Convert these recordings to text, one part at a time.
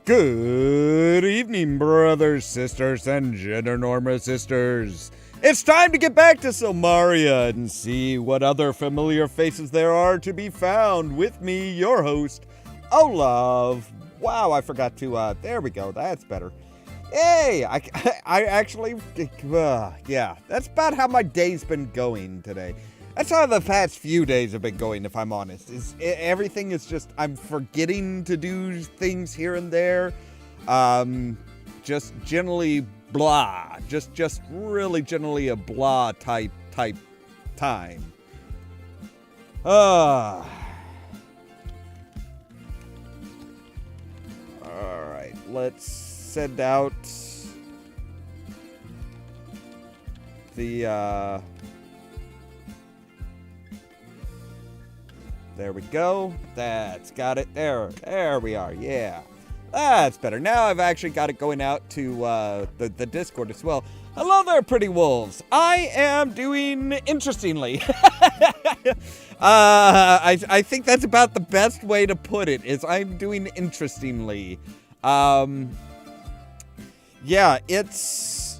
Good evening, brothers, sisters, and gender norma sisters. It's time to get back to Silmaria and see what other familiar faces there are to be found. With me, your host, Ollamh. Wow, I forgot to, there we go, that's better. Hey, I actually, yeah, that's about how my day's been going today. That's how the past few days have been going, if I'm honest. Everything is just, I'm forgetting to do things here and there. Just generally blah. Just really generally a blah type time. Alright, let's send out the, there we go. That's got it. There we are. Yeah. That's better. Now I've actually got it going out to the Discord as well. Hello there, pretty wolves. I am doing interestingly. I think that's about the best way to put it, is I'm doing interestingly. Yeah, it's...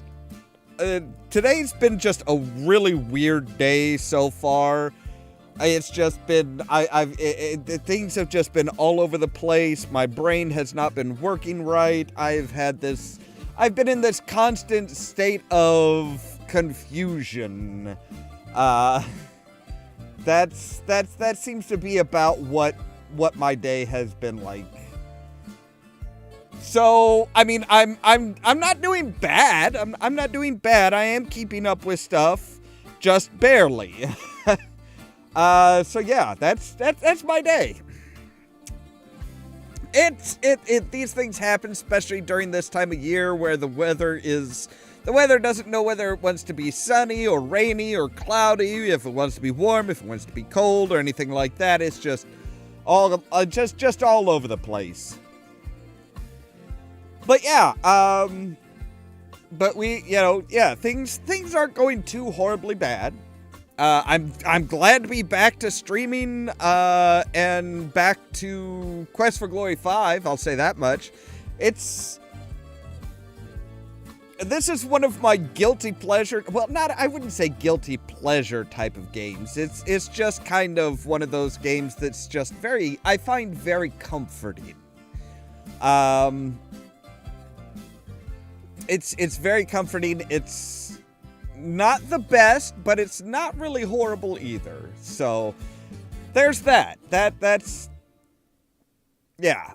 today's been just a really weird day so far. It's just been, things have just been all over the place. My brain has not been working right. I've been in this constant state of confusion. That seems to be about what my day has been like. So, I mean, I'm not doing bad. I'm not doing bad. I am keeping up with stuff, just barely. So yeah, that's my day. These things happen, especially during this time of year where the weather doesn't know whether it wants to be sunny or rainy or cloudy, if it wants to be warm, if it wants to be cold or anything like that. It's just all over the place. But yeah, but things aren't going too horribly bad. I'm glad to be back to streaming, and back to Quest for Glory 5, I'll say that much. This is one of my guilty pleasure, well, I wouldn't say guilty pleasure type of games. It's just kind of one of those games that's just I find very comforting. It's very comforting. It's not the best, but it's not really horrible either. So there's that. That's yeah.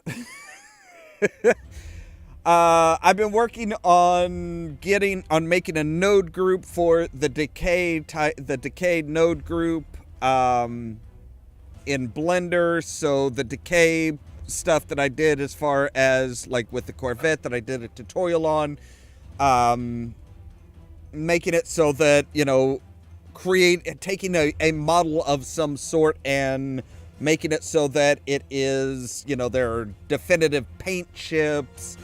I've been working on making a node group for the decayed node group in Blender. So the decay stuff that I did, as far as like with the Corvette that I did a tutorial on, making it so that, taking a model of some sort and making it so that it is, there are definitive paint chips,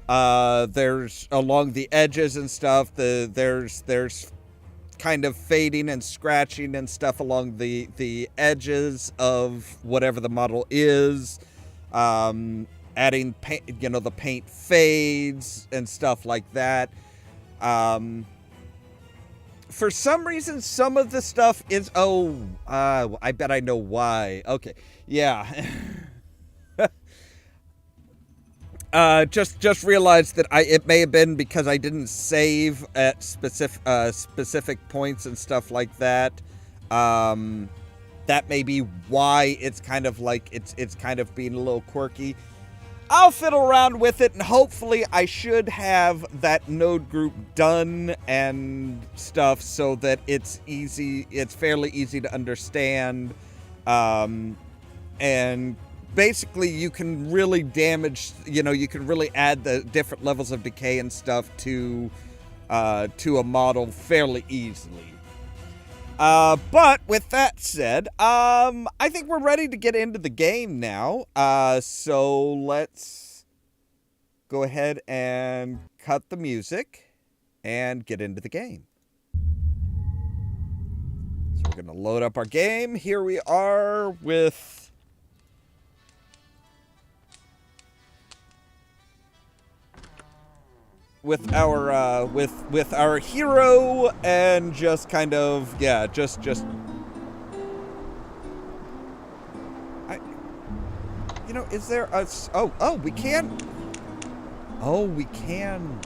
there's along the edges and stuff, there's kind of fading and scratching and stuff along the edges of whatever the model is, adding paint, the paint fades and stuff like that. For some reason, some of the stuff is, I bet I know why. Okay, yeah. Just realized that it may have been because I didn't save at specific points and stuff like that. That may be why it's kind of like, it's kind of being a little quirky. I'll fiddle around with it, and hopefully I should have that node group done and stuff so that it's fairly easy to understand. And basically you can really you can really add the different levels of decay and stuff to a model fairly easily. But with that said, I think we're ready to get into the game now. So let's go ahead and cut the music and get into the game. So we're going to load up our game. Here we are with with our hero, and just kind of, yeah, just is there a, we can, we can.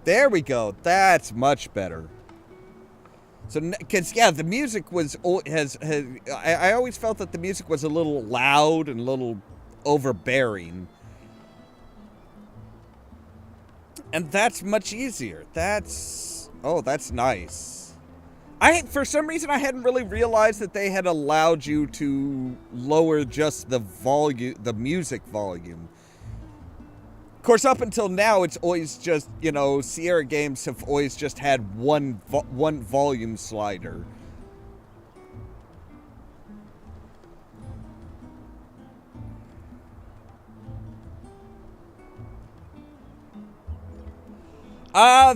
There we go. That's much better. So, because, yeah, the music was, I always felt that the music was a little loud and a little overbearing. And that's much easier. That's nice. For some reason, I hadn't really realized that they had allowed you to lower just the music volume. Of course, up until now, it's always just, Sierra games have always just had one volume slider.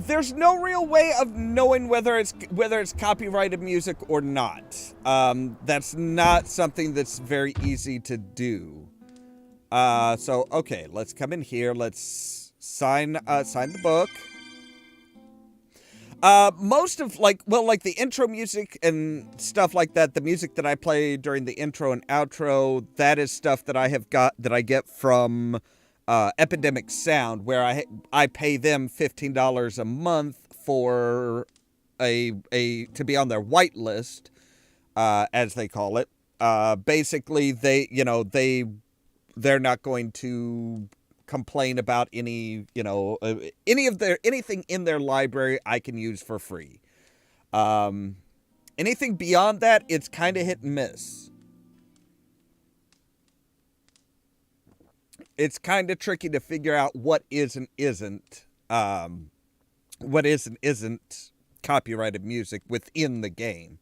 There's no real way of knowing whether it's copyrighted music or not. That's not something that's very easy to do. So, okay, let's come in here. Let's sign the book. Most of, the intro music and stuff like that, the music that I play during the intro and outro, that is stuff that I get from, Epidemic Sound, where I pay them $15 a month for to be on their whitelist, as they call it. Basically, they're not going to complain about anything in their library I can use for free. Anything beyond that, it's kind of hit and miss. It's kind of tricky to figure out what is and isn't copyrighted music within the game.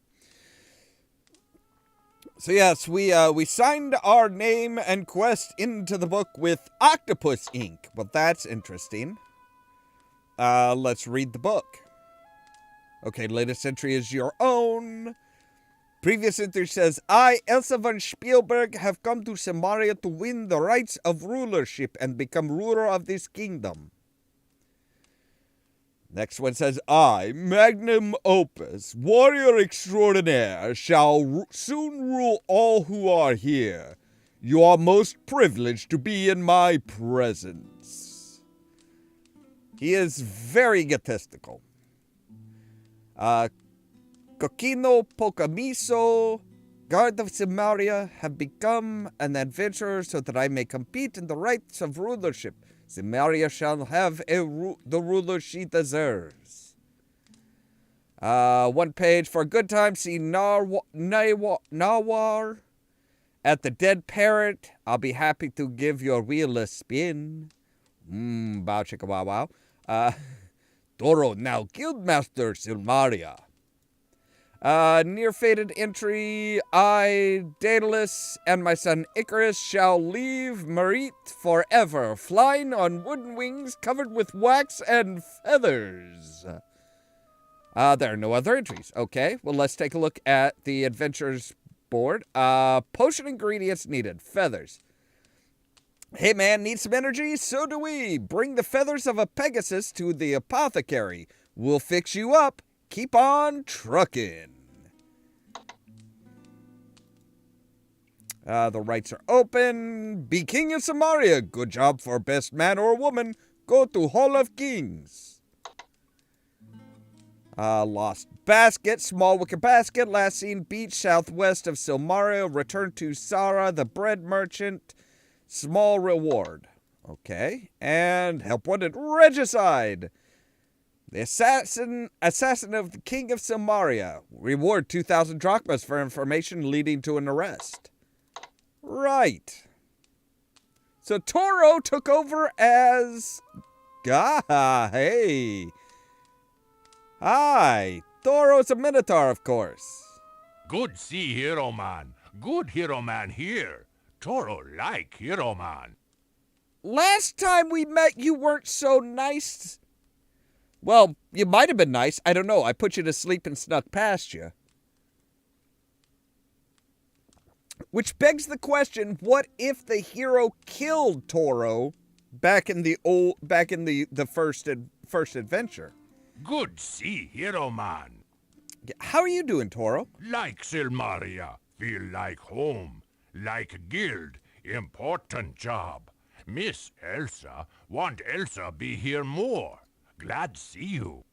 So yes, we signed our name and quest into the book with octopus ink. Well, that's interesting. Let's read the book. Okay, latest entry is your own. Previous entry says, I, Elsa von Spielberg, have come to Silmaria to win the rights of rulership and become ruler of this kingdom. Next one says, I, Magnum Opus, warrior extraordinaire, shall soon rule all who are here. You are most privileged to be in my presence. He is very egotistical. Kokino Pokamiso, guard of Silmaria, have become an adventurer so that I may compete in the rights of rulership. Silmaria shall have the ruler she deserves. One page for a good time. See Nawar at the Dead Parrot. I'll be happy to give your wheel a spin. Bow chicka wow wow. Toro, now Guildmaster Silmaria. Near-fated entry, I, Daedalus, and my son Icarus shall leave Merit forever, flying on wooden wings covered with wax and feathers. There are no other entries. Okay, well, let's take a look at the adventures board. Potion ingredients needed. Feathers. Hey, man, need some energy? So do we. Bring the feathers of a Pegasus to the apothecary. We'll fix you up. Keep on trucking. The rights are open. Be king of Silmaria. Good job for best man or woman. Go to Hall of Kings. Lost basket. Small wicker basket. Last seen beach southwest of Silmaria. Return to Sara, the bread merchant. Small reward. Okay. And help wanted. Regicide. The assassin of the king of Silmaria. Reward 2,000 drachmas for information leading to an arrest. Right. So Toro took over as... Hey. Hi. Toro's a minotaur, of course. Good see hero man. Good hero man here. Toro like hero man. Last time we met, you weren't so nice. Well, you might have been nice. I don't know. I put you to sleep and snuck past you. Which begs the question, what if the hero killed Toro back in the first adventure? Good see, hero man. How are you doing, Toro? Like Silmaria, feel like home. Like guild, important job. Miss Elsa, want Elsa be here more. Glad see you.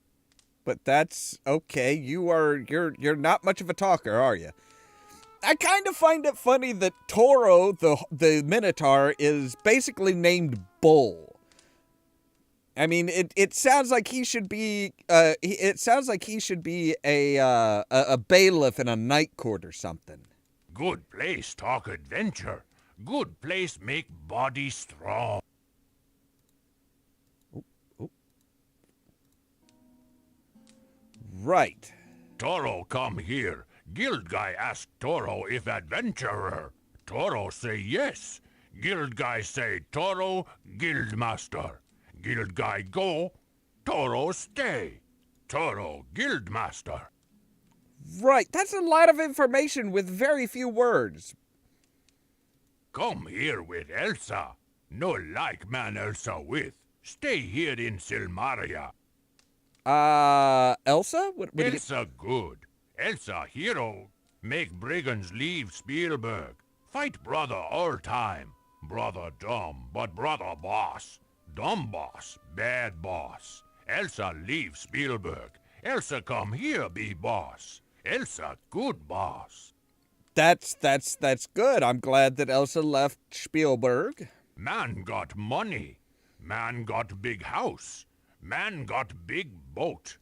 But that's okay. You're not much of a talker, are you? I kind of find it funny that Toro, the Minotaur, is basically named Bull. I mean, it sounds like he should be a bailiff in a night court or something. Good place talk adventure. Good place make body strong. Right. Toro come here. Guild guy ask Toro if adventurer. Toro say yes. Guild guy say Toro, guild master. Guild guy go, Toro stay. Toro, guild master. Right, that's a lot of information with very few words. Come here with Elsa. No like man Elsa with. Stay here in Silmaria. Elsa? What Elsa good. Elsa hero. Make brigands leave Spielberg. Fight brother all time. Brother dumb, but brother boss. Dumb boss, bad boss. Elsa leave Spielberg. Elsa come here be boss. Elsa good boss. That's good. I'm glad that Elsa left Spielberg. Man got money. Man got big house. Man got big boat.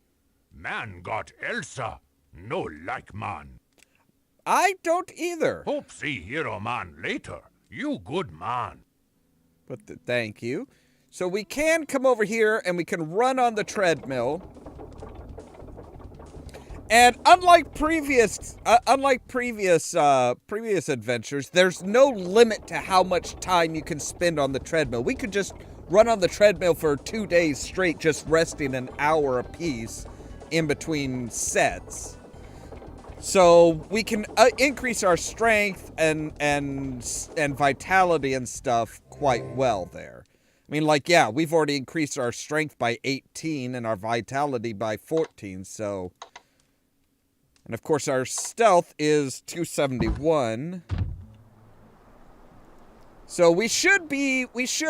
Man got Elsa. No like man. I don't either. Hope see hero man later. You good man. But thank you. So we can come over here and we can run on the treadmill. And unlike previous adventures, there's no limit to how much time you can spend on the treadmill. We could just run on the treadmill for 2 days straight, just resting an hour apiece in between sets. So we can increase our strength and vitality and stuff quite well there. I mean, like, yeah, we've already increased our strength by 18 and our vitality by 14, so... And, of course, our stealth is 271. So we should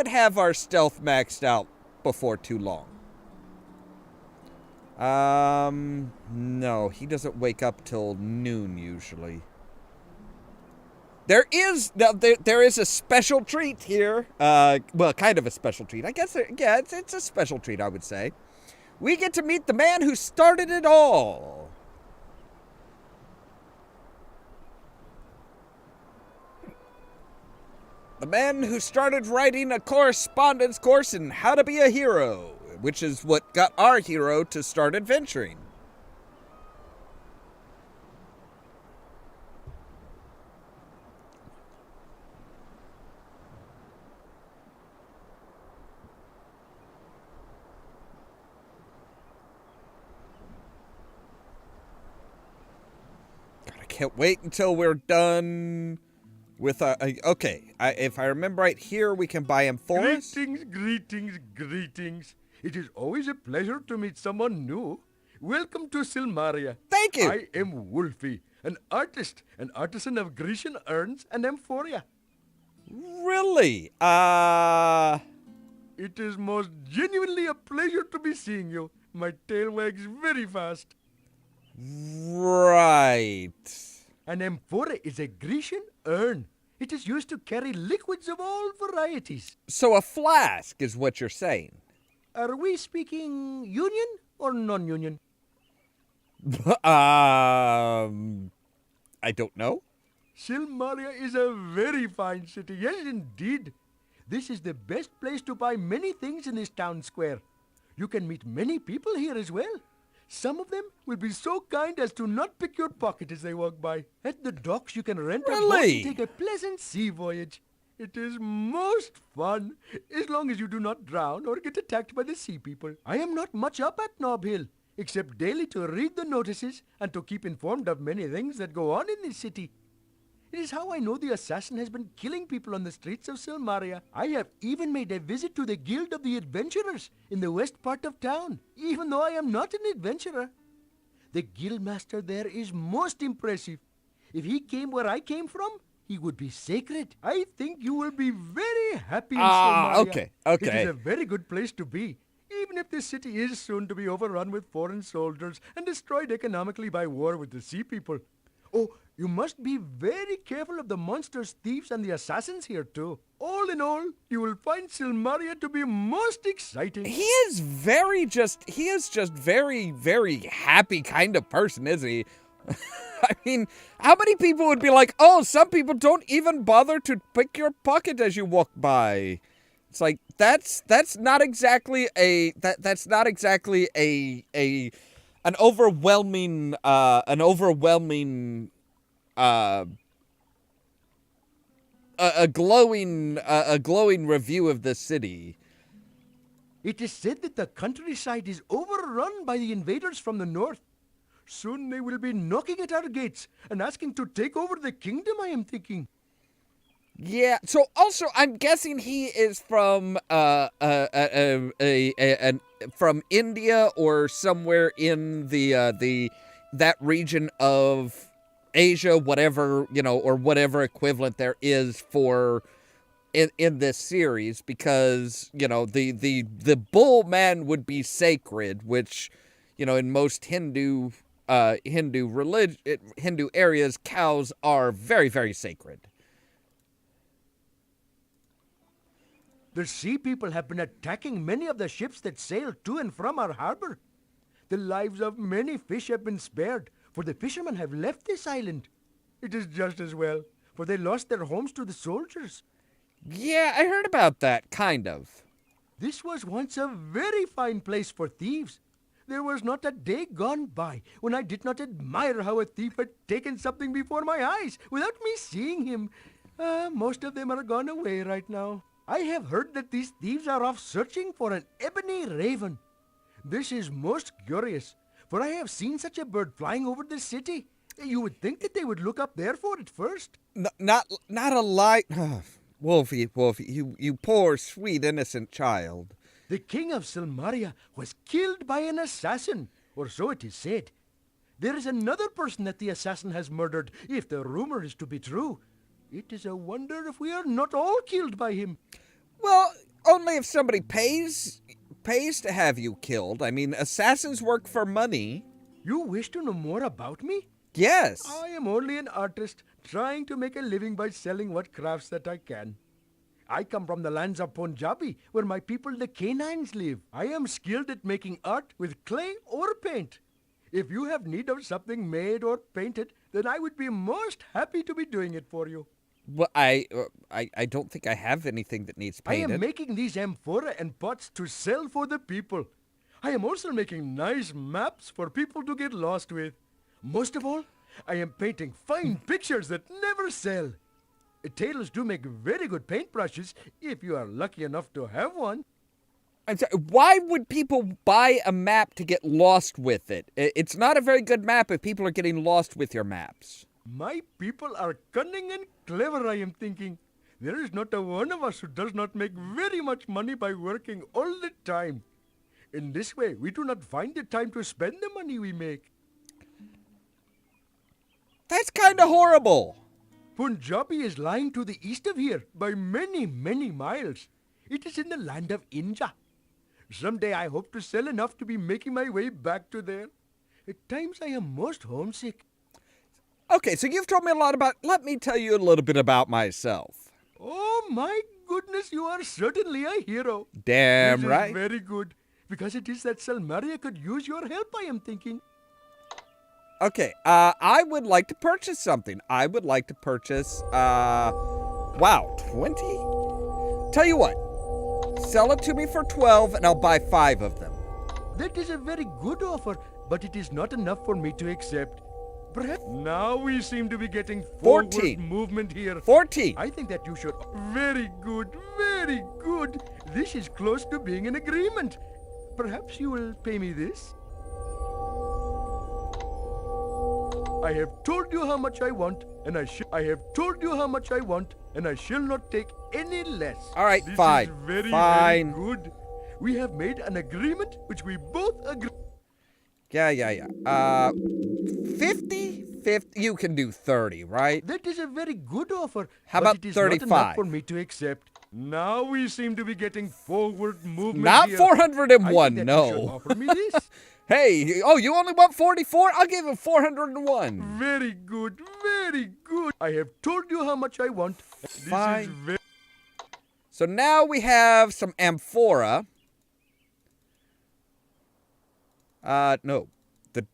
have our stealth maxed out before too long. No, he doesn't wake up till noon, usually. There is a special treat here. Well, kind of a special treat. I guess, yeah, it's a special treat, I would say. We get to meet the man who started it all. The man who started writing a correspondence course in how to be a hero, which is what got our hero to start adventuring. God, I can't wait until we're done with okay, if I remember right, here we can buy amphoras. Greetings. It is always a pleasure to meet someone new. Welcome to Silmaria. Thank you. I am Wolfie, an artist, an artisan of Grecian urns and amphoria. Really? It is most genuinely a pleasure to be seeing you. My tail wags very fast. Right. An amphora is a Grecian urn. It is used to carry liquids of all varieties. So a flask is what you're saying. Are we speaking union or non-union? I don't know. Silmaria is a very fine city. Yes, indeed. This is the best place to buy many things in this town square. You can meet many people here as well. Some of them will be so kind as to not pick your pocket as they walk by. At the docks, you can rent a boat and take a pleasant sea voyage. It is most fun, as long as you do not drown or get attacked by the sea people. I am not much up at Nob Hill, except daily to read the notices and to keep informed of many things that go on in this city. It is how I know the assassin has been killing people on the streets of Silmaria. I have even made a visit to the Guild of the Adventurers in the west part of town, even though I am not an adventurer. The guildmaster there is most impressive. If he came where I came from, he would be sacred. I think you will be very happy in Silmaria. Okay. It is a very good place to be, even if this city is soon to be overrun with foreign soldiers and destroyed economically by war with the sea people. Oh, you must be very careful of the monsters, thieves, and the assassins here too. All in all, you will find Silmaria to be most exciting. He is just very, very happy kind of person, isn't he? I mean, how many people would be like, oh, some people don't even bother to pick your pocket as you walk by. It's like, that's not exactly an overwhelming a glowing review of the city. It is said that the countryside is overrun by the invaders from the north. Soon they will be knocking at our gates and asking to take over the kingdom, I am thinking. Yeah. So also, I'm guessing he is from from India or somewhere in that region of Asia, whatever, or whatever equivalent there is for in this series, because the bull man would be sacred, which in most Hindu areas, cows are very, very sacred. The sea people have been attacking many of the ships that sail to and from our harbor. The lives of many fish have been spared, for the fishermen have left this island. It is just as well, for they lost their homes to the soldiers. Yeah, I heard about that, kind of. This was once a very fine place for thieves. There was not a day gone by when I did not admire how a thief had taken something before my eyes without me seeing him. Most of them are gone away right now. I have heard that these thieves are off searching for an ebony raven. This is most curious, for I have seen such a bird flying over the city. You would think that they would look up there for it first. Not a light... Wolfie, you poor, sweet, innocent child. The king of Silmaria was killed by an assassin, or so it is said. There is another person that the assassin has murdered, if the rumor is to be true. It is a wonder if we are not all killed by him. Well, only if somebody pays to have you killed. I mean, assassins work for money. You wish to know more about me? Yes. I am only an artist, trying to make a living by selling what crafts that I can. I come from the lands of Punjabi, where my people, the Canines, live. I am skilled at making art with clay or paint. If you have need of something made or painted, then I would be most happy to be doing it for you. Well, I don't think I have anything that needs painted. I am making these amphora and pots to sell for the people. I am also making nice maps for people to get lost with. Most of all, I am painting fine pictures that never sell. Tailors do make very good paintbrushes if you are lucky enough to have one. I'm sorry, why would people buy a map to get lost with it? It's not a very good map if people are getting lost with your maps. My people are cunning and clever, I am thinking. There is not a one of us who does not make very much money by working all the time. In this way, we do not find the time to spend the money we make. That's kind of horrible. Punjabi is lying to the east of here by many, many miles. It is in the land of India. Someday I hope to sell enough to be making my way back to there. At times I am most homesick. Okay, so you've told me a lot about... Let me tell you a little bit about myself. Oh my goodness, you are certainly a hero. Damn this right. Is very good. Because it is that Silmaria could use your help, I am thinking. Okay, I would like to purchase something. I would like to purchase, wow, 20? Tell you what, sell it to me for 12 and I'll buy 5 of them. That is a very good offer, but it is not enough for me to accept. Perhaps now we seem to be getting forward 14. movement here. 14. I think that you should... Very good, very good. This is close to being an agreement. Perhaps you will pay me this? I have told you how much I want, and I have told you how much I want, and I shall not take any less. All right, this fine. Is very, Fine. very good. We have made an agreement which we both agree. Yeah. 50? 50? You can do 30, right? That is a very good offer. How but about it is 35? Not enough for me to accept. Now we seem to be getting forward movement. Not here. 401, I think that no. You should offer me this. Hey, oh, you only want 44? I'll give him 401. Very good, very good. I have told you how much I want. Fine. This is very... So now we have some amphora. No. The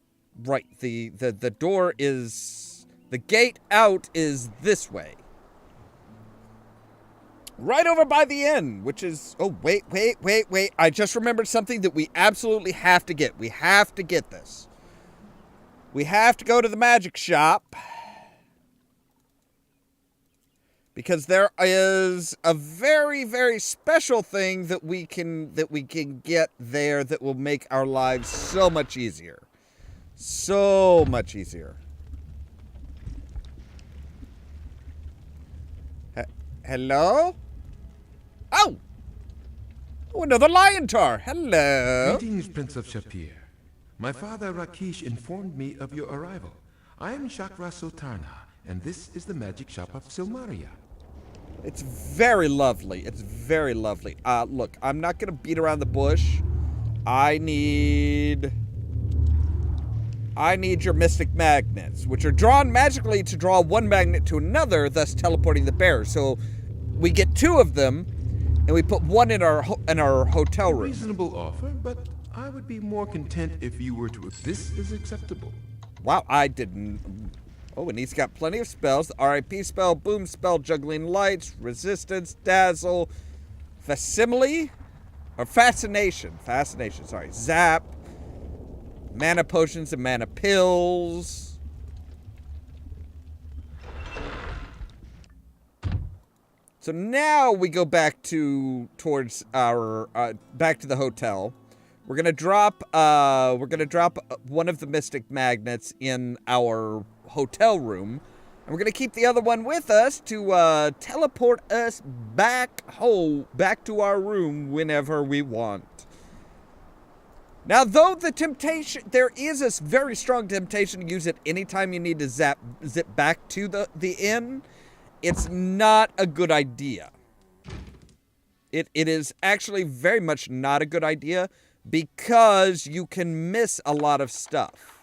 door is... The gate out is this way. Right over by the inn, which is... Oh, wait. I just remembered something that we absolutely have to get. We have to get this. We have to go to the magic shop. Because there is a very, very special thing that we can get there that will make our lives so much easier. So much easier. Hello? Oh! Oh, another lion tar. Hello. Greetings, Prince of Shapir. My father Rakesh informed me of your arrival. I am Chakra Sultana, and this is the magic shop of Silmaria. It's very lovely. It's very lovely. Look, I'm not gonna beat around the bush. I need your mystic magnets, which are drawn magically to draw one magnet to another, thus teleporting the bearer. So we get 2 of them, and we put one in our hotel room. Reasonable offer, but I would be more content if you were to... This is acceptable. Wow, I didn't... Oh, and he's got plenty of spells. The RIP spell, boom spell, juggling lights, resistance, dazzle, facsimile, or fascination. Fascination, sorry. Zap, mana potions and mana pills. So now we go back towards our back to the hotel. We're gonna drop one of the mystic magnets in our hotel room, and we're gonna keep the other one with us to teleport us back to our room whenever we want. Now, though there is a very strong temptation to use it anytime you need to zip back to the inn, it's not a good idea. It is actually very much not a good idea because you can miss a lot of stuff.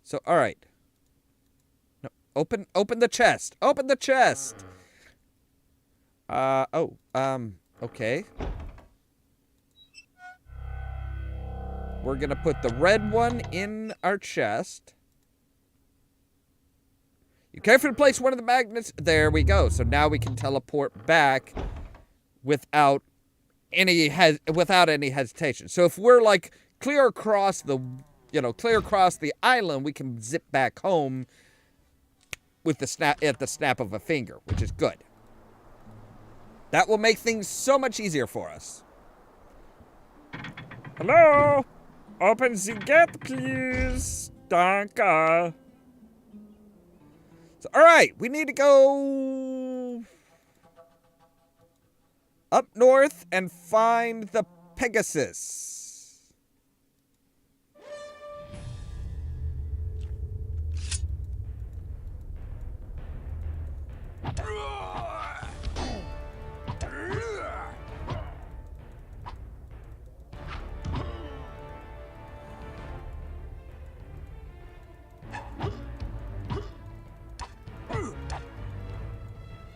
So, all right. No, open the chest. Open the chest. Okay. We're gonna put the red one in our chest. You carefully place one of the magnets. There we go. So now we can teleport back without any hesitation. So if we're like clear across the island, we can zip back home with the snap of a finger, which is good. That will make things so much easier for us. Hello? Open the gate, please. Danke. So, all right, we need to go up north and find the Pegasus.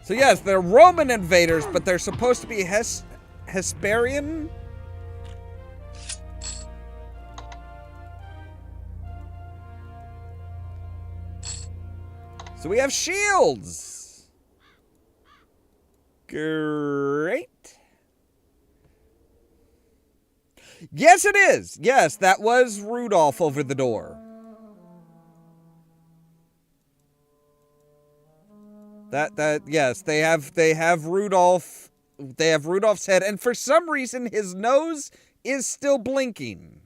So yes, they're Roman invaders, but they're supposed to be Hesperian. So we have shields. Great. Yes, it is. Yes, that was Rudolph over the door. Yes, they have Rudolph they have Rudolph's head, and for some reason his nose is still blinking.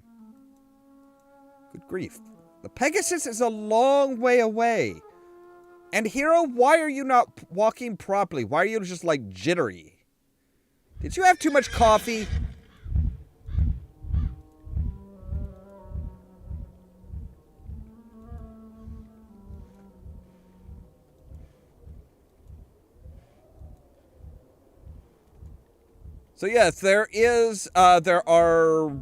Good grief. The Pegasus is a long way away. And Hero, why are you not walking properly? Why are you just like jittery? Did you have too much coffee? So yes, there are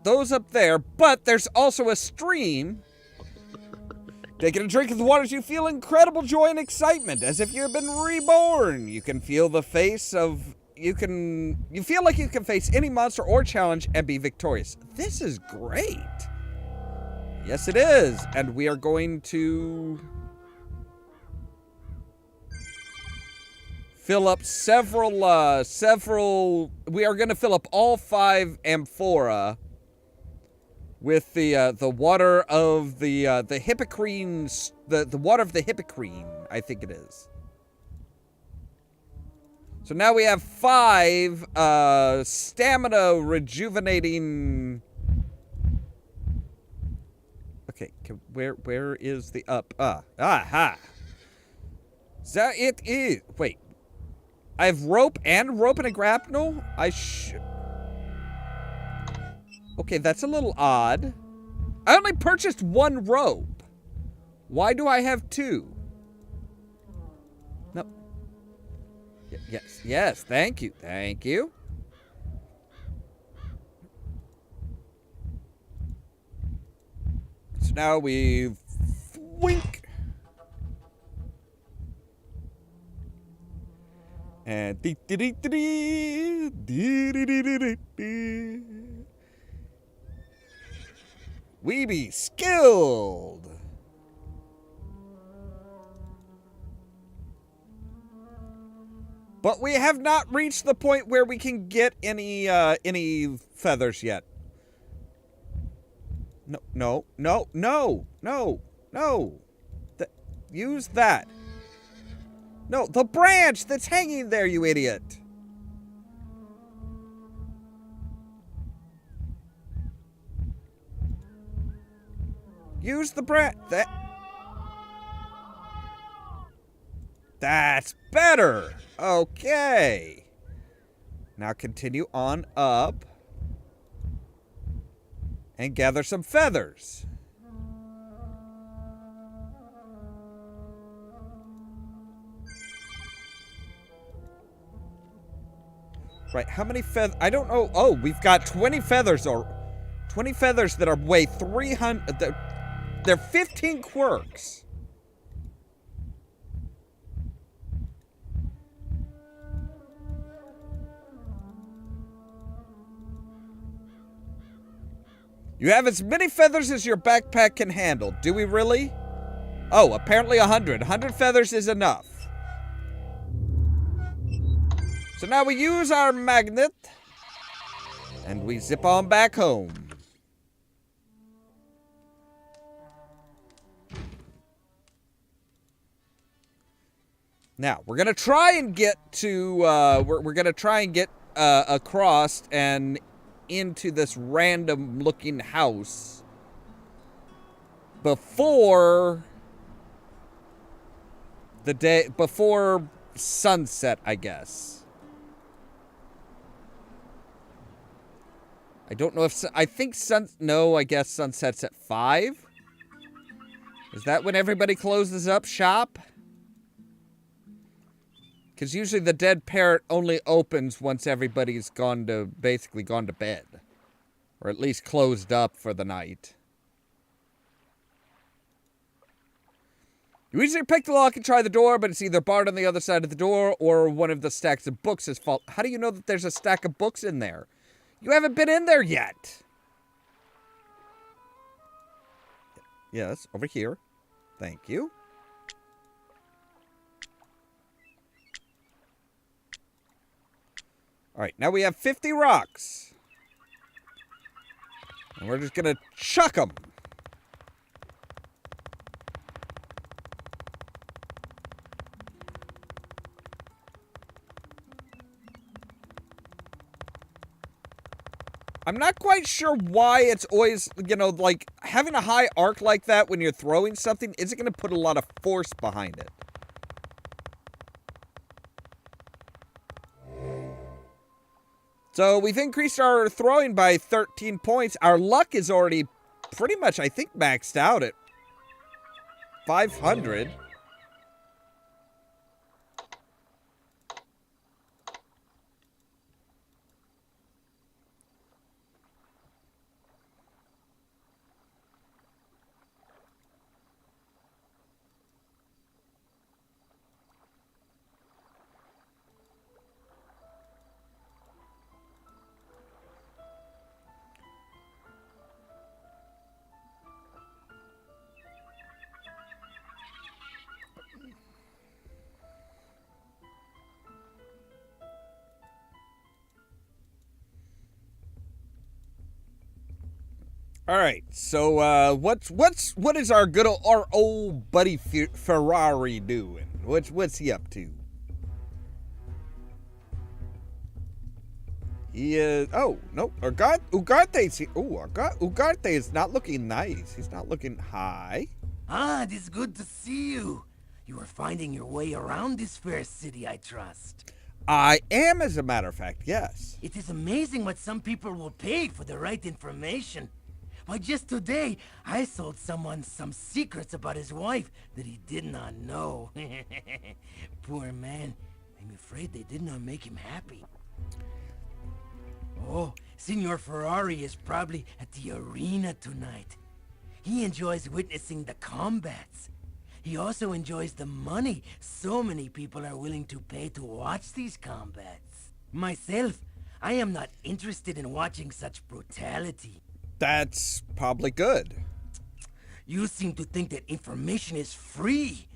those up there, but there's also a stream. Taking a drink of the waters, you feel incredible joy and excitement, as if you have been reborn. You can feel the face of, you feel like you can face any monster or challenge and be victorious. This is great. Yes, it is. And we are going to fill up several, we are going to fill up all 5 amphora with the water of the Hippocrene, the water of the Hippocrene, I think it is. So now we have 5 stamina rejuvenating. Okay, where is the up? Aha. That it is. Wait. I have rope and a grapnel? Okay, that's a little odd. I only purchased 1 rope. Why do I have 2? No. Yes, thank you. So now we wink. And we be skilled. But we have not reached the point where we can get any feathers yet. No. Use that. No, the branch that's hanging there, you idiot. Use the branch. That's better. Okay. Now continue on up and gather some feathers. Right, how many feathers? I don't know. Oh, we've got 20 feathers or 20 feathers that are weigh 300. They're 15 quirks. You have as many feathers as your backpack can handle. Do we really? Oh, apparently 100. 100 feathers is enough. So now we use our magnet, and we zip on back home. Now, we're going to try and get to, we're going to try and get across and into this random looking house before sunset, I guess. I don't know if, I guess sunset's at 5. Is that when everybody closes up shop? Because usually the Dead Parrot only opens once everybody's basically gone to bed. Or at least closed up for the night. You easily pick the lock and try the door, but it's either barred on the other side of the door or one of the stacks of books is fault. How do you know that there's a stack of books in there? You haven't been in there yet. Yes, over here. Thank you. All right, now we have 50 rocks. And we're just going to chuck them. I'm not quite sure why it's always, like, having a high arc like that when you're throwing something isn't going to put a lot of force behind it. So we've increased our throwing by 13 points. Our luck is already pretty much, I think, maxed out at 500. All right, so what is our old buddy Ferrari doing? What's he up to? He is. Oh no, Ugarte's here. Oh, Ugarte is not looking nice. He's not looking high. Ah, it is good to see you. You are finding your way around this fair city, I trust. I am, as a matter of fact, yes. It is amazing what some people will pay for the right information. Why, just today, I sold someone some secrets about his wife that he did not know. Poor man. I'm afraid they did not make him happy. Oh, Signor Ferrari is probably at the arena tonight. He enjoys witnessing the combats. He also enjoys the money so many people are willing to pay to watch these combats. Myself, I am not interested in watching such brutality. That's probably good. You seem to think that information is free.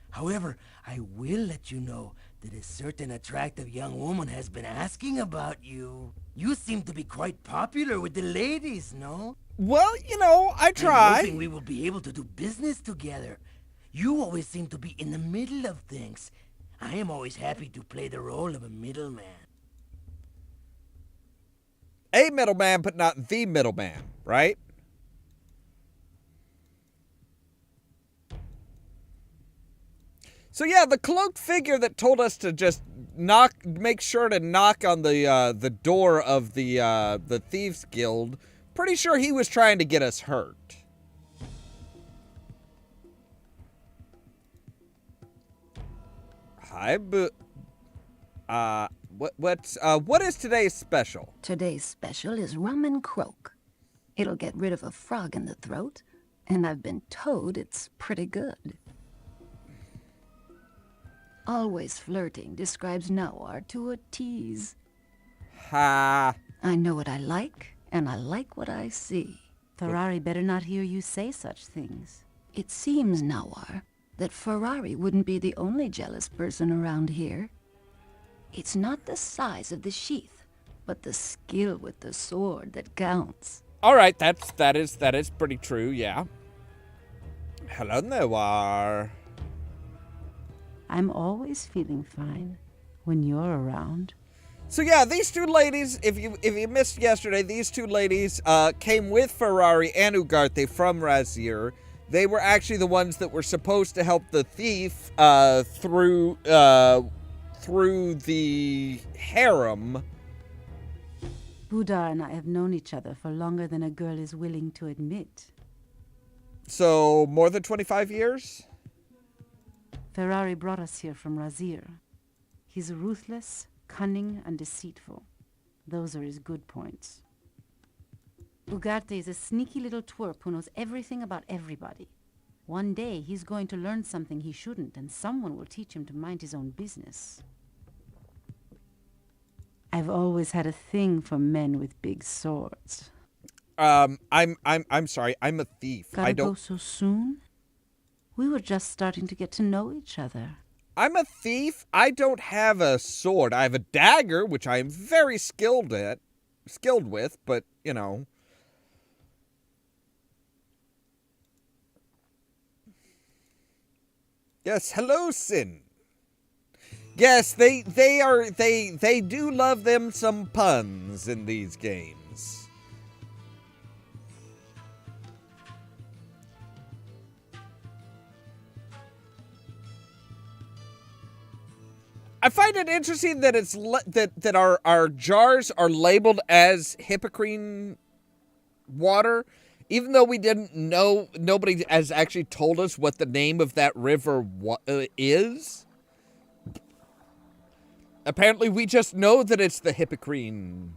However, I will let you know that a certain attractive young woman has been asking about you. You seem to be quite popular with the ladies, no? Well, I try. I'm hoping we will be able to do business together. You always seem to be in the middle of things. I am always happy to play the role of a middleman. A middleman, but not the middleman, right? So yeah, the cloaked figure that told us to just make sure to knock on the door of the Thieves Guild. Pretty sure he was trying to get us hurt. Hi, what is today's special? Today's special is rum and croak. It'll get rid of a frog in the throat, and I've been told it's pretty good. Always flirting describes Nawar to a tease. Ha! I know what I like, and I like what I see. Ferrari better not hear you say such things. It seems, Nawar, that Ferrari wouldn't be the only jealous person around here. It's not the size of the sheath, but the skill with the sword that counts. All right, that is pretty true, yeah. Hello, Nawar. I'm always feeling fine when you're around. So yeah, these two ladies, if you missed yesterday, these two ladies came with Ferrari and Ugarte from Razir. They were actually the ones that were supposed to help the thief through the harem. Budar and I have known each other for longer than a girl is willing to admit. So, more than 25 years? Ferrari brought us here from Razir. He's ruthless, cunning, and deceitful. Those are his good points. Ugarte is a sneaky little twerp who knows everything about everybody. One day, he's going to learn something he shouldn't, and someone will teach him to mind his own business. I've always had a thing for men with big swords. I'm sorry. I'm a thief. Gotta I don't go so soon? We were just starting to get to know each other. I'm a thief. I don't have a sword. I have a dagger, which I am very skilled with, but, Yes, hello, Sin. Yes, they do love them some puns in these games. I find it interesting that it's that our jars are labeled as Hippocrene water, even though we didn't know. Nobody has actually told us what the name of that river is. Apparently, we just know that it's the Hippocrene.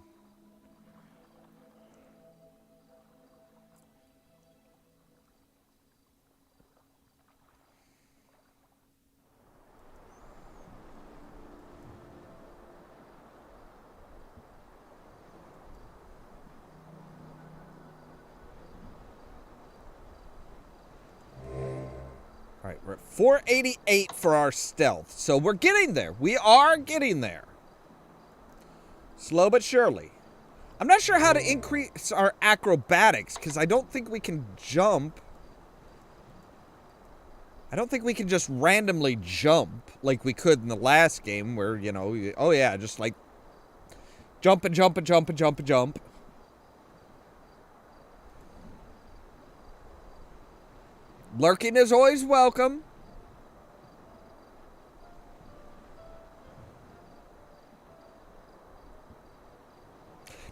All right, we're at 488 for our stealth, so we're getting there. We are getting there. Slow but surely. I'm not sure how to increase our acrobatics, because I don't think we can jump. I don't think we can just randomly jump like we could in the last game where, you know, oh yeah, just like jump and jump and jump and jump and jump. Lurking is always welcome.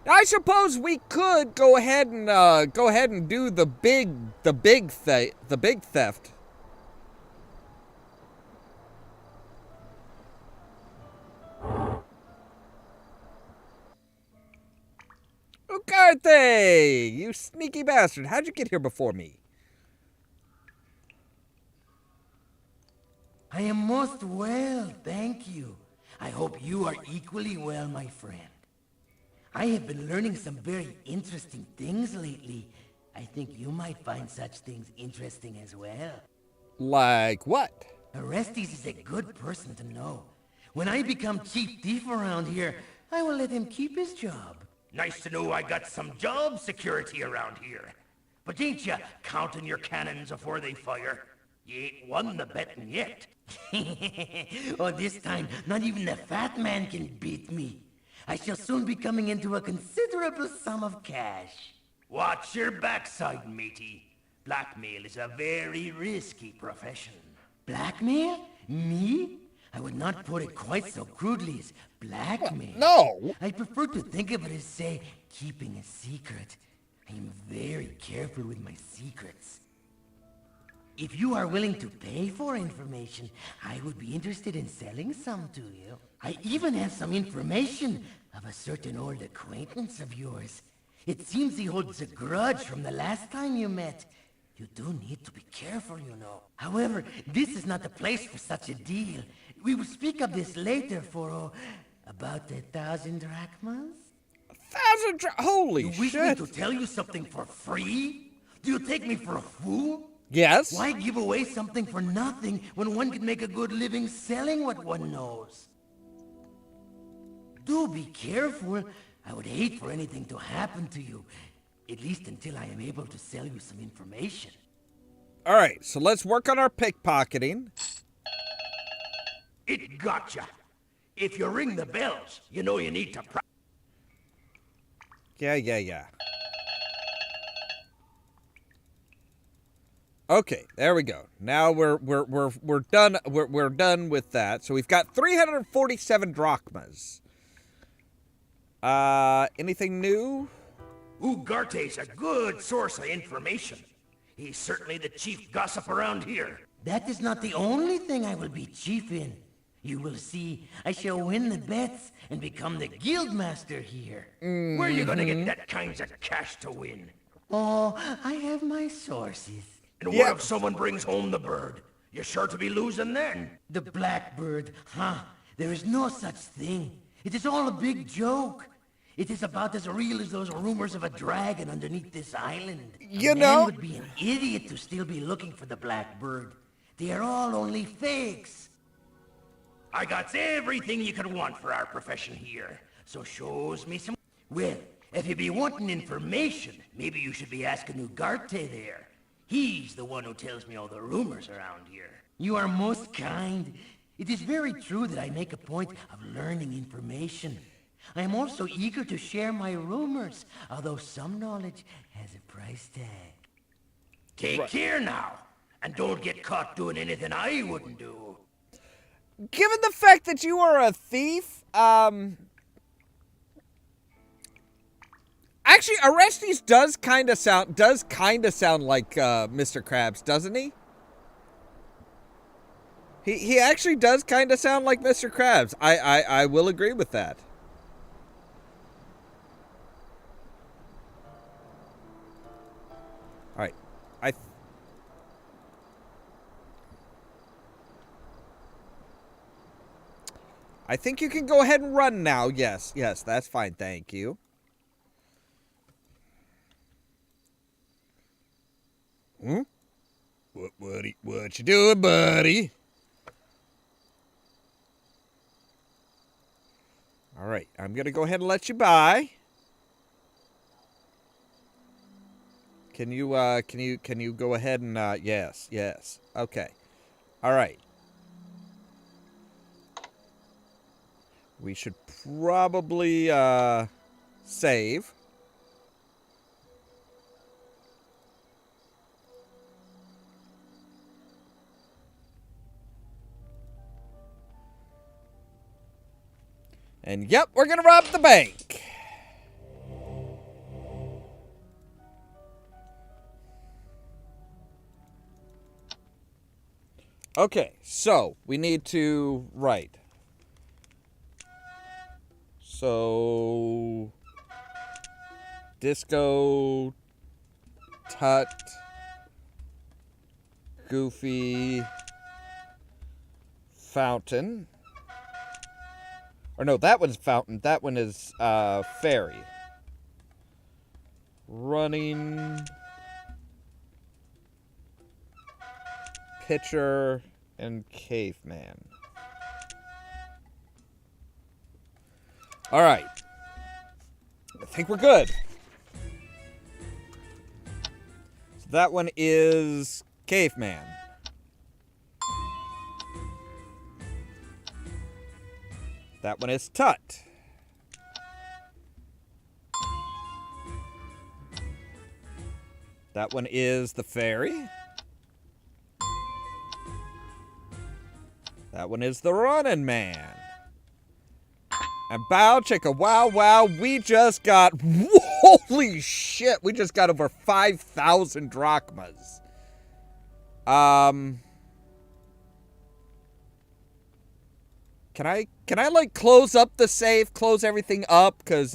Now, I suppose we could go ahead and do the big theft. Ugarte, you sneaky bastard! How'd you get here before me? I am most well, thank you. I hope you are equally well, my friend. I have been learning some very interesting things lately. I think you might find such things interesting as well. Like what? Orestes is a good person to know. When I become chief thief around here, I will let him keep his job. Nice to know I got some job security around here. But ain't ya counting your cannons before they fire? You ain't won the betting yet. Oh, this time, not even the fat man can beat me. I shall soon be coming into a considerable sum of cash. Watch your backside, matey. Blackmail is a very risky profession. Blackmail? Me? I would not put it quite so crudely as blackmail. No! I prefer to think of it as, say, keeping a secret. I am very careful with my secrets. If you are willing to pay for information, I would be interested in selling some to you. I even have some information of a certain old acquaintance of yours. It seems he holds a grudge from the last time you met. You do need to be careful, you know. However, this is not the place for such a deal. We will speak of this later for, about 1,000 drachmas. 1,000 holy You wish me shit. to tell you something for free? Do you take me for a fool? Yes? Why give away something for nothing when one can make a good living selling what one knows? Do be careful. I would hate for anything to happen to you. At least until I am able to sell you some information. Alright, so let's work on our pickpocketing. It gotcha. If you ring the bells, you know you need to Yeah. Okay, there we go. Now we're done. We're done with that. So we've got 347 drachmas. Anything new? Ugarte's a good source of information. He's certainly the chief gossip around here. That is not the only thing I will be chief in. You will see, I shall win the bets and become the guildmaster here. Where you gonna get that kinds of cash to win? Oh, I have my sources. And what if someone brings home the bird? You're sure to be losing then. The blackbird, huh? There is no such thing. It is all a big joke. It is about as real as those rumors of a dragon underneath this island. You A know- man would be an idiot to still be looking for the blackbird. They are all only fakes. I got everything you could want for our profession here. So shows me some... Well, if you be wanting information, maybe you should be asking Ugarte there. He's the one who tells me all the rumors around here. You are most kind. It is very true that I make a point of learning information. I am also eager to share my rumors, although some knowledge has a price tag. Take care now. And don't get caught doing anything I wouldn't do. given the fact that you are a thief, actually, Orestes does kind of sound like Mr. Krabs, doesn't he? He actually does kind of sound like Mr. Krabs. I will agree with that. All right, I think you can go ahead and run now. Yes, that's fine. Thank you. Hmm? What you doing, buddy? All right, I'm gonna go ahead and let you by. Can you go ahead and yes. Okay. All right. We should probably save. And yep, we're gonna rob the bank. Okay, so we need to write. So Disco, Tut, Goofy, Fountain. Or no, that one's Fountain. That one is Fairy. Running, Pitcher, and Caveman. All right. I think we're good. So that one is Caveman. That one is Tut. That one is the Fairy. That one is the Running Man. And bow chicka wow wow, we just got, holy shit, we just got over 5,000 drachmas. Can I like close up the safe, close everything up? Cause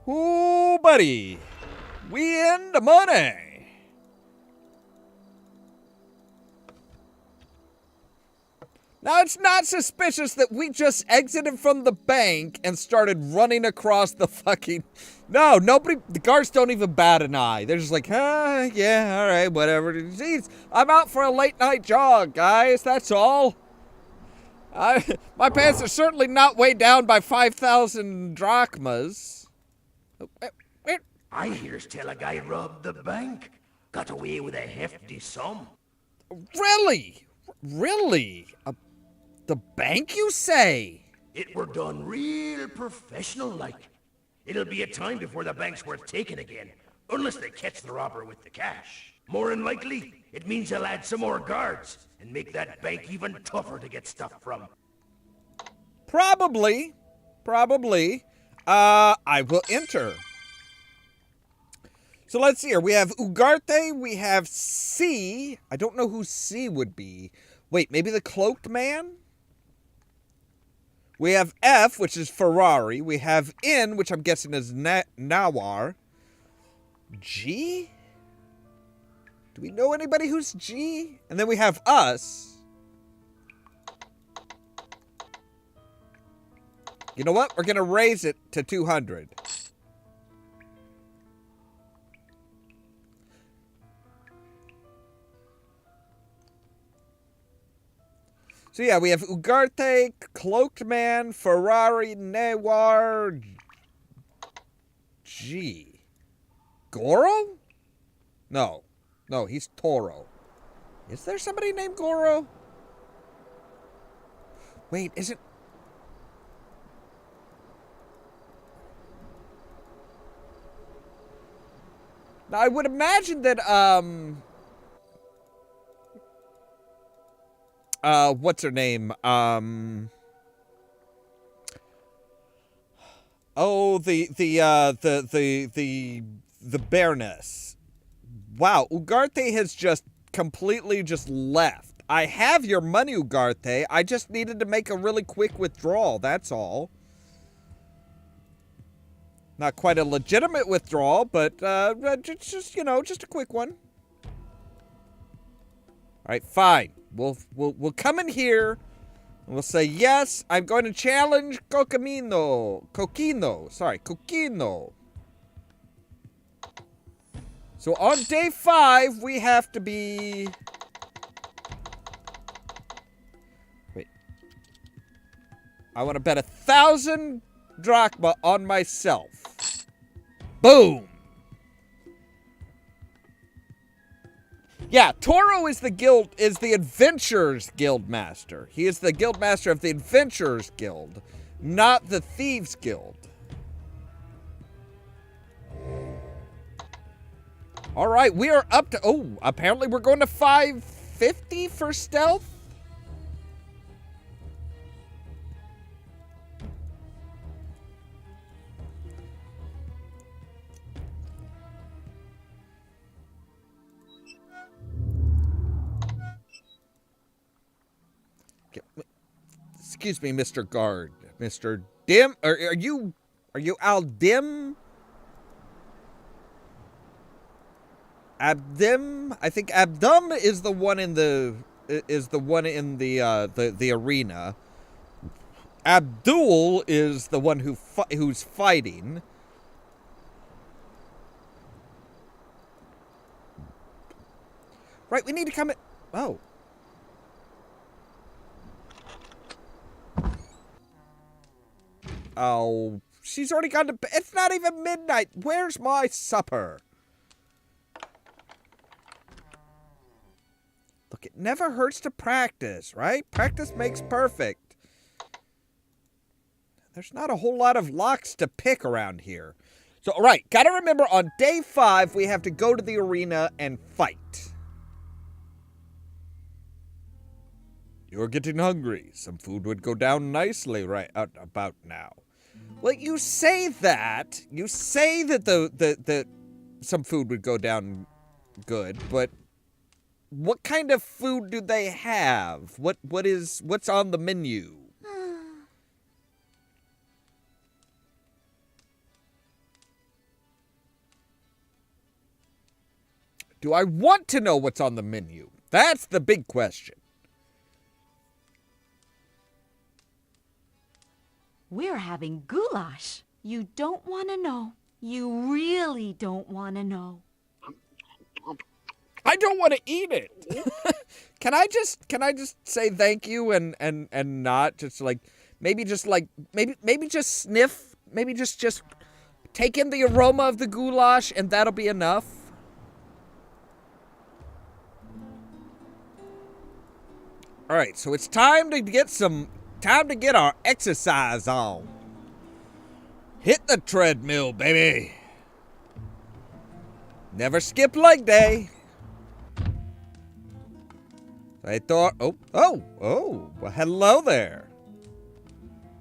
ooh buddy, we in the money. Now, it's not suspicious that we just exited from the bank and started running across the fucking... No, nobody... The guards don't even bat an eye. They're just like, yeah, all right, whatever. Jeez, I'm out for a late-night jog, guys. That's all. My pants are certainly not weighed down by 5,000 drachmas. I hears tell a guy robbed the bank. Got away with a hefty sum. Really? Really? The bank, you say? It were done real professional-like. It'll be a time before the bank's worth taking again, unless they catch the robber with the cash. More than likely, it means he'll add some more guards and make that bank even tougher to get stuff from. Probably. I will enter. So let's see here. We have Ugarte, we have C. I don't know who C would be. Wait, maybe the Cloaked Man? We have F, which is Ferrari. We have N, which I'm guessing is Nawar. G? Do we know anybody who's G? And then we have us. You know what? We're going to raise it to 200. So yeah, we have Ugarte, Cloaked Man, Ferrari, Nawar, G. Goro? No, he's Toro. Is there somebody named Goro? Wait, is it? Now, I would imagine that, what's her name? Oh, the Baroness. Wow, Ugarte has just completely just left. I have your money, Ugarte. I just needed to make a really quick withdrawal, that's all. Not quite a legitimate withdrawal, but just you know, just a quick one. All right, fine. We'll come in here. And we'll say yes. I'm going to challenge Coquino. So on day 5, we have to be. Wait. I want to bet 1,000 drachma on myself. Boom. Yeah, Toro is the Adventurers Guild Master. He is the Guild Master of the Adventurers Guild, not the Thieves Guild. All right, we are up to, oh, apparently we're going to 550 for stealth. Excuse me, Mr. Guard. Mr. Dim? Are you Al Dim? Abdim? I think Abdum is the one in the arena. Abdul is the one who's fighting. Right, we need to come in. Oh. Oh, she's already gone to bed. It's not even midnight. Where's my supper? Look, it never hurts to practice, right? Practice makes perfect. There's not a whole lot of locks to pick around here. So, all right, gotta remember on day 5, we have to go to the arena and fight. You're getting hungry. Some food would go down nicely right about now. Well, you say that. You say that that some food would go down good, but what kind of food do they have? What's on the menu? Do I want to know what's on the menu? That's the big question. We're having goulash. You don't want to know. You really don't want to know. I don't want to eat it. Can I just say thank you and not just like maybe just sniff, maybe just take in the aroma of the goulash and that'll be enough. All right, so it's time to get our exercise on. Hit the treadmill, baby. Never skip leg day. I thought, well, hello there.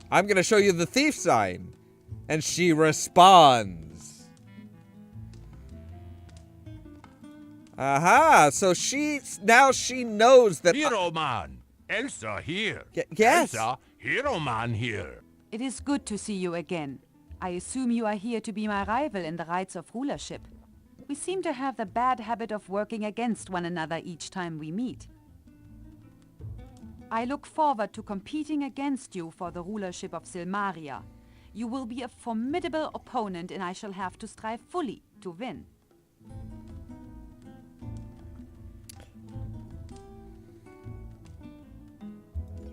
I'm going to show you the thief sign. And she responds. Aha, so she knows that... Hero man, Elsa here. Yes. Elsa, hero man here. It is good to see you again. I assume you are here to be my rival in the rights of rulership. We seem to have the bad habit of working against one another each time we meet. I look forward to competing against you for the rulership of Silmaria. You will be a formidable opponent and I shall have to strive fully to win.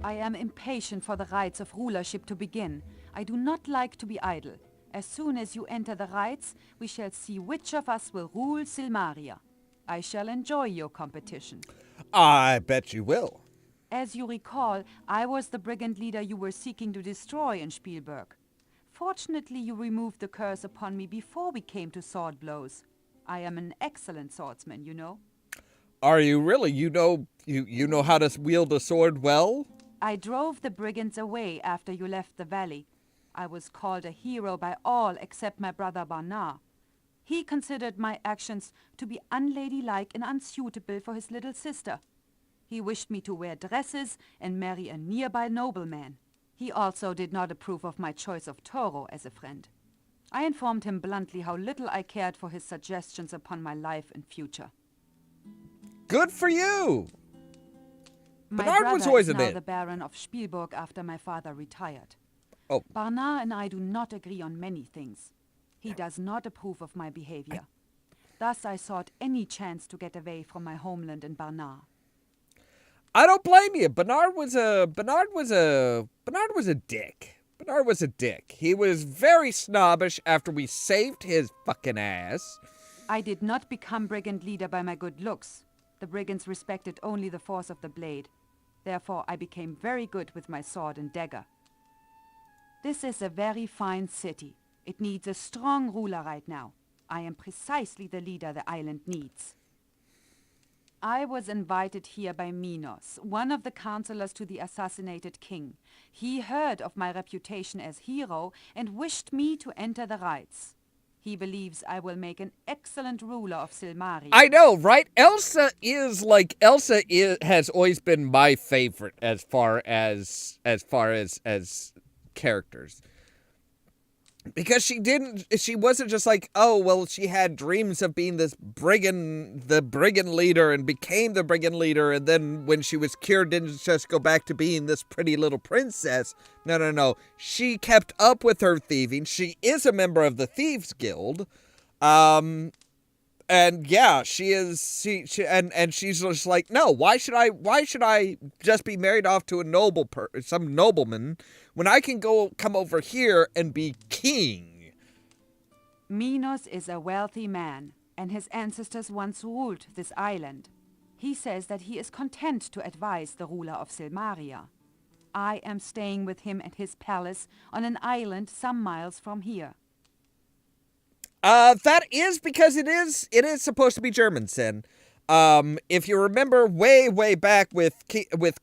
I am impatient for the rites of rulership to begin. I do not like to be idle. As soon as you enter the rites, we shall see which of us will rule Silmaria. I shall enjoy your competition. I bet you will. As you recall, I was the brigand leader you were seeking to destroy in Spielberg. Fortunately, you removed the curse upon me before we came to sword blows. I am an excellent swordsman, you know. Are you really? You know how to wield a sword well? I drove the brigands away after you left the valley. I was called a hero by all except my brother Barnard. He considered my actions to be unladylike and unsuitable for his little sister. He wished me to wear dresses and marry a nearby nobleman. He also did not approve of my choice of Toro as a friend. I informed him bluntly how little I cared for his suggestions upon my life and future. Good for you! My Barnard brother was always is in now it. the Baron of Spielburg after my father retired. Oh. Barnard and I do not agree on many things. He does not approve of my behavior. Thus I sought any chance to get away from my homeland in Barnard. I don't blame you. Barnard was a dick. Barnard was a dick. He was very snobbish after we saved his fucking ass. I did not become brigand leader by my good looks. The brigands respected only the force of the blade. Therefore I became very good with my sword and dagger. This is a very fine city. It needs a strong ruler right now. I am precisely the leader the island needs. I was invited here by Minos, one of the counselors to the assassinated king. He heard of my reputation as hero and wished me to enter the rites. He believes I will make an excellent ruler of Silmaria. I know, right? Elsa has always been my favorite as far as characters. Because she wasn't just like, oh, well, she had dreams of being the brigand leader and became the brigand leader, and then when she was cured didn't just go back to being this pretty little princess. No. She kept up with her thieving. She is a member of the Thieves Guild. And yeah, she's just like, no, why should I just be married off to some nobleman when I can come over here and be king? Minos is a wealthy man, and his ancestors once ruled this island. He says that he is content to advise the ruler of Silmaria. I am staying with him at his palace on an island some miles from here. That is because it is supposed to be German, Sin. If you remember way back with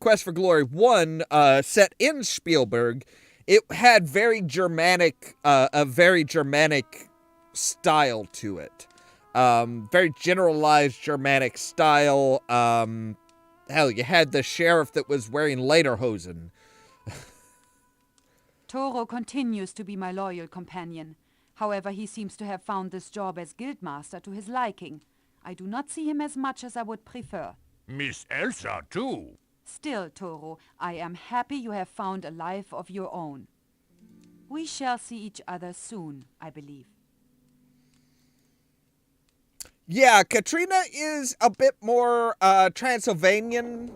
Quest for Glory 1, set in Spielberg, it had a very Germanic style to it. Very generalized Germanic style. Hell, you had the sheriff that was wearing lederhosen. Toro continues to be my loyal companion. However, he seems to have found this job as guildmaster to his liking. I do not see him as much as I would prefer. Miss Elsa, too. Still, Toro, I am happy you have found a life of your own. We shall see each other soon, I believe. Yeah, Katrina is a bit more Transylvanian.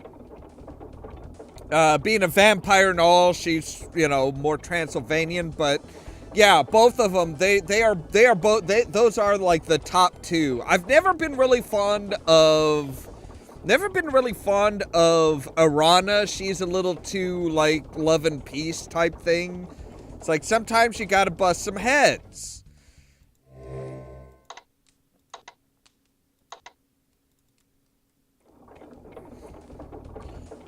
Being a vampire and all, she's, more Transylvanian, but yeah, both of them, those are like the top two. I've never been really fond of Arana. She's a little too like love and peace type thing. It's like sometimes you gotta bust some heads.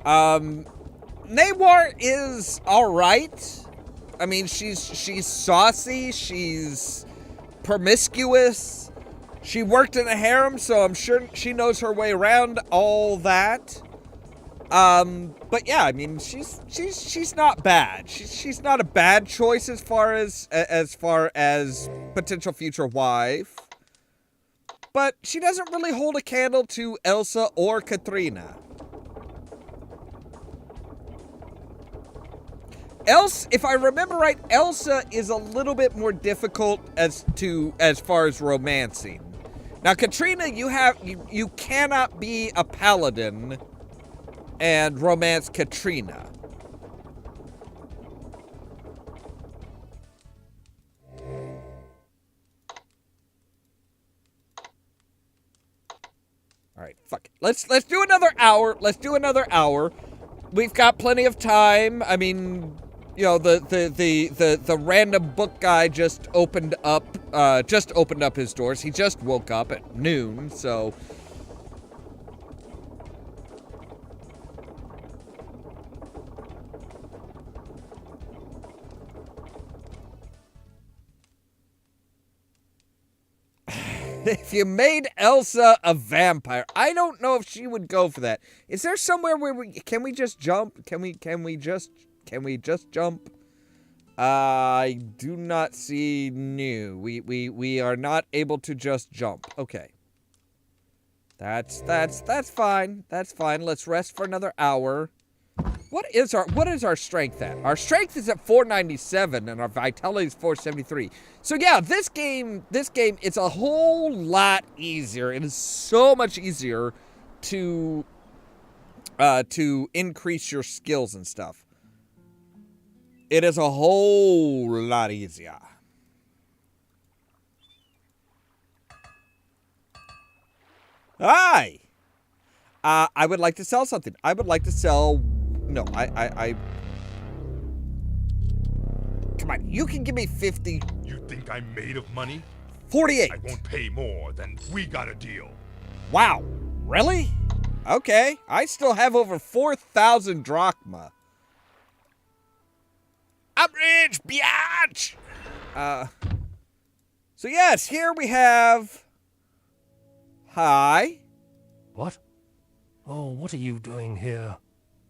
Nawar is alright. I mean, she's saucy, she's promiscuous, she worked in a harem, so I'm sure she knows her way around all that. But yeah, I mean, she's not bad. She's not a bad choice as far as potential future wife. But she doesn't really hold a candle to Elsa or Katrina. If I remember right, Elsa is a little bit more difficult as far as romancing. Now, Katrina, you cannot be a paladin and romance Katrina. All right, fuck it. Let's do another hour. Let's do another hour. We've got plenty of time. I mean, the random book guy just opened up his doors. He just woke up at noon, so If you made Elsa a vampire, I don't know if she would go for that. Is there somewhere where can we just jump? Can we just jump? I do not see new. We are not able to just jump. Okay. That's fine. That's fine. Let's rest for another hour. What is our strength at? Our strength is at 497 and our vitality is 473. So yeah, this game it's a whole lot easier. It is so much easier to increase your skills and stuff. It is a whole lot easier. Hi. I would like to sell something. I would like to sell. No, I. Come on, you can give me 50. You think I'm made of money? 48. I won't pay more than we got a deal. Wow, really? Okay, I still have over 4,000 drachma. I'm rich, biatch! So yes, here we have... Hi. What? Oh, what are you doing here?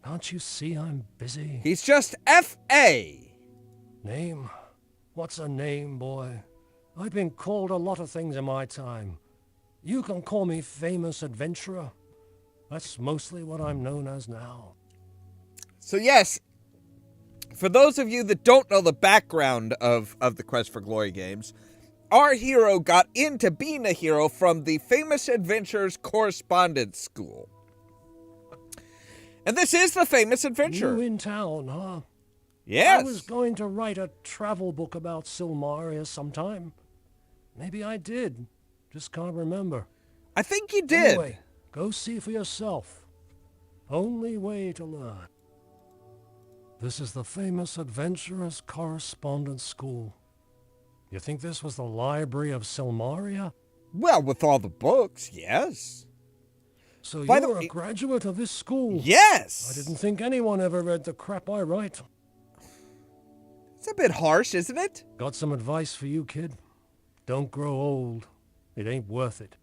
Can't you see I'm busy? He's just F.A. Name? What's a name, boy? I've been called a lot of things in my time. You can call me famous adventurer. That's mostly what I'm known as now. So yes, for those of you that don't know the background of the Quest for Glory games, our hero got into being a hero from the Famous Adventures Correspondence School. And this is the Famous Adventure. You in town, huh? Yes. I was going to write a travel book about Silmaria sometime. Maybe I did. Just can't remember. I think you did. Anyway, go see for yourself. Only way to learn. This is the Famous Adventurers Correspondence School. You think this was the library of Silmaria? Well, with all the books, yes. So By you're a graduate of this school? Yes! I didn't think anyone ever read the crap I write. It's a bit harsh, isn't it? Got some advice for you, kid. Don't grow old. It ain't worth it.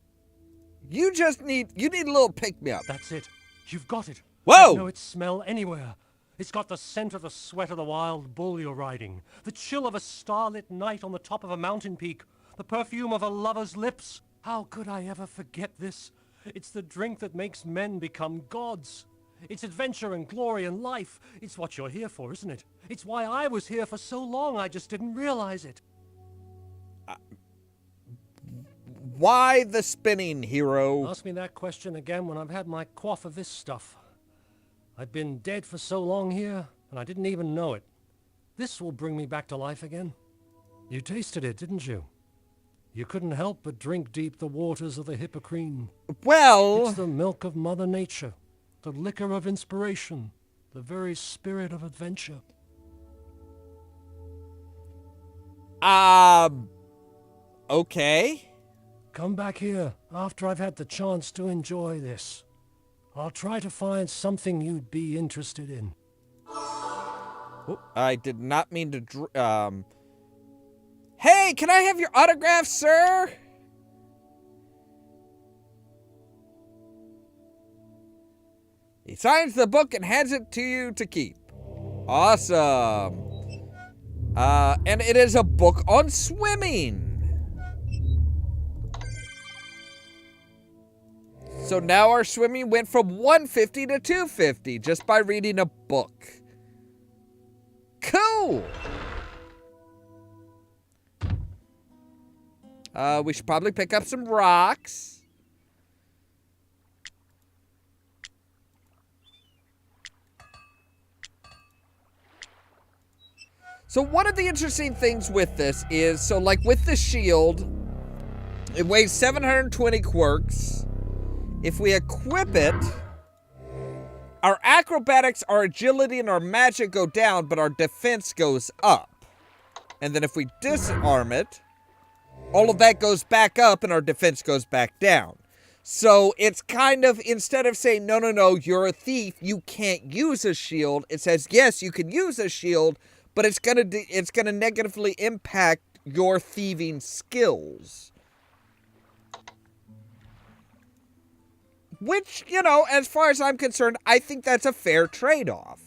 You need a little pick-me-up. That's it. You've got it. Whoa! I know its smell anywhere. It's got the scent of the sweat of the wild bull you're riding, the chill of a starlit night on the top of a mountain peak, the perfume of a lover's lips. How could I ever forget this? It's the drink that makes men become gods. It's adventure and glory and life. It's what you're here for, isn't it? It's why I was here for so long, I just didn't realize it. Why the spinning, hero? Ask me that question again when I've had my quaff of this stuff. I've been dead for so long here, and I didn't even know it. This will bring me back to life again. You tasted it, didn't you? You couldn't help but drink deep the waters of the Hippocrene. Well... It's the milk of Mother Nature, the liquor of inspiration, the very spirit of adventure. Okay. Come back here after I've had the chance to enjoy this. I'll try to find something you'd be interested in. Oh, I did not mean to... Hey, can I have your autograph, sir? He signs the book and hands it to you to keep. Awesome. And it is a book on swimming. So now our swimming went from 150 to 250 just by reading a book. Cool. We should probably pick up some rocks. So one of the interesting things with this is, so like with the shield, it weighs 720 quirks. If we equip it, our acrobatics, our agility, and our magic go down, but our defense goes up. And then if we disarm it, all of that goes back up and our defense goes back down. So it's kind of, instead of saying, no, you're a thief, you can't use a shield, it says, yes, you can use a shield, but it's gonna negatively impact your thieving skills. Which, you know, as far as I'm concerned, I think that's a fair trade-off.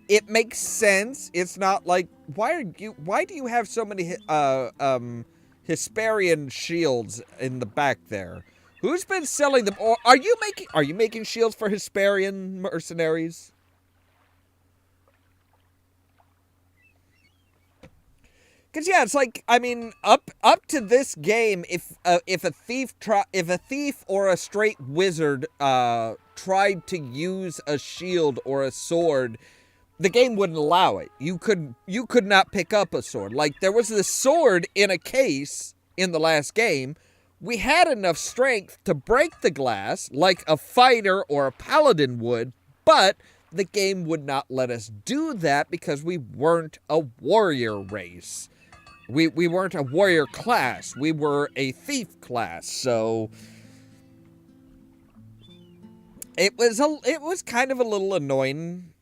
It makes sense. It's not like, why do you have so many Hesperian shields in the back there? Who's been selling them? Or are you making shields for Hesperian mercenaries? Cause yeah, it's like, I mean, up to this game, if a thief or a straight wizard tried to use a shield or a sword, the game wouldn't allow it. You could not pick up a sword. Like, there was this sword in a case in the last game. We had enough strength to break the glass like a fighter or a paladin would, but the game would not let us do that because we weren't a warrior race. We weren't a warrior class. We were a thief class. So it was kind of a little annoying.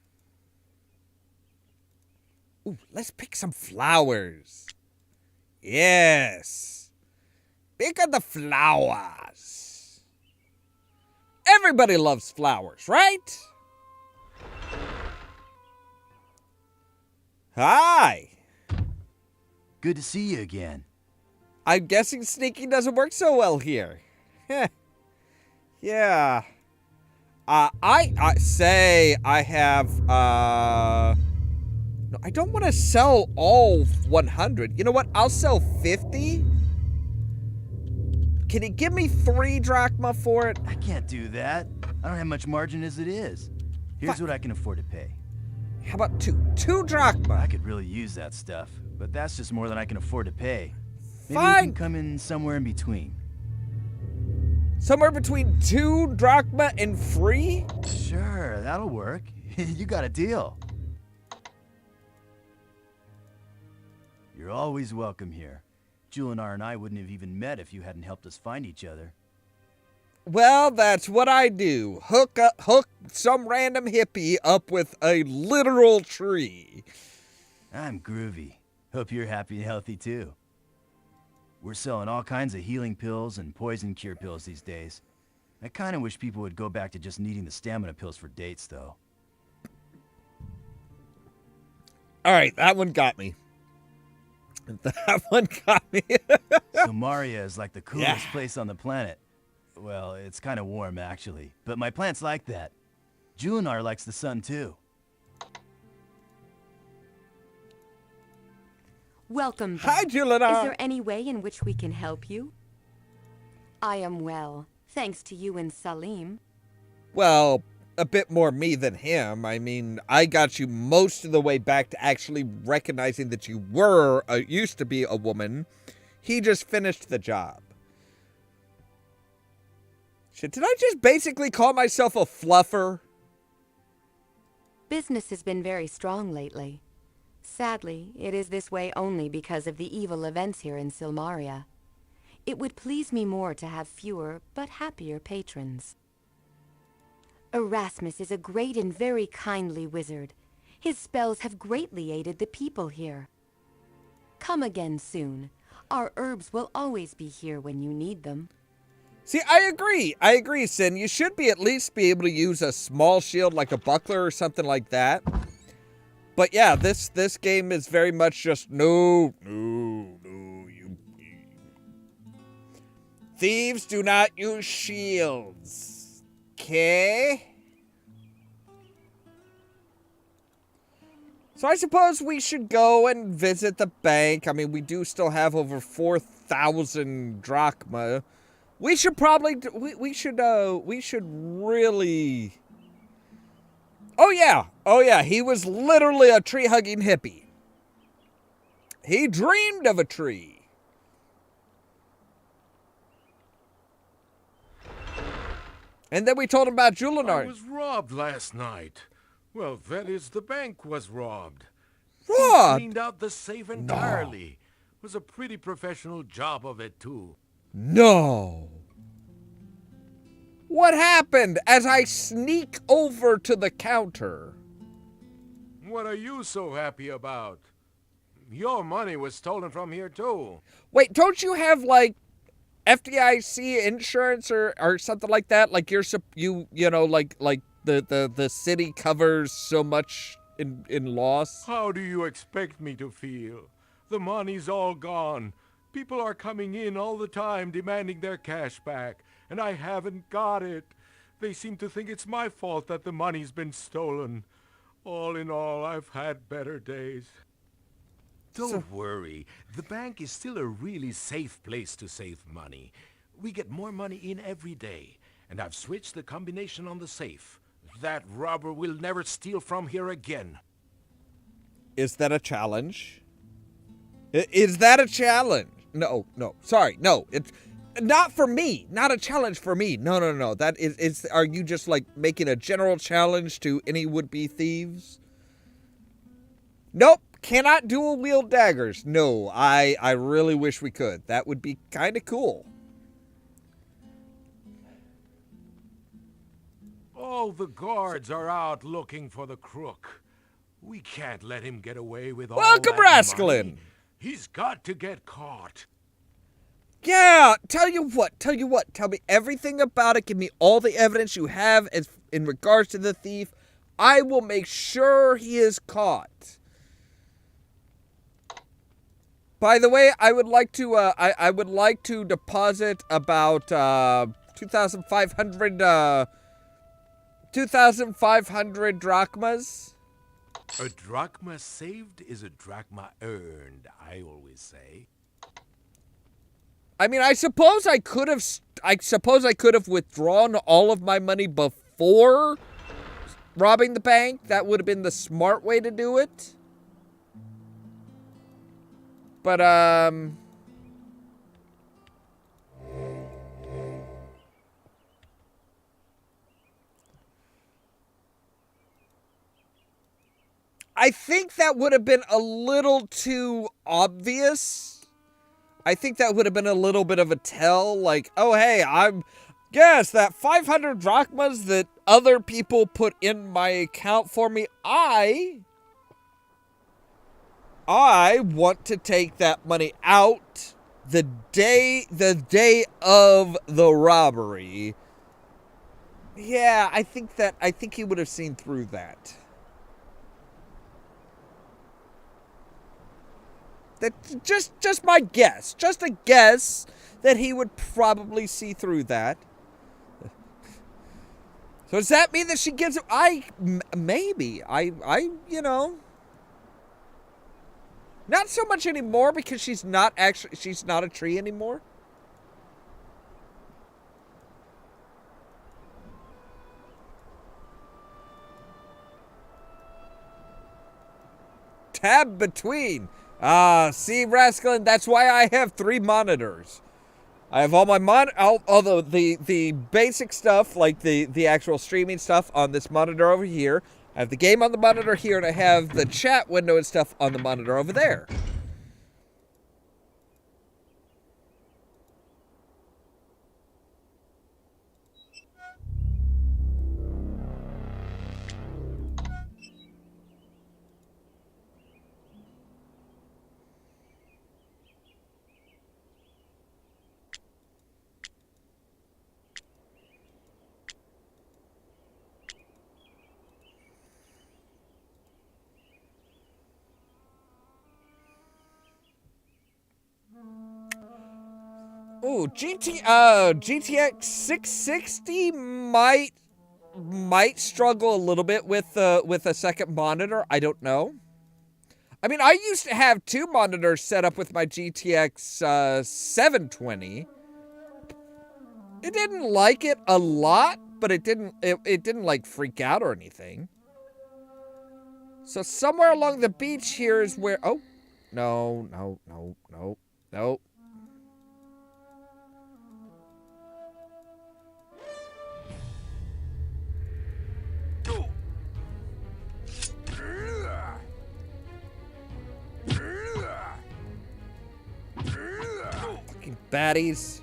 Ooh, let's pick some flowers. Yes. Pick of the flowers. Everybody loves flowers, right? Hi. Good to see you again. I'm guessing sneaking doesn't work so well here. Yeah. I say I have, no, I don't want to sell all 100. You know what? I'll sell 50. Can you give me 3 drachma for it? I can't do that. I don't have much margin as it is. Here's what I can afford to pay. How about 2? 2 drachma. I could really use that stuff, but that's just more than I can afford to pay. Maybe Fine. we can come in somewhere in between. Somewhere between 2 drachma and free? Sure, that'll work. You got a deal. You're always welcome here. Julinar and I wouldn't have even met if you hadn't helped us find each other. Well, that's what I do. Hook some random hippie up with a literal tree. I'm groovy. Hope you're happy and healthy too. We're selling all kinds of healing pills and poison cure pills these days. I kind of wish people would go back to just needing the stamina pills for dates, though. All right, that one got me. That one got me. Silmaria is like the coolest place on the planet. Well, it's kind of warm, actually. But my plants like that. Julinar likes the sun, too. Welcome back. Hi, Julinar. Is there any way in which we can help you? I am well, thanks to you and Salim. Well, a bit more me than him. I mean, I got you most of the way back to actually recognizing that you were, used to be a woman. He just finished the job. Shit, did I just basically call myself a fluffer? Business has been very strong lately. Sadly, it is this way only because of the evil events here in Silmaria. It would please me more to have fewer, but happier patrons. Erasmus is a great and very kindly wizard. His spells have greatly aided the people here. Come again soon. Our herbs will always be here when you need them. See, I agree, Sin. You should be at least be able to use a small shield like a buckler or something like that. But yeah, this game is very much just no, you. Thieves do not use shields. Okay? So I suppose we should go and visit the bank. I mean, we do still have over 4,000 drachma. We should probably, we should really... Oh yeah, he was literally a tree-hugging hippie. He dreamed of a tree. And then we told him about Julinar. I was robbed last night. Well, that is, the bank was robbed. Robbed? They cleaned out the safe entirely. It was a pretty professional job of it, too. No. What happened as I sneak over to the counter? What are you so happy about? Your money was stolen from here, too. Wait, don't you have, like, FDIC insurance or something like that? Like like the city covers so much in loss? How do you expect me to feel? The money's all gone. People are coming in all the time demanding their cash back, and I haven't got it. They seem to think it's my fault that the money's been stolen. All in all, I've had better days. Don't worry. The bank is still a really safe place to save money. We get more money in every day, and I've switched the combination on the safe. That robber will never steal from here again. Is that a challenge? Is that a challenge? No. Sorry, no. It's not for me. Not a challenge for me. No. That is. Are you just like making a general challenge to any would-be thieves? Nope. Cannot dual wield daggers. No, I really wish we could. That would be kind of cool. All the guards are out looking for the crook. We can't let him get away with all Welcome, that Rascalin. money. He's got to get caught. Yeah, tell you what. Tell me everything about it. Give me all the evidence you have as in regards to the thief. I will make sure he is caught. By the way, I would like to I would like to deposit about 2,500 drachmas. A drachma saved is a drachma earned, I always say. I mean, I suppose I could have withdrawn all of my money before robbing the bank. That would have been the smart way to do it. But, I think that would have been a little too obvious. I think that would have been a little bit of a tell, like, oh, hey, yes, that 500 drachmas that other people put in my account for me, I want to take that money out the day of the robbery. Yeah, I think he would have seen through that. That's just my guess. Just a guess that he would probably see through that. So does that mean that she gives it? Maybe. Not so much anymore because she's not a tree anymore. Tab between. See, Rascalin, that's why I have 3 monitors. I have all my although the basic stuff, like the actual streaming stuff on this monitor over here. I have the game on the monitor here, and I have the chat window and stuff on the monitor over there. Ooh, GTX 660 might struggle a little bit with a second monitor. I don't know. I mean, I used to have 2 monitors set up with my GTX 720. It didn't like it a lot, but it didn't like freak out or anything. So somewhere along the beach here is where no. Fucking baddies.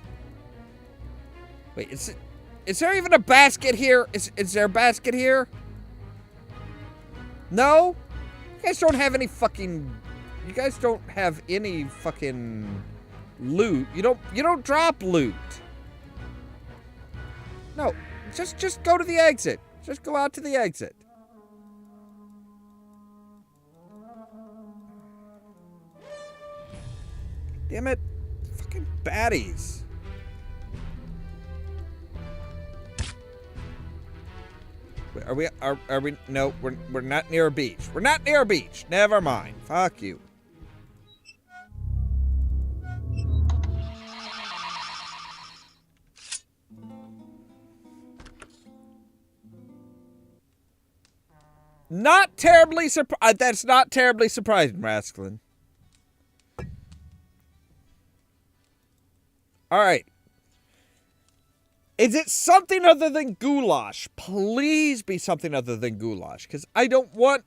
Wait, is there even a basket here? Is there a basket here? No? You guys don't have any fucking loot. You don't drop loot. No, just go to the exit. Just go out to the exit. Damn it. Fucking baddies. Wait, are we no, we're not near a beach. We're not near a beach. Never mind. Fuck you. Not terribly surprised. That's not terribly surprising, Rascalin. All right. Is it something other than goulash? Please be something other than goulash, because I don't want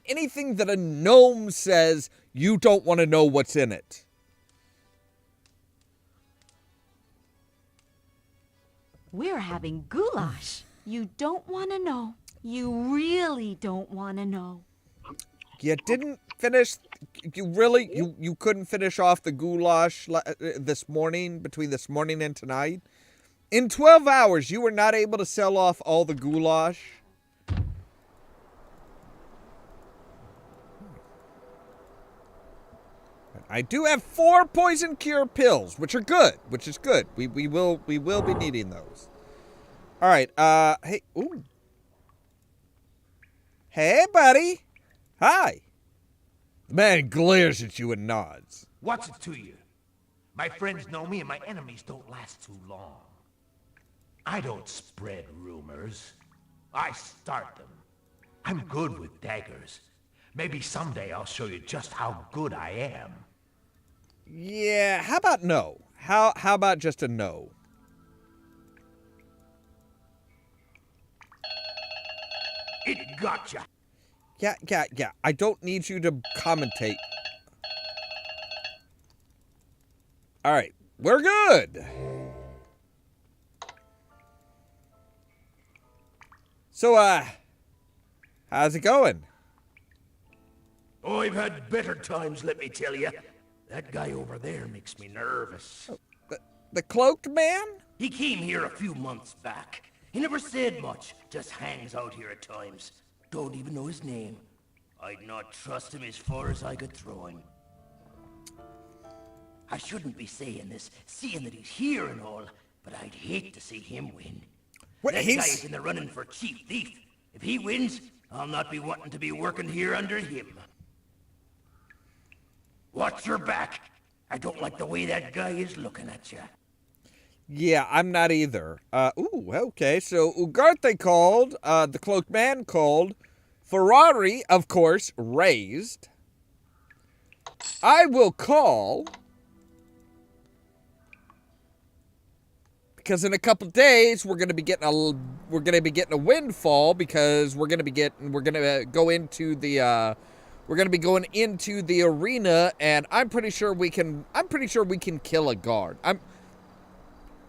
anything that a gnome says you don't want to know what's in it. We're having goulash. You don't want to know. You really don't want to know. You didn't finish. You couldn't finish off the goulash this morning, between this morning and tonight? In 12 hours, you were not able to sell off all the goulash? I do have 4 poison cure pills, which are good, which is good. We will be needing those. All right, hey, ooh. Hey, buddy. Hi. The man glares at you and nods. What's it to you? My friends know me and my enemies don't last too long. I don't spread rumors. I start them. I'm good with daggers. Maybe someday I'll show you just how good I am. Yeah, how about no? How about just a no? It gotcha. Yeah. I don't need you to commentate. All right, we're good. So, how's it going? Oh, I've had better times, let me tell you. That guy over there makes me nervous. Oh, the cloaked man? He came here a few months back. He never said much, just hangs out here at times. Don't even know his name. I'd not trust him as far as I could throw him. I shouldn't be saying this, seeing that he's here and all, but I'd hate to see him win. What, that guy is in the running for chief thief. If he wins, I'll not be wanting to be working here under him. Watch your back. I don't like the way that guy is looking at you. Yeah, I'm not either. Okay. So Ugarte called, the cloaked man called, Ferrari, of course, raised. I will call, because in a couple days we're gonna be getting a windfall, because we're gonna be going into the arena, and I'm pretty sure we can kill a guard.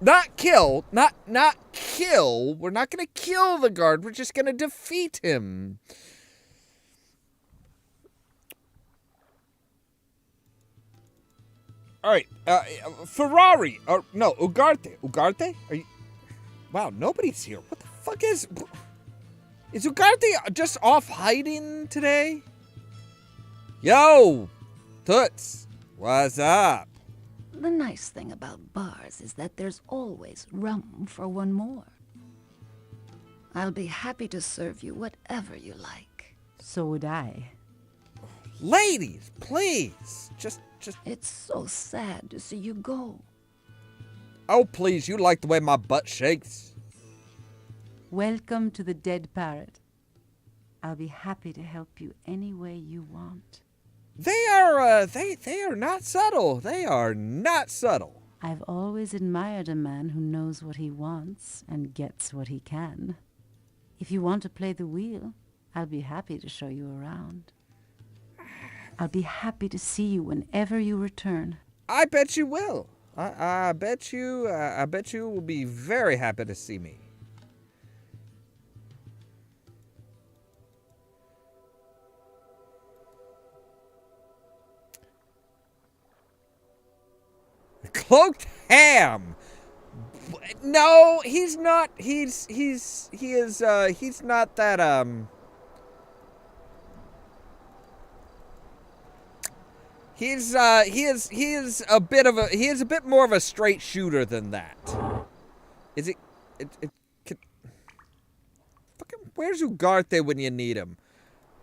Not kill. We're not gonna kill the guard. We're just gonna defeat him. All right, Ferrari, or no, Ugarte. Ugarte? Are you? Wow, nobody's here. What the fuck is Ugarte just off hiding today? Yo, Toots, what's up? The nice thing about bars is that there's always room for one more. I'll be happy to serve you whatever you like. So would I. Ladies, please, just... It's so sad to see you go. Oh, please, you like the way my butt shakes. Welcome to the Dead Parrot. I'll be happy to help you any way you want. They are not subtle. They are not subtle. I've always admired a man who knows what he wants and gets what he can. If you want to play the wheel, I'll be happy to show you around. I'll be happy to see you whenever you return. I bet you will. I bet you will be very happy to see me. Cloaked ham. No, he's not. He is not that, he is a bit more of a straight shooter than that. Is it fucking, where's Ugarte when you need him?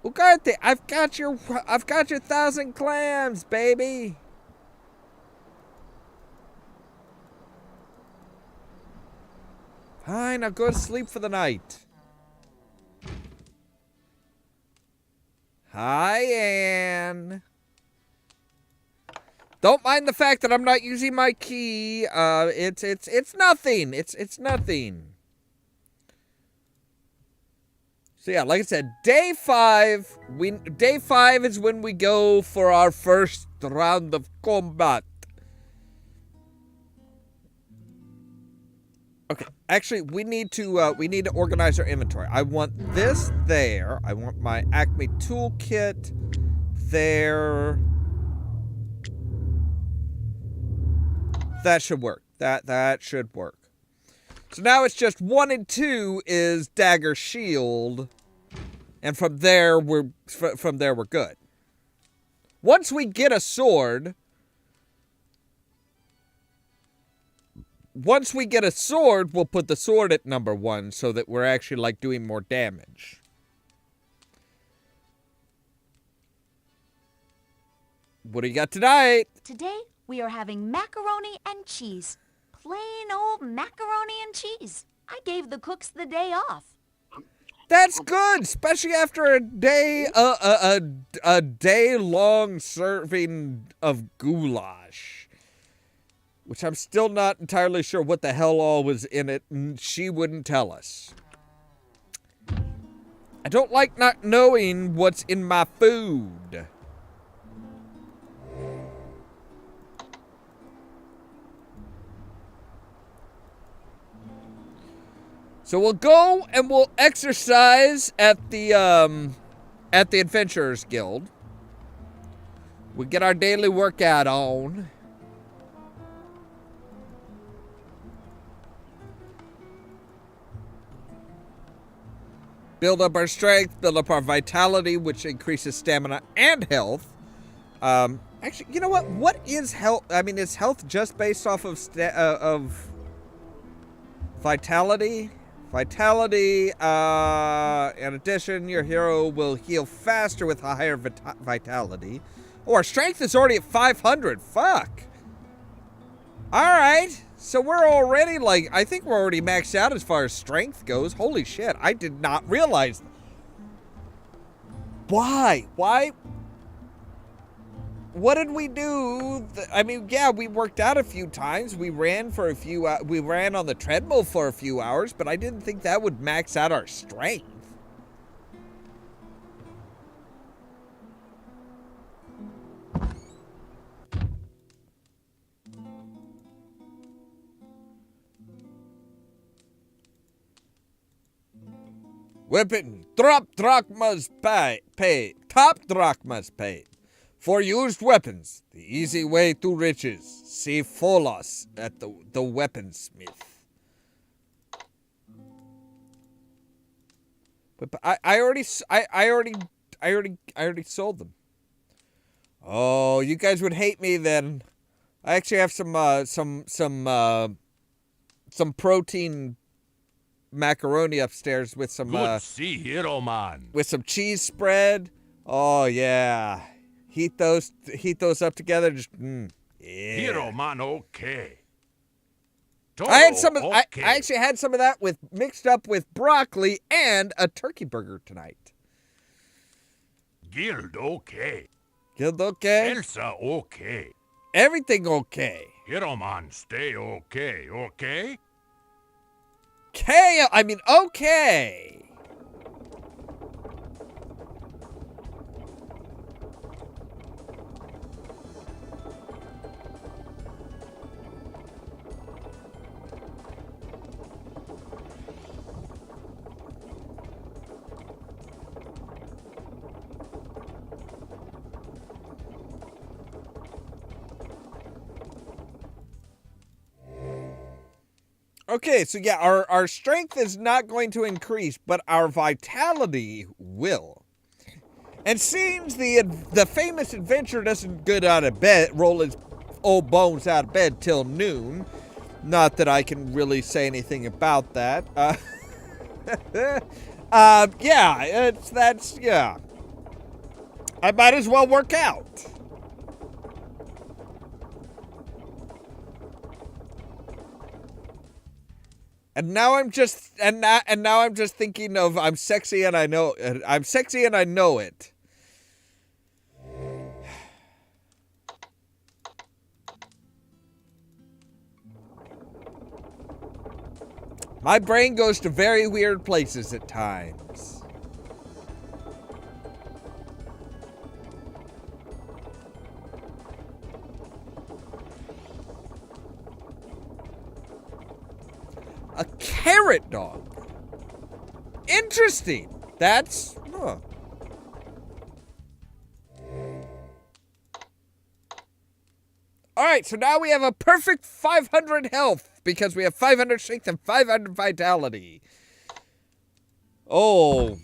Ugarte, I've got your 1,000 clams, baby. Fine, I'll go to sleep for the night. Hi, Anne. Don't mind the fact that I'm not using my key. It's nothing. It's nothing. So yeah, like I said, day 5. Day 5 is when we go for our first round of combat. Okay, actually, we need to organize our inventory. I want this there. I want my Acme toolkit there. That should work. That should work. So now it's just 1 and 2 is dagger shield, and from there we're good. Once we get a sword, we'll put the sword at number 1 so that we're actually like doing more damage. What do you got tonight? Today, we are having macaroni and cheese. Plain old macaroni and cheese. I gave the cooks the day off. That's good, especially after a day, a day-long serving of goulash, which I'm still not entirely sure what the hell all was in it, and she wouldn't tell us. I don't like not knowing what's in my food. So we'll go and we'll exercise at the Adventurers Guild. We get our daily workout on. Build up our strength, build up our vitality, which increases stamina and health. Actually, you know what? What is health? I mean, is health just based off of vitality? Vitality, in addition, your hero will heal faster with higher vitality. Oh, our strength is already at 500. Fuck. Alright. So we're already, like, I think we're already maxed out as far as strength goes. Holy shit. I did not realize. Why? Why? What did we do? I mean, yeah, we worked out a few times. We ran for a few. We ran on the treadmill for a few hours, but I didn't think that would max out our strength. Weapon, top drachmas paid. Top drachmas paid. For used weapons, the easy way to riches. See Folos at the weaponsmith. But I already sold them. Oh, you guys would hate me then. I actually have some protein macaroni upstairs with some Good see hero man. with some cheese spread. Oh yeah. Heat those up together. Just yeah. Hero man, okay. I had some of. Okay. I actually had some of that mixed up with broccoli and a turkey burger tonight. Guild okay. Guild okay. Elsa okay. Everything okay. Hero man, stay okay. Okay. I mean okay. Okay, so yeah, our strength is not going to increase, but our vitality will. And seems the famous adventurer doesn't get out of bed, roll his old bones out of bed till noon. Not that I can really say anything about that. Yeah, yeah. I might as well work out. And now I'm just thinking of I'm sexy and I know it. My brain goes to very weird places at times. A carrot dog. Interesting. That's... Huh. Alright, so now we have a perfect 500 health because we have 500 strength and 500 vitality. Oh.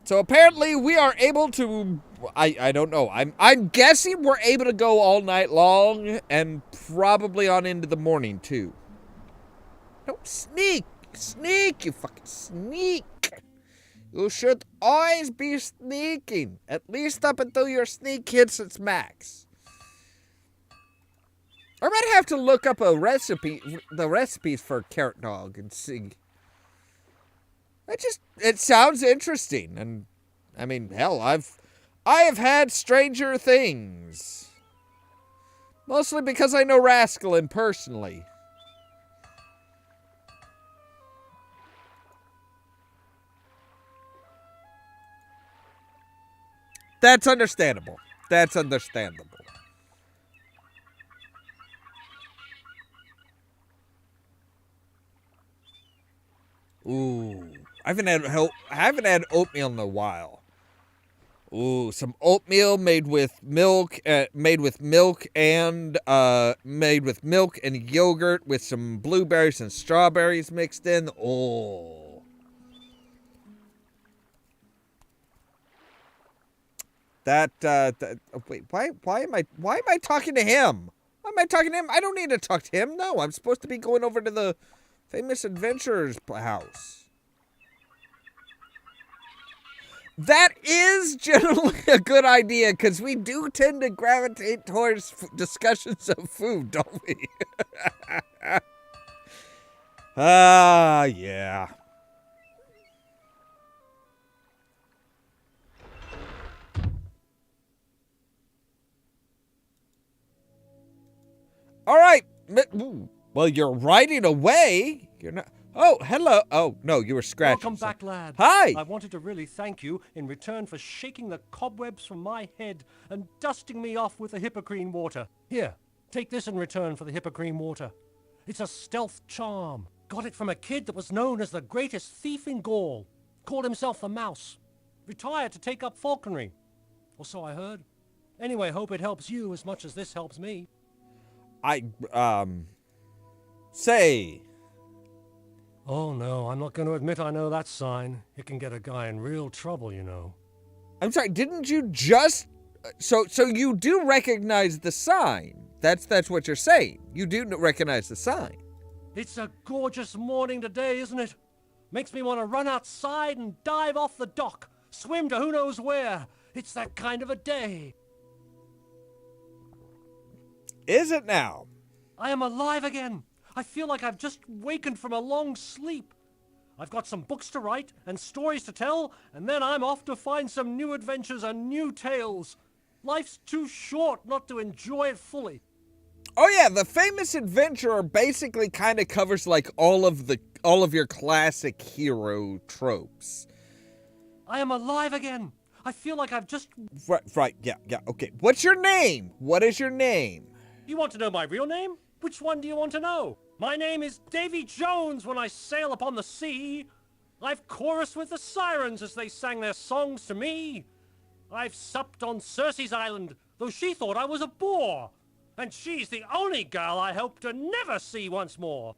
So apparently we are able to... I don't know. I'm guessing we're able to go all night long and probably on into the morning too. Don't sneak. Sneak, you fucking sneak. You should always be sneaking. At least up until your sneak hits its max. I might have to look up the recipes for carrot dog and see. It sounds interesting. And, I mean, hell, I have had stranger things. Mostly because I know Rascalin personally. That's understandable. That's understandable. Ooh, I haven't had oatmeal in a while. Ooh, some oatmeal made with milk and yogurt with some blueberries and strawberries mixed in. Oh. Wait, why am I talking to him? Why am I talking to him? I don't need to talk to him. No, I'm supposed to be going over to the famous adventurer's house. That is generally a good idea, because we do tend to gravitate towards discussions of food, don't we? Yeah. All right. Well, you're riding away. You're not... Oh, hello. Oh, no, you were scratching. Welcome back, lad. Hi. I wanted to really thank you in return for shaking the cobwebs from my head and dusting me off with the hippocrene water. Here, take this in return for the hippocrene water. It's a stealth charm. Got it from a kid that was known as the greatest thief in Gaul. Called himself the Mouse. Retired to take up falconry. Or so I heard. Anyway, hope it helps you as much as this helps me. Say. Oh, no, I'm not going to admit I know that sign. It can get a guy in real trouble, you know. I'm sorry, didn't you just... So you do recognize the sign. That's what you're saying. You do recognize the sign. It's a gorgeous morning today, isn't it? Makes me want to run outside and dive off the dock. Swim to who knows where. It's that kind of a day. Is it now? I am alive again. I feel like I've just wakened from a long sleep. I've got some books to write and stories to tell, and then I'm off to find some new adventures and new tales. Life's too short not to enjoy it fully. Oh yeah, the famous adventurer basically kind of covers like all of your classic hero tropes. I am alive again. I feel like I've just... Right, yeah, okay. What's your name? What is your name? You want to know my real name? Which one do you want to know? My name is Davy Jones when I sail upon the sea. I've chorused with the sirens as they sang their songs to me. I've supped on Circe's island, though she thought I was a bore. And she's the only girl I hope to never see once more.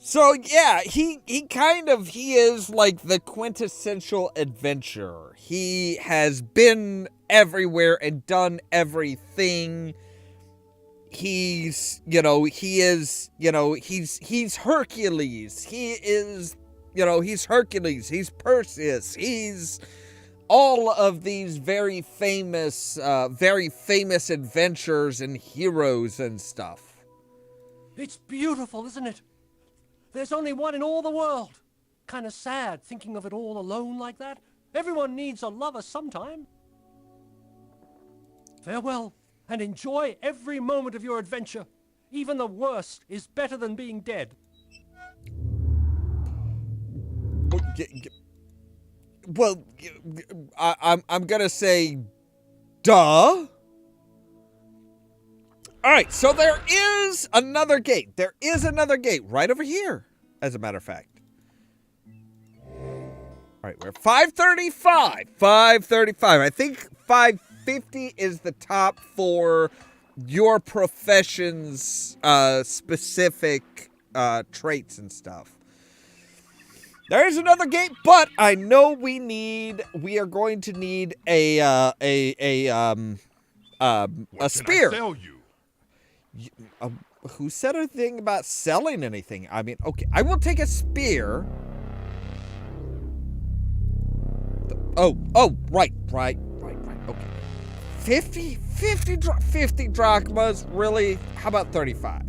So yeah, he is like the quintessential adventurer. He has been everywhere and done everything. He's Hercules. He's Hercules. He's Perseus. He's all of these very famous adventures and heroes and stuff. It's beautiful, isn't it? There's only one in all the world. Kind of sad thinking of it all alone like that. Everyone needs a lover sometime. Farewell, and enjoy every moment of your adventure. Even the worst is better than being dead. Well, I'm gonna say, duh. All right, so there is another gate. There is another gate right over here, as a matter of fact. All right, we're at 535. 535. I think 550 is the top for your profession's specific traits and stuff. There is another gate, but I know we are going to need a spear. Can I sell you? Who said a thing about selling anything? I mean, okay, I will take a spear. Oh, right, okay. 50 drachmas, really? How about 35?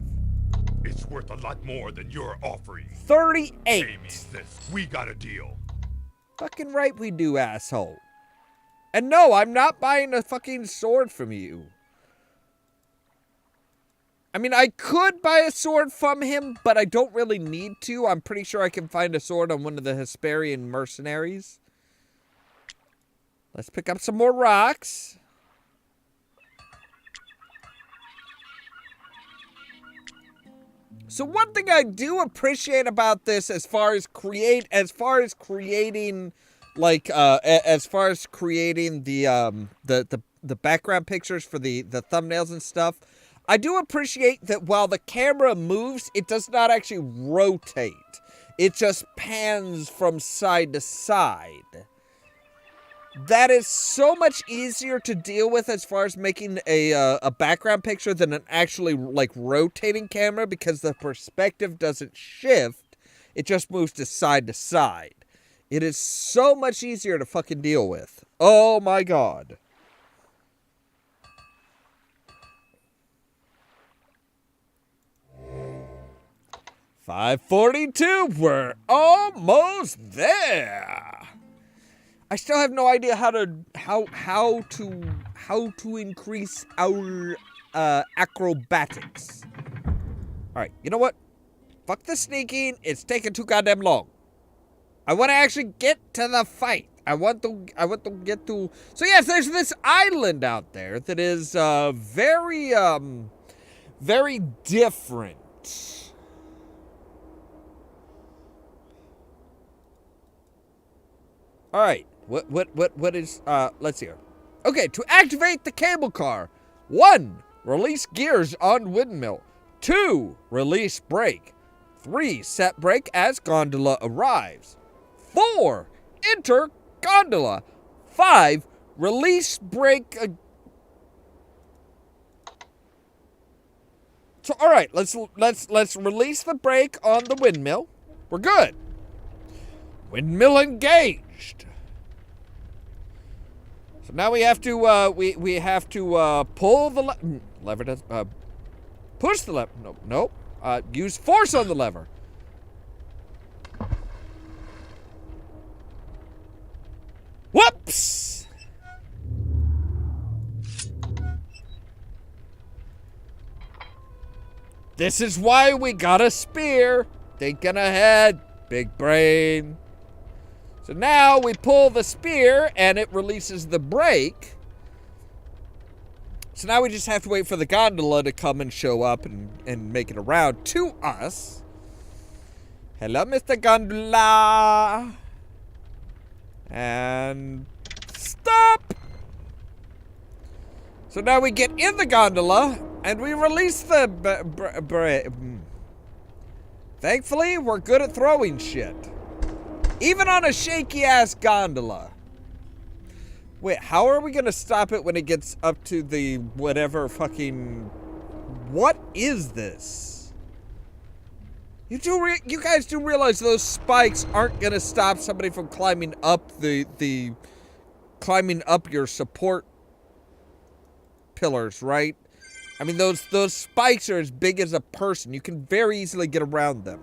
It's worth a lot more than you're offering. 38. Pay me this. We got a deal. Fucking right we do, asshole. And no, I'm not buying a fucking sword from you. I mean, I could buy a sword from him, but I don't really need to. I'm pretty sure I can find a sword on one of the Hesperian mercenaries. Let's pick up some more rocks. So one thing I do appreciate about this, as far as creating the background pictures for the thumbnails and stuff, I do appreciate that while the camera moves, it does not actually rotate. It just pans from side to side. That is so much easier to deal with as far as making a background picture than an actually like rotating camera, because the perspective doesn't shift. It just moves to side. It is so much easier to fucking deal with. Oh my god. $542. We're almost there. I still have no idea how to increase our acrobatics. All right, you know what? Fuck the sneaking. It's taking too goddamn long. I want to actually get to the fight. I want to get to. So yes, there's this island out there that is very different. All right. What is, let's see here. Okay, to activate the cable car. 1, release gears on windmill. 2, release brake. 3, set brake as gondola arrives. 4, enter gondola. 5, release brake. So, all right, let's release the brake on the windmill. We're good. Windmill engaged. So now we have to we have to pull the lever. Does push the lever? No. Use force on the lever. Whoops! This is why we got a spear. Thinking ahead, big brain. So now we pull the spear and it releases the brake. So now we just have to wait for the gondola to come and show up and make it around to us. Hello, Mr. Gondola. And stop. So now we get in the gondola and we release the Thankfully, we're good at throwing shit. Even on a shaky-ass gondola. Wait, how are we gonna stop it when it gets up to the whatever fucking... What is this? You guys do realize those spikes aren't gonna stop somebody from climbing up climbing up your support pillars, right? I mean, those spikes are as big as a person. You can very easily get around them.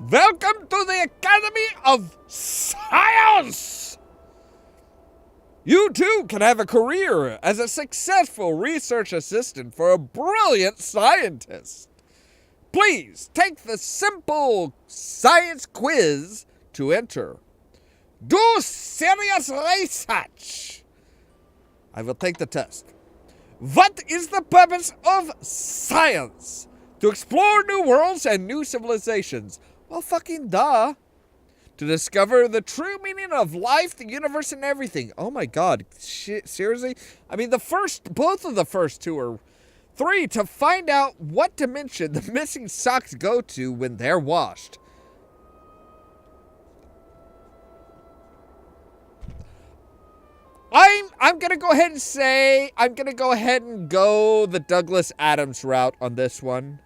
Welcome to the Academy of Science! You too can have a career as a successful research assistant for a brilliant scientist. Please take the simple science quiz to enter. Do serious research. I will take the test. What is the purpose of science? To explore new worlds and new civilizations. Well, fucking duh. To discover the true meaning of life, the universe, and everything. Oh my god. Shit, seriously? I mean, both of the first two are... 3, to find out what dimension the missing socks go to when they're washed. I'm gonna go ahead and say, I'm gonna go ahead and go the Douglas Adams route on this one.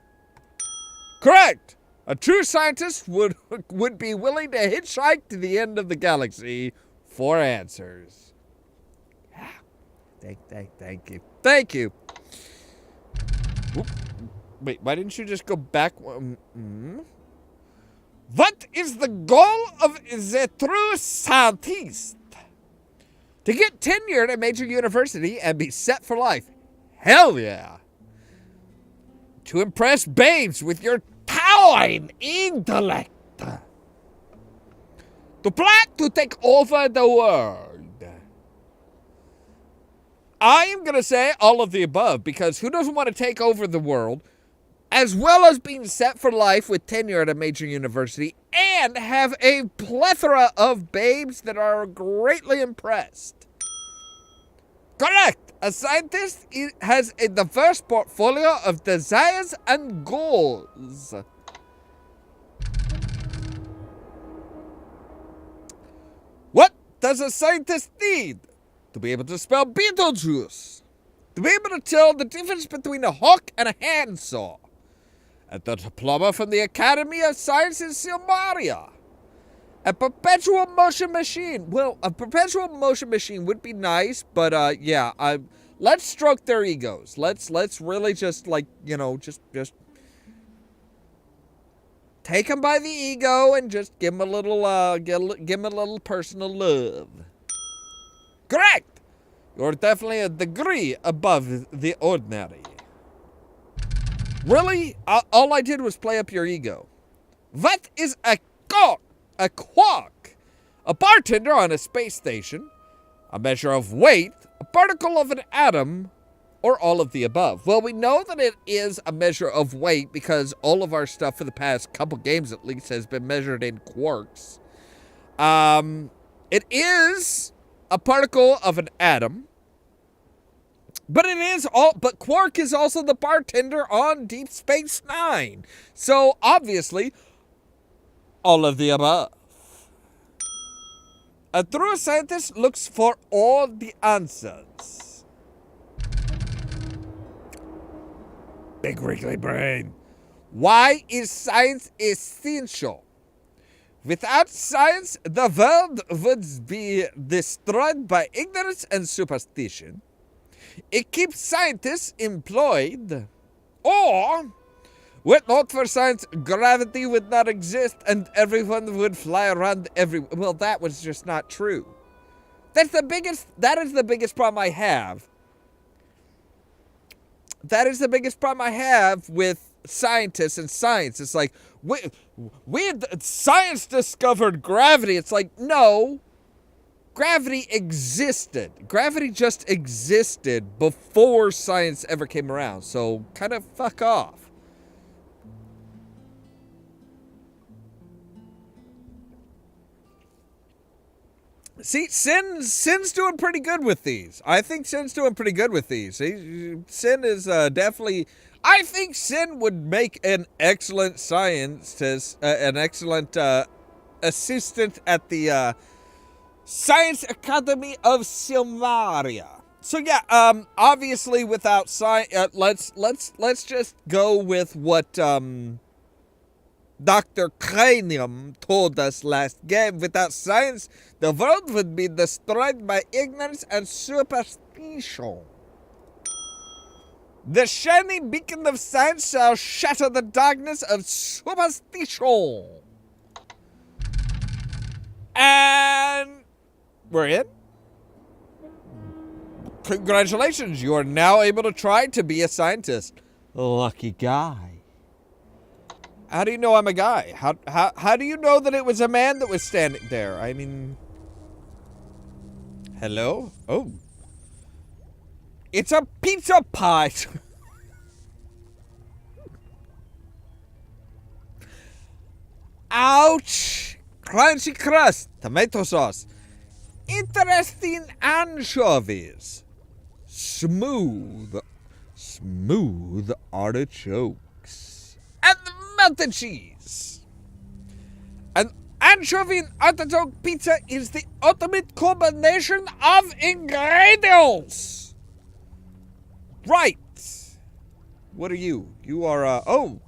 Correct! A true scientist would be willing to hitchhike to the end of the galaxy for answers. Thank you. Thank you. Whoop. Wait, why didn't you just go back? What is the goal of the true scientist? To get tenure at a major university and be set for life. Hell yeah. To impress babes with your towering intellect. To plot to take over the world. I am going to say all of the above, because who doesn't want to take over the world, as well as being set for life with tenure at a major university, and have a plethora of babes that are greatly impressed? Correct! A scientist has a diverse portfolio of desires and goals. What does a scientist need? To be able to spell Beetlejuice. To be able to tell the difference between a hawk and a handsaw. And the diploma from the Academy of Sciences Silmaria. A perpetual motion machine. Well, a perpetual motion machine would be nice, but yeah, let's stroke their egos. Let's really just just take them by the ego and just give them a little personal love. Correct! You're definitely a degree above the ordinary. Really? All I did was play up your ego. What is a quark? A quark? A bartender on a space station, a measure of weight, a particle of an atom, or all of the above. Well, we know that it is a measure of weight because all of our stuff for the past couple games at least has been measured in quarks. It is a particle of an atom. But but Quark is also the bartender on Deep Space Nine. So obviously, all of the above. A true scientist looks for all the answers. Big wriggly brain. Why is science essential? Without science, the world would be destroyed by ignorance and superstition. It keeps scientists employed. Or, were it not for science, gravity would not exist and everyone would fly around everywhere. Well, that was just not true. That is the biggest problem I have. That is the biggest problem I have with scientists and science. It's like, science discovered gravity. It's like, no. Gravity existed. Gravity just existed before science ever came around. So, kind of fuck off. See, Sin's doing pretty good with these. I think Sin's doing pretty good with these. Sin is definitely... I think Sin would make an excellent scientist, an excellent assistant at the Science Academy of Silmaria. So yeah, obviously without science, let's just go with what Dr. Cranium told us last game. Without science, the world would be destroyed by ignorance and superstition. The shining beacon of science shall shatter the darkness of superstition. And we're in. Congratulations, you are now able to try to be a scientist. Lucky guy. How do you know I'm a guy? How do you know that it was a man that was standing there? I mean... Hello? Oh. It's a pizza pie. Ouch! Crunchy crust, tomato sauce. Interesting anchovies. Smooth artichokes. And melted cheese. An anchovy and artichoke pizza is the ultimate combination of ingredients. Right. What are you? You are, oh.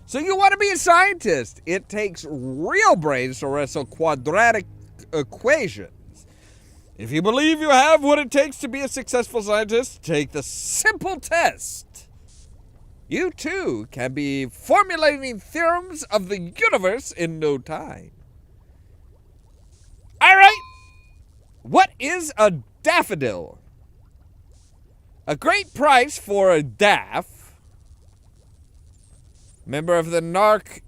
So you want to be a scientist. It takes real brains to wrestle quadratic equations. If you believe you have what it takes to be a successful scientist, take the simple test. You, too, can be formulating theorems of the universe in no time. All right. What is a daffodil? A great price for a daff. Member of the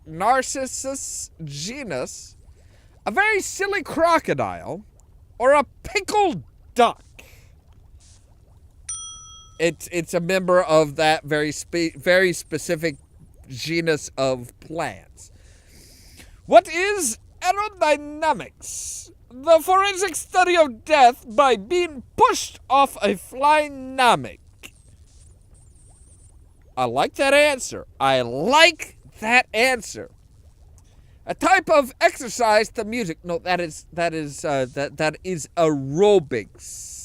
Narcissus genus. A very silly crocodile. Or a pickled duck. It's a member of that very specific genus of plants. What is aerodynamics? The forensic study of death by being pushed off a flying namek. I like that answer. A type of exercise to music. No, that is aerobics.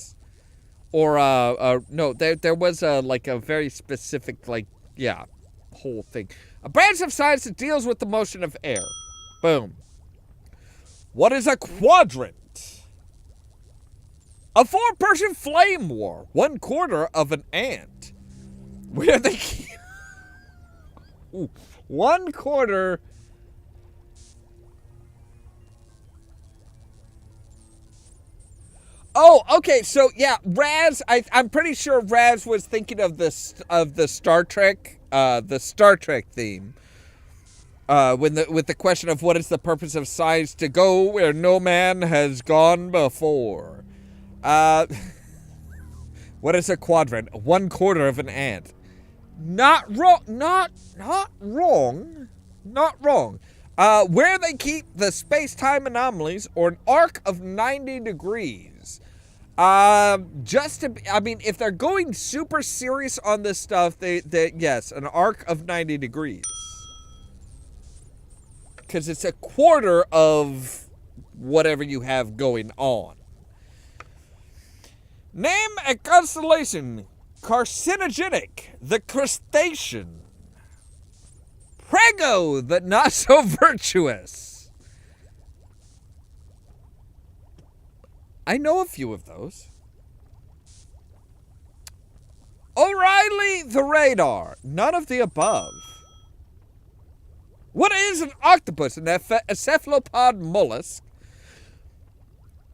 Or no, there was like a very specific whole thing. A branch of science that deals with the motion of air. Boom. What is a quadrant? A 4-person flame war. 1/4 of an ant. Where they keep 1/4. Oh, okay. So yeah, Raz. I'm pretty sure Raz was thinking of the Star Trek, theme. With the question of what is the purpose of science to go where no man has gone before. What is a quadrant? 1/4 of an ant. Not wrong. Not wrong. Not wrong. Where they keep the space-time anomalies or an arc of 90 degrees. If they're going super serious on this stuff, yes, an arc of 90 degrees. Because it's 1/4 of whatever you have going on. Name a constellation. Carcinogenic, the crustacean. Prego, the not so virtuous. I know a few of those. O'Reilly, the radar. None of the above. What is an octopus? A cephalopod mollusk.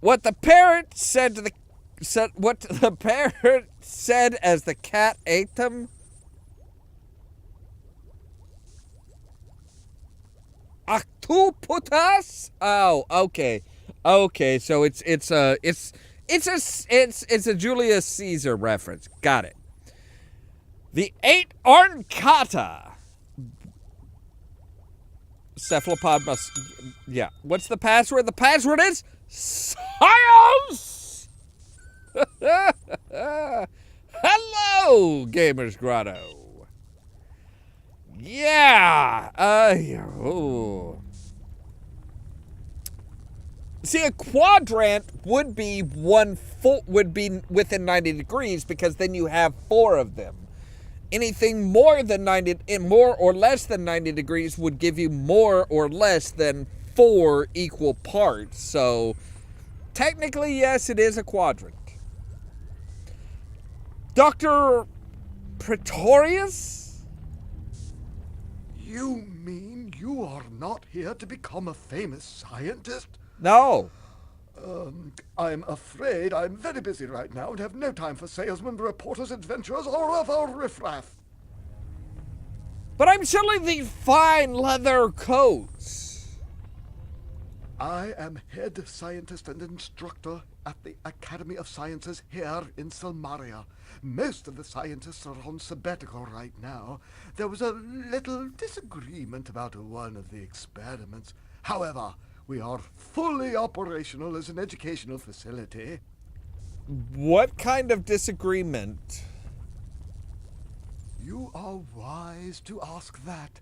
What the parrot said as the cat ate them. Octoputus? Oh, okay. Okay, so it's a Julius Caesar reference. Got it. The 8 Arncata. Cephalopod must... Yeah. What's the password? The password is Science! Hello, Gamers Grotto. Yeah. Oh. See, a quadrant would be within 90 degrees because then you have 4 of them. Anything more or less than 90 degrees would give you more or less than 4 equal parts. So, technically, yes, it is a quadrant. Dr. Pretorius? You mean you are not here to become a famous scientist? No. I'm afraid I'm very busy right now and have no time for salesmen, reporters, adventurers, or other riffraff. But I'm selling these fine leather coats. I am head scientist and instructor at the Academy of Sciences here in Silmaria. Most of the scientists are on sabbatical right now. There was a little disagreement about one of the experiments. However, we are fully operational as an educational facility. What kind of disagreement? You are wise to ask that.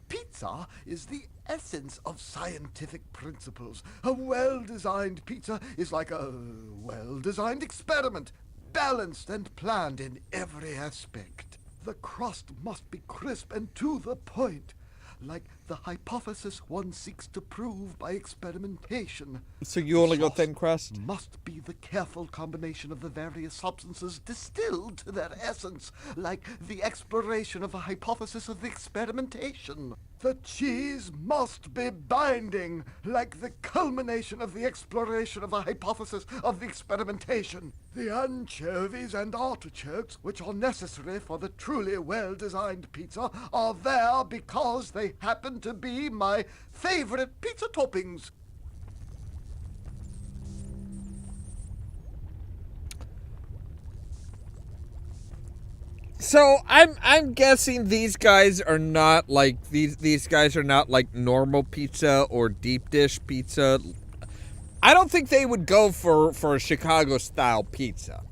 Pizza is the essence of scientific principles. A well-designed pizza is like a well-designed experiment, balanced and planned in every aspect. The crust must be crisp and to the point, like the hypothesis one seeks to prove by experimentation. So you only got thin crust? Must be the careful combination of the various substances distilled to their essence, like the exploration of a hypothesis of the experimentation. The cheese must be binding, like the culmination of the exploration of a hypothesis of the experimentation. The anchovies and artichokes, which are necessary for the truly well-designed pizza, are there because they happen to be my favorite pizza toppings. So I'm guessing these guys are not like these guys are not like normal pizza or deep dish pizza. I don't think they would go for a Chicago style pizza.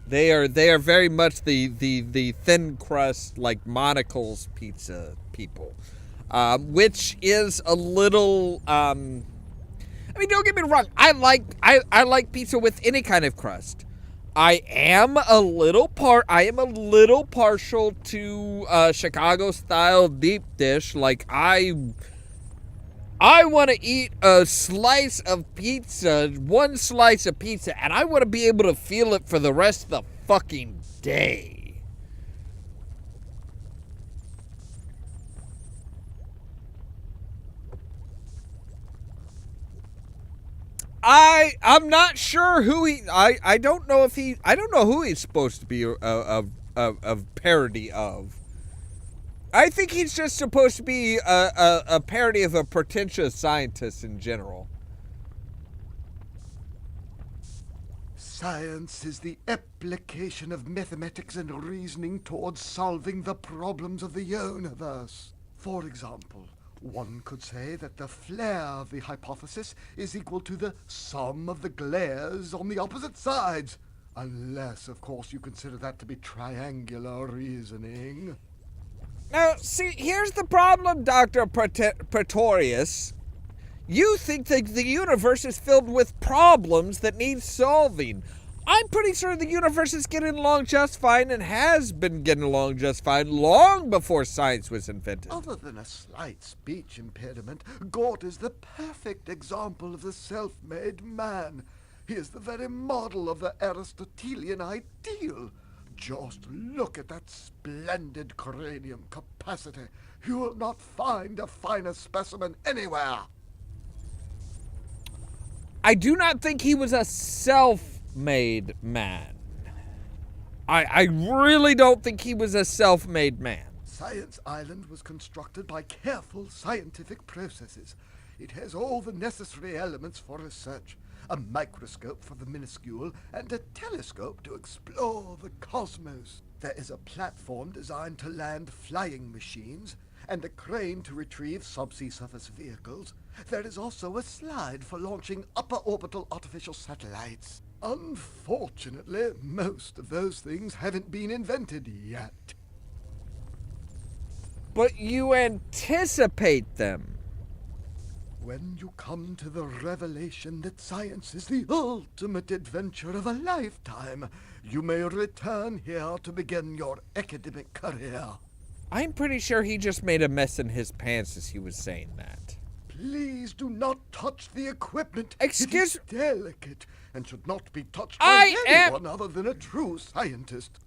They are very much the thin crust like monocles pizza people, which is a little. I mean, don't get me wrong. I like pizza with any kind of crust. I am a little partial to Chicago style deep dish. Like I want to eat a slice of pizza, one slice of pizza, and I want to be able to feel it for the rest of the fucking day. I'm not sure who he. I don't know if he. I don't know who he's supposed to be a parody of. I think he's just supposed to be a parody of a pretentious scientist in general. Science is the application of mathematics and reasoning towards solving the problems of the universe. For example, one could say that the flare of the hypothesis is equal to the sum of the glares on the opposite sides. Unless, of course, you consider that to be triangular reasoning. Now, see, here's the problem, Dr. Pretorius. You think that the universe is filled with problems that need solving. I'm pretty sure the universe is getting along just fine and has been getting along just fine long before science was invented. Other than a slight speech impediment, Gort is the perfect example of the self-made man. He is the very model of the Aristotelian ideal. Just look at that splendid cranium capacity. You will not find a finer specimen anywhere. I do not think he was a self-made man. I really don't think he was a self-made man. Science Island was constructed by careful scientific processes. It has all the necessary elements for research. A microscope for the minuscule and a telescope to explore the cosmos. There is a platform designed to land flying machines, and a crane to retrieve subsea surface vehicles. There is also a slide for launching upper orbital artificial satellites. Unfortunately, most of those things haven't been invented yet. But you anticipate them. When you come to the revelation that science is the ultimate adventure of a lifetime, you may return here to begin your academic career. I'm pretty sure he just made a mess in his pants as he was saying that. Please do not touch the equipment. Excuse- It is delicate and should not be touched by anyone other than a true scientist.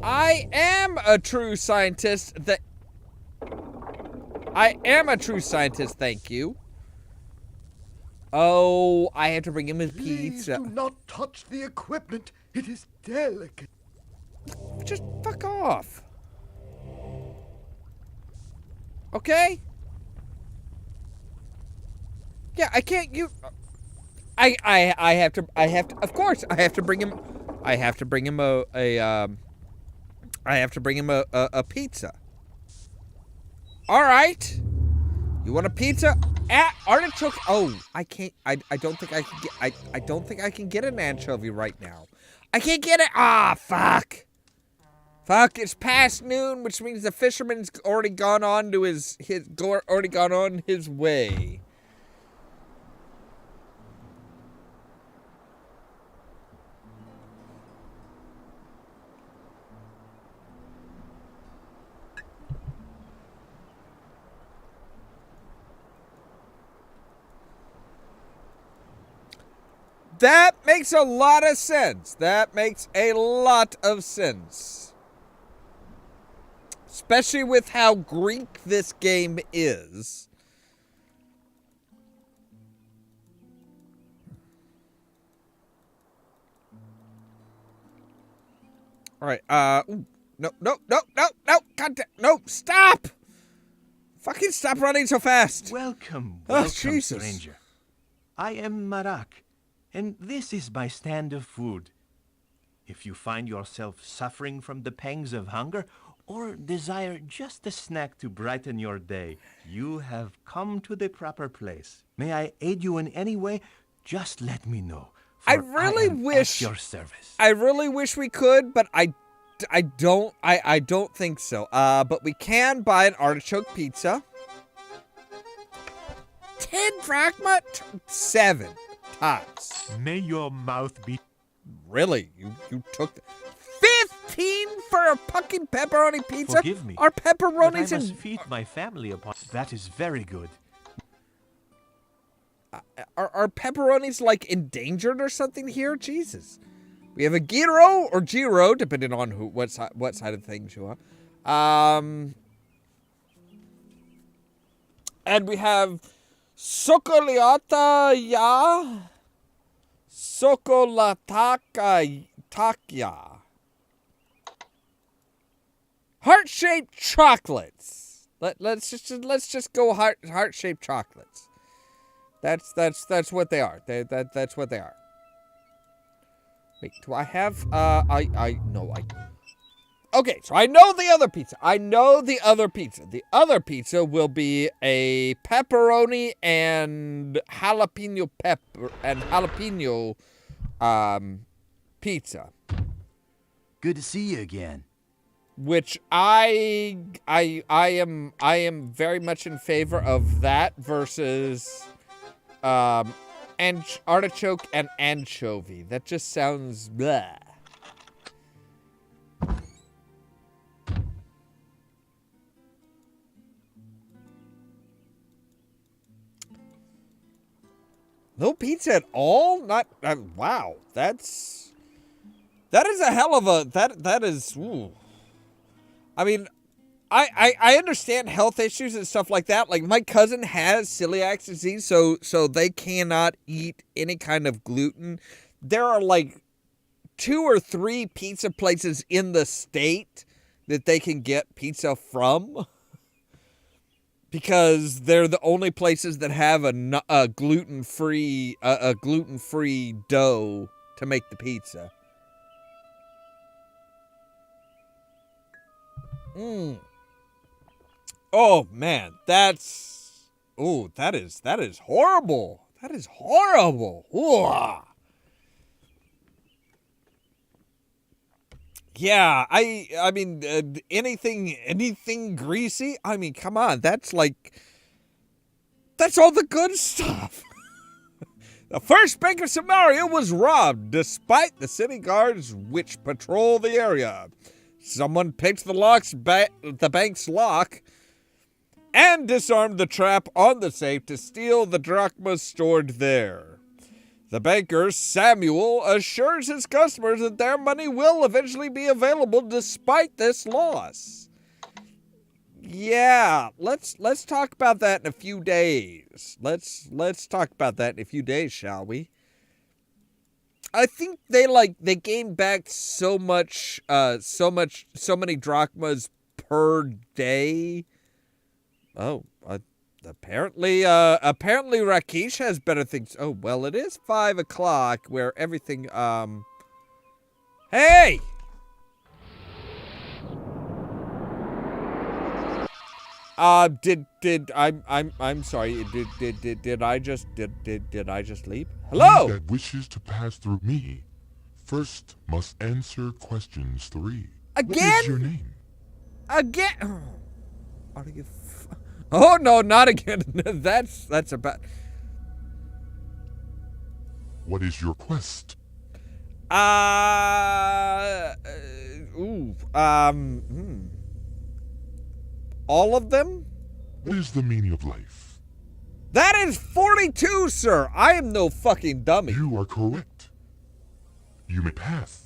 I am a true scientist. I am a true scientist, thank you. Oh, I have to bring him his Please pizza. do not touch the equipment. It is delicate. Just fuck off. Okay? Yeah, I can't I have to of course I have to bring him a pizza. All right. You want a pizza? Artichoke. Oh, I can't. I don't think I can get. I don't think I can get an anchovy right now. I can't get it. Ah, fuck. Fuck. It's past noon, which means the fisherman's already gone on to his way. That makes a lot of sense. That makes a lot of sense. Especially with how Greek this game is. Alright, no, God, no, stop! Fucking stop running so fast! Welcome, Jesus. stranger. I am Marak, and this is my stand of food. If you find yourself suffering from the pangs of hunger, or desire just a snack to brighten your day, you have come to the proper place. May I aid you in any way? Just let me know. I really wish at your service. I really wish we could, but I don't think so. But we can buy an artichoke pizza. 10 drachma? 7 times. May your mouth be... Really? You took 15 for a fucking pepperoni pizza? Forgive me. Are but I pepperonis must and feed my family upon... That is very good. are pepperonis like endangered or something here? Jesus. We have a gyro or giro, depending on what side of things you are. And we have Sokoliata ya. Sokolataka takya. Heart-shaped chocolates. Let's just go heart-shaped chocolates. That's what they are. That's what they are. Wait, do I have okay, so I know the other pizza. The other pizza will be a pepperoni and jalapeno pizza. Good to see you again. Which I am very much in favor of that versus and artichoke and anchovy. That just sounds blah. No pizza at all? Not wow. That is a hell of a that is. Ooh. I mean, I understand health issues and stuff like that. Like, my cousin has celiac disease, so they cannot eat any kind of gluten. There are, like, 2 or 3 pizza places in the state that they can get pizza from. Because they're the only places that have a gluten-free dough to make the pizza. Oh man, that is horrible. That is horrible. Ooh. Yeah, I mean, anything greasy. I mean, come on, that's all the good stuff. The first bank of Silmaria was robbed, despite the city guards which patrol the area. Someone picked the bank's lock and disarmed the trap on the safe to steal the drachmas stored there. The banker, Samuel, assures his customers that their money will eventually be available despite this loss. Yeah, let's talk about that in a few days. Let's talk about that in a few days, shall we? I think they gain back so many drachmas per day. Oh, apparently Rakesh has better things. Oh, well, it is 5 o'clock where everything, hey! I'm sorry. Did I just leave? Hello? He that wishes to pass through me first must answer questions 3. Again? What is your name? Again? Oh no, not again. That's about. What is your quest? All of them? What is the meaning of life? That is 42, sir. I am no fucking dummy. You are correct. You may pass.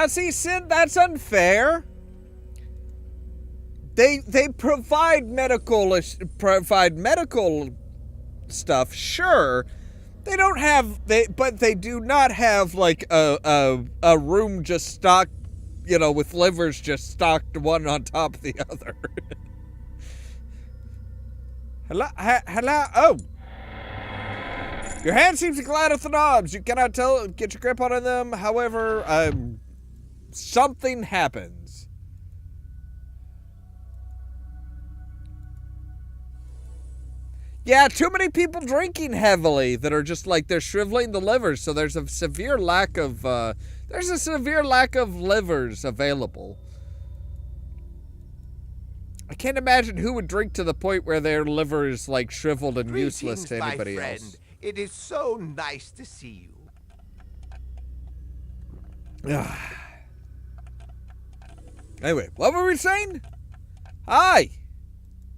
See, Sid, that's unfair. They provide medical stuff, sure. But they do not have like a room just stocked, with livers just stocked one on top of the other. Hello. Oh. Your hand seems to glide off the knobs. You cannot get your grip on them. However, something happens. Yeah, too many people drinking heavily that are just they're shriveling the livers, so there's a severe lack of livers available. I can't imagine who would drink to the point where their liver is shriveled and useless to anybody my friend. else. It is so nice to see you. Anyway, what were we saying? Hi.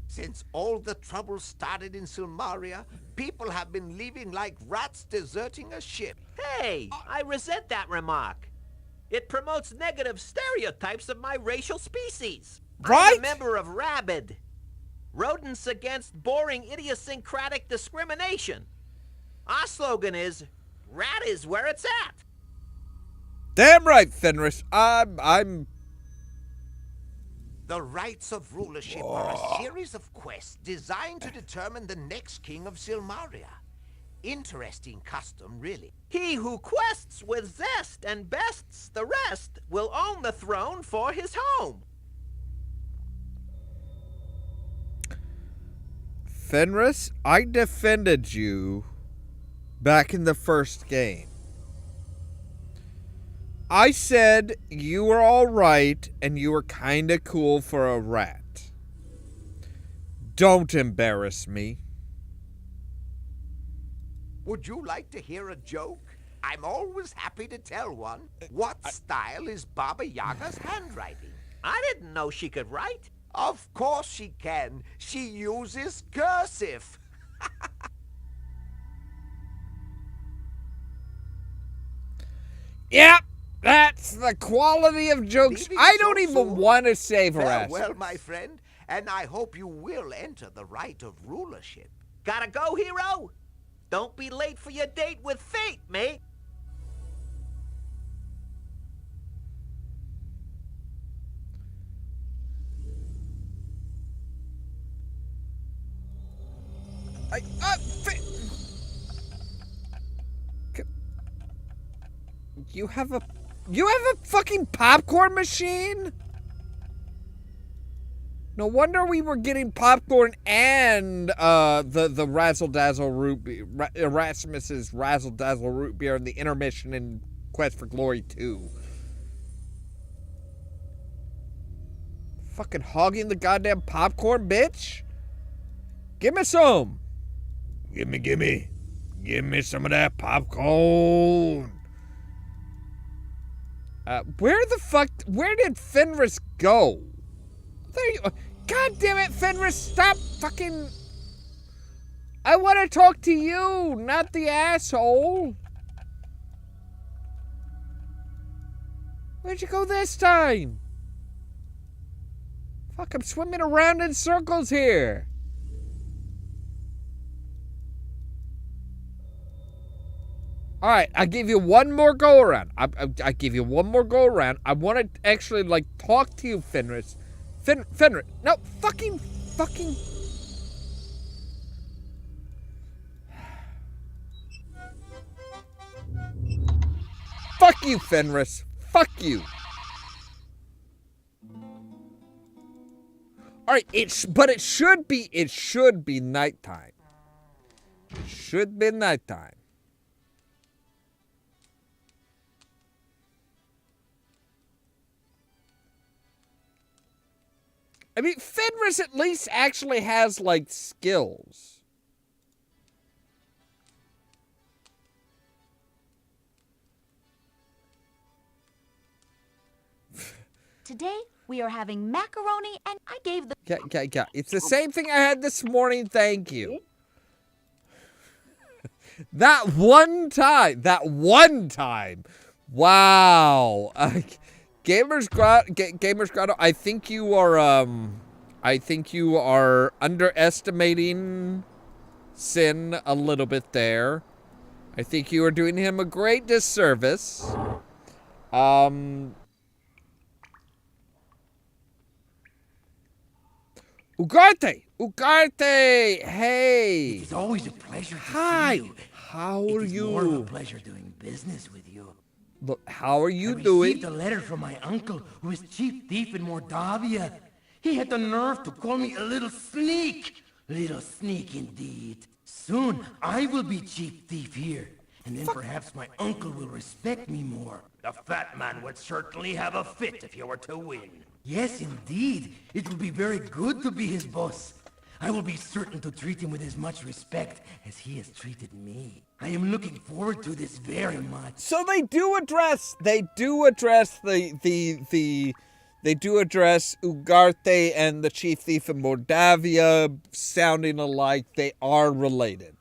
Since all the trouble started in Silmaria, people have been leaving like rats deserting a ship. Hey, I resent that remark. It promotes negative stereotypes of my racial species. Right? I'm a member of Rabid. Rodents Against Boring Idiosyncratic Discrimination. Our slogan is, rat is where it's at. Damn right, Fenris. I'm... The Rights of Rulership are a series of quests designed to determine the next king of Silmaria. Interesting custom, really. He who quests with zest and bests the rest will own the throne for his home. Fenris, I defended you back in the first game. I said you were all right and you were kind of cool for a rat. Don't embarrass me. Would you like to hear a joke? I'm always happy to tell one. What style is Baba Yaga's handwriting? I didn't know she could write. Of course she can. She uses cursive. Yep. That's the quality of jokes I don't even want to say for us. Well, my friend, and I hope you will enter the right of rulership. Gotta go, hero? Don't be late for your date with fate, mate. You have a fucking popcorn machine? No wonder we were getting popcorn and the Razzle Dazzle root beer, Erasmus's Razzle Dazzle root beer in the intermission in Quest for Glory 2. Fucking hogging the goddamn popcorn, bitch. Give me some. Gimme some of that popcorn. Where did Fenris go? There you, God damn it, Fenris, stop fucking... I want to talk to you, not the asshole. Where'd you go this time? Fuck, I'm swimming around in circles here. All right, I give you one more go around. I give you one more go around. I want to actually, like, talk to you, Fenris. Fenris. No, fucking. Fuck you, Fenris. Fuck you. All right, it should be nighttime. It should be nighttime. I mean, Fenris at least actually has, like, skills. Today, we are having macaroni, and I gave the... Yeah. It's the same thing I had this morning, thank you. That one time. Wow. Gamers Grotto, I think you are underestimating Sin a little bit there. I think you are doing him a great disservice. Ugarte, hey. It's always a pleasure to Hi. see you. How are you? It's more of a pleasure doing business with you. Look, how are you I doing? received a letter from my uncle, who is chief thief in Mordavia. He had the nerve to call me a little sneak. Little sneak indeed. Soon, I will be chief thief here. And then perhaps my uncle will respect me more. The fat man would certainly have a fit if you were to win. Yes, indeed. It will be very good to be his boss. I will be certain to treat him with as much respect as he has treated me. I am looking forward to this very much. So they do address Ugarte and the chief thief in Mordavia sounding alike. They are related.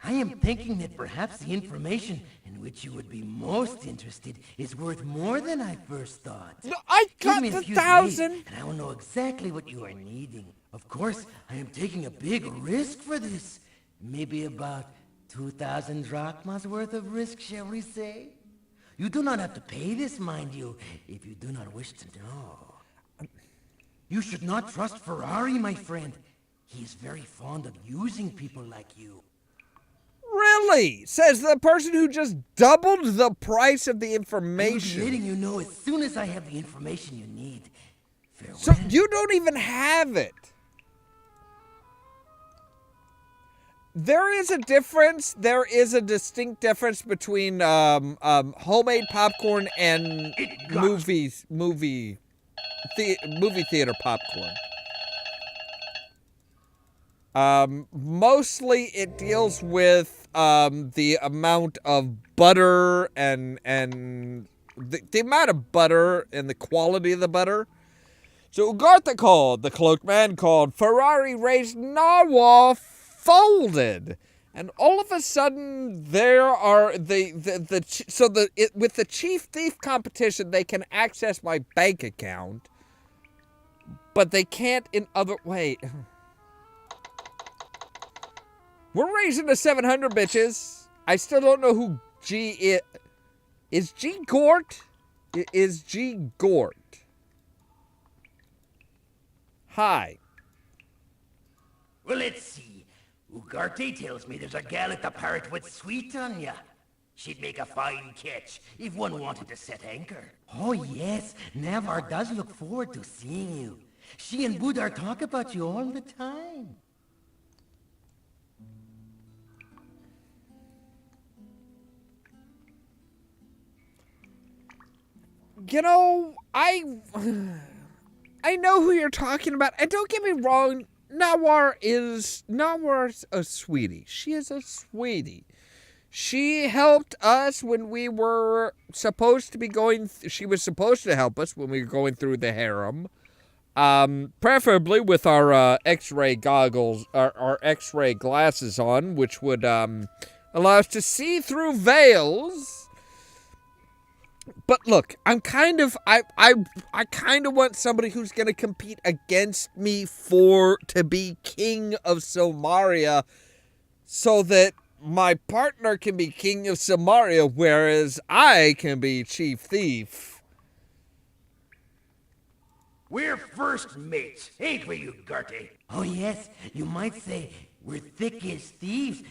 I am thinking that perhaps the information in which you would be most interested is worth more than I first thought. No, I got Give me the a few 1,000. days, and I will know exactly what you are needing. Of course, I am taking a big risk for this. Maybe about 2,000 drachmas worth of risk, shall we say? You do not have to pay this, mind you, if you do not wish to know. You should not trust Ferrari, my friend. He is very fond of using people like you. Really? Says the person who just doubled the price of the information. I will be letting you know as soon as I have the information you need. Farewell. So you don't even have it. There is a difference. There is a distinct difference between homemade popcorn and movie theater popcorn. Mostly it deals with the amount of butter and the amount of butter and the quality of the butter. So Ugarte called, the cloaked man called, Ferrari raised narwhal folded, and all of a sudden there are with the chief thief competition they can access my bank account, but they can't in other way. We're raising to 700, bitches. I still don't know who G is. Is G Gort? Is G Gort? Hi. Well, let's see. Ugarte tells me there's a gal at the Parrot with sweet on ya. She'd make a fine catch if one wanted to set anchor. Oh, yes. Navar does look forward to seeing you. She and Budar talk about you all the time. You know, I know who you're talking about. And don't get me wrong, Nawar's a sweetie. She is a sweetie. She helped us when we were supposed to be going... She was supposed to help us when we were going through the harem. Preferably with our X-ray goggles, our X-ray glasses on, which would allow us to see through veils. But look, I kind of want somebody who's going to compete against me to be king of Silmaria, so that my partner can be king of Silmaria, whereas I can be chief thief. We're first mates, ain't we, you Ugarte? Oh, yes. You might say we're thick as thieves.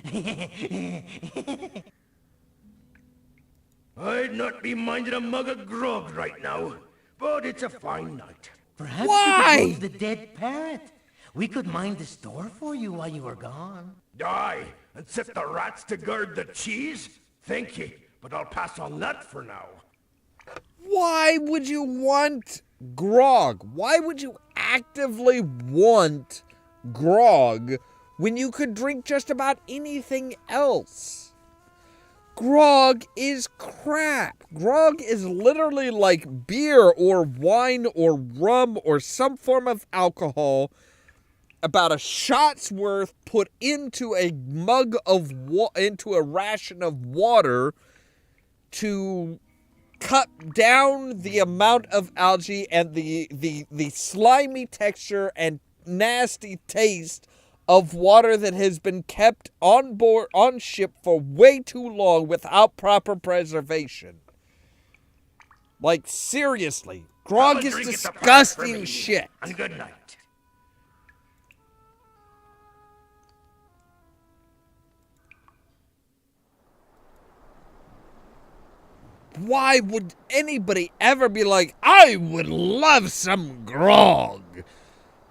I'd not be minding a mug of grog right now, but it's a fine night. Perhaps you could use the dead parrot. We could mind the store for you while you were gone. Aye, and set the rats to guard the cheese? Thank ye, but I'll pass on that for now. Why would you want grog? Why would you actively want grog when you could drink just about anything else? Grog is crap. Grog is literally like beer or wine or rum or some form of alcohol about a shot's worth put into a mug of into a ration of water to cut down the amount of algae and the slimy texture and nasty taste of water that has been kept on board on ship for way too long without proper preservation. Like, seriously, grog is disgusting shit. And good night. Why would anybody ever be like, I would love some grog?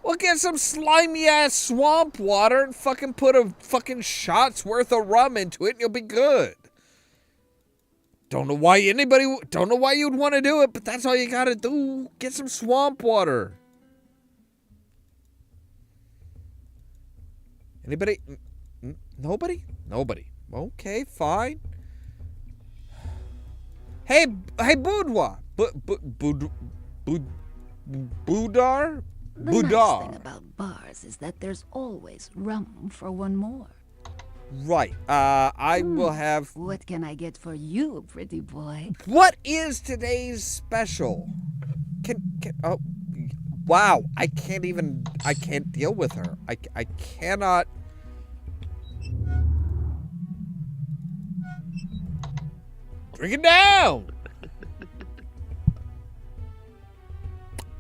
Well, get some slimy-ass swamp water and fucking put a fucking shot's worth of rum into it and you'll be good. Don't know why you'd want to do it, but that's all you gotta do. Get some swamp water. Anybody? Nobody? Nobody. Okay, fine. Hey, Boudoir. Budar? The nice thing about bars is that there's always room for one more. Right. I will have... What can I get for you, pretty boy? What is today's special? Oh, wow. I can't deal with her. I cannot... Bring it down!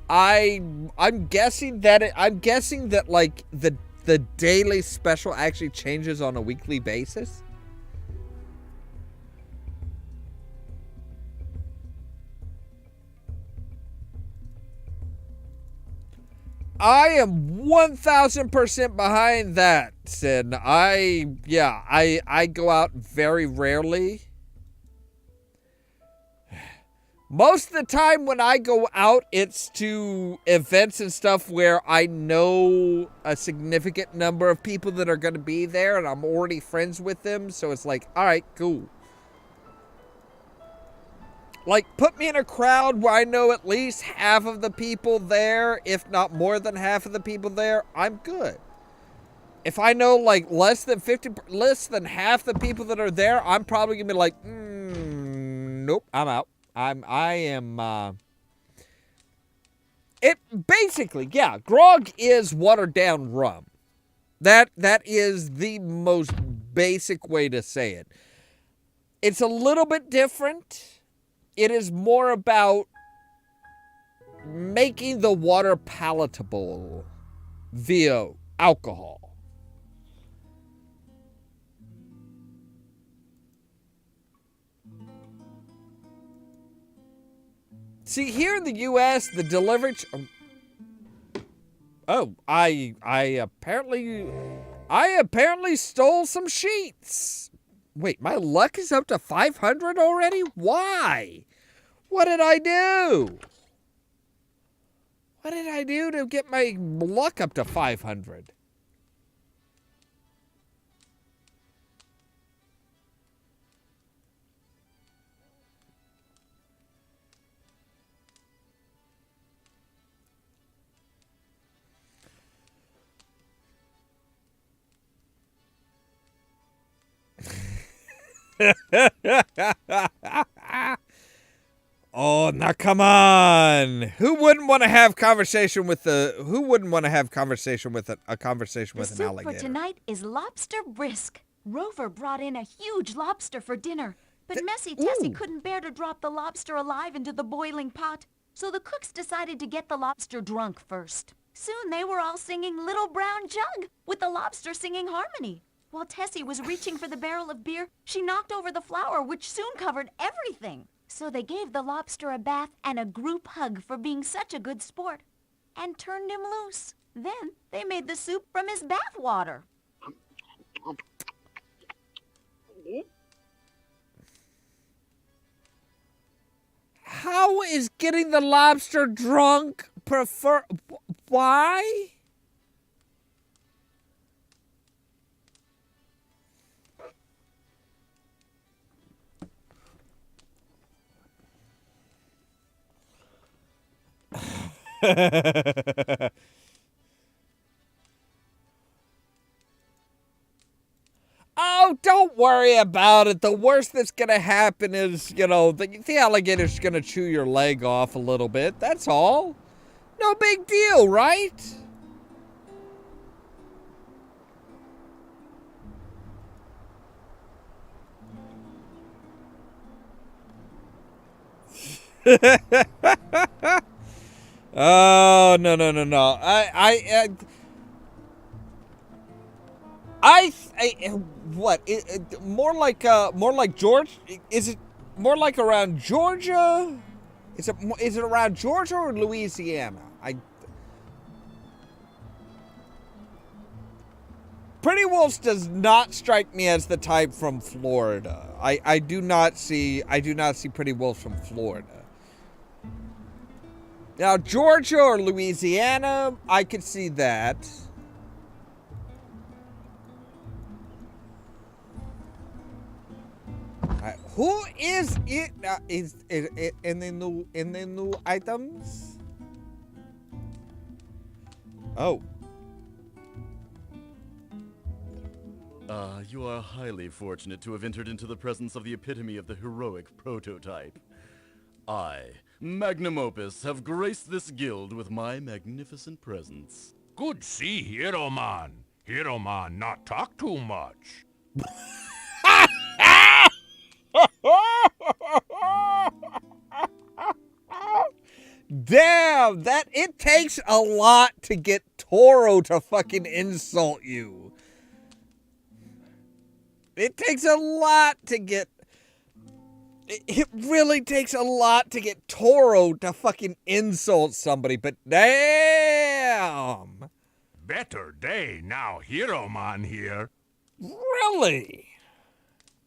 I'm guessing that like the daily special actually changes on a weekly basis. I am 1000% behind that, Sin. I go out very rarely. Most of the time when I go out, it's to events and stuff where I know a significant number of people that are going to be there and I'm already friends with them. So it's like, all right, cool. Like, put me in a crowd where I know at least half of the people there, if not more than half of the people there, I'm good. If I know like less than half the people that are there, I'm probably going to be like, nope, I'm out. It basically, yeah, grog is watered down rum. That is the most basic way to say it. It's a little bit different. It is more about making the water palatable via alcohol. See, here in the U.S., the delivery... Oh, I apparently stole some sheets. Wait, my luck is up to 500 already? Why? What did I do? What did I do to get my luck up to 500? Oh, now come on! Who wouldn't want to have conversation with a conversation with an alligator? The soup for tonight is lobster brisk. Rover brought in a huge lobster for dinner, but Messy Tessie couldn't bear to drop the lobster alive into the boiling pot, so the cooks decided to get the lobster drunk first. Soon they were all singing Little Brown Jug, with the lobster singing harmony. While Tessie was reaching for the barrel of beer, she knocked over the flour, which soon covered everything. So they gave the lobster a bath and a group hug for being such a good sport, and turned him loose. Then they made the soup from his bath water. How is getting the lobster drunk why? Oh, don't worry about it. The worst that's going to happen is, the alligator's going to chew your leg off a little bit. That's all. No big deal, right? Oh, no. What? More like George? Is it more like around Georgia? Is it around Georgia or Louisiana? Pretty Wolves does not strike me as the type from Florida. I do not see Pretty Wolves from Florida. Now, Georgia or Louisiana, I could see that. Who is it? Is it in the new items? Oh. You are highly fortunate to have entered into the presence of the epitome of the heroic prototype. I, Magnum Opus, have graced this guild with my magnificent presence. Good see, Hero Man. Hero Man not talk too much. Damn, it takes a lot to get Toro to fucking insult you. It takes a lot to get... It really takes a lot to get Toro to fucking insult somebody, but damn! Better day now, Hero Man here. Really?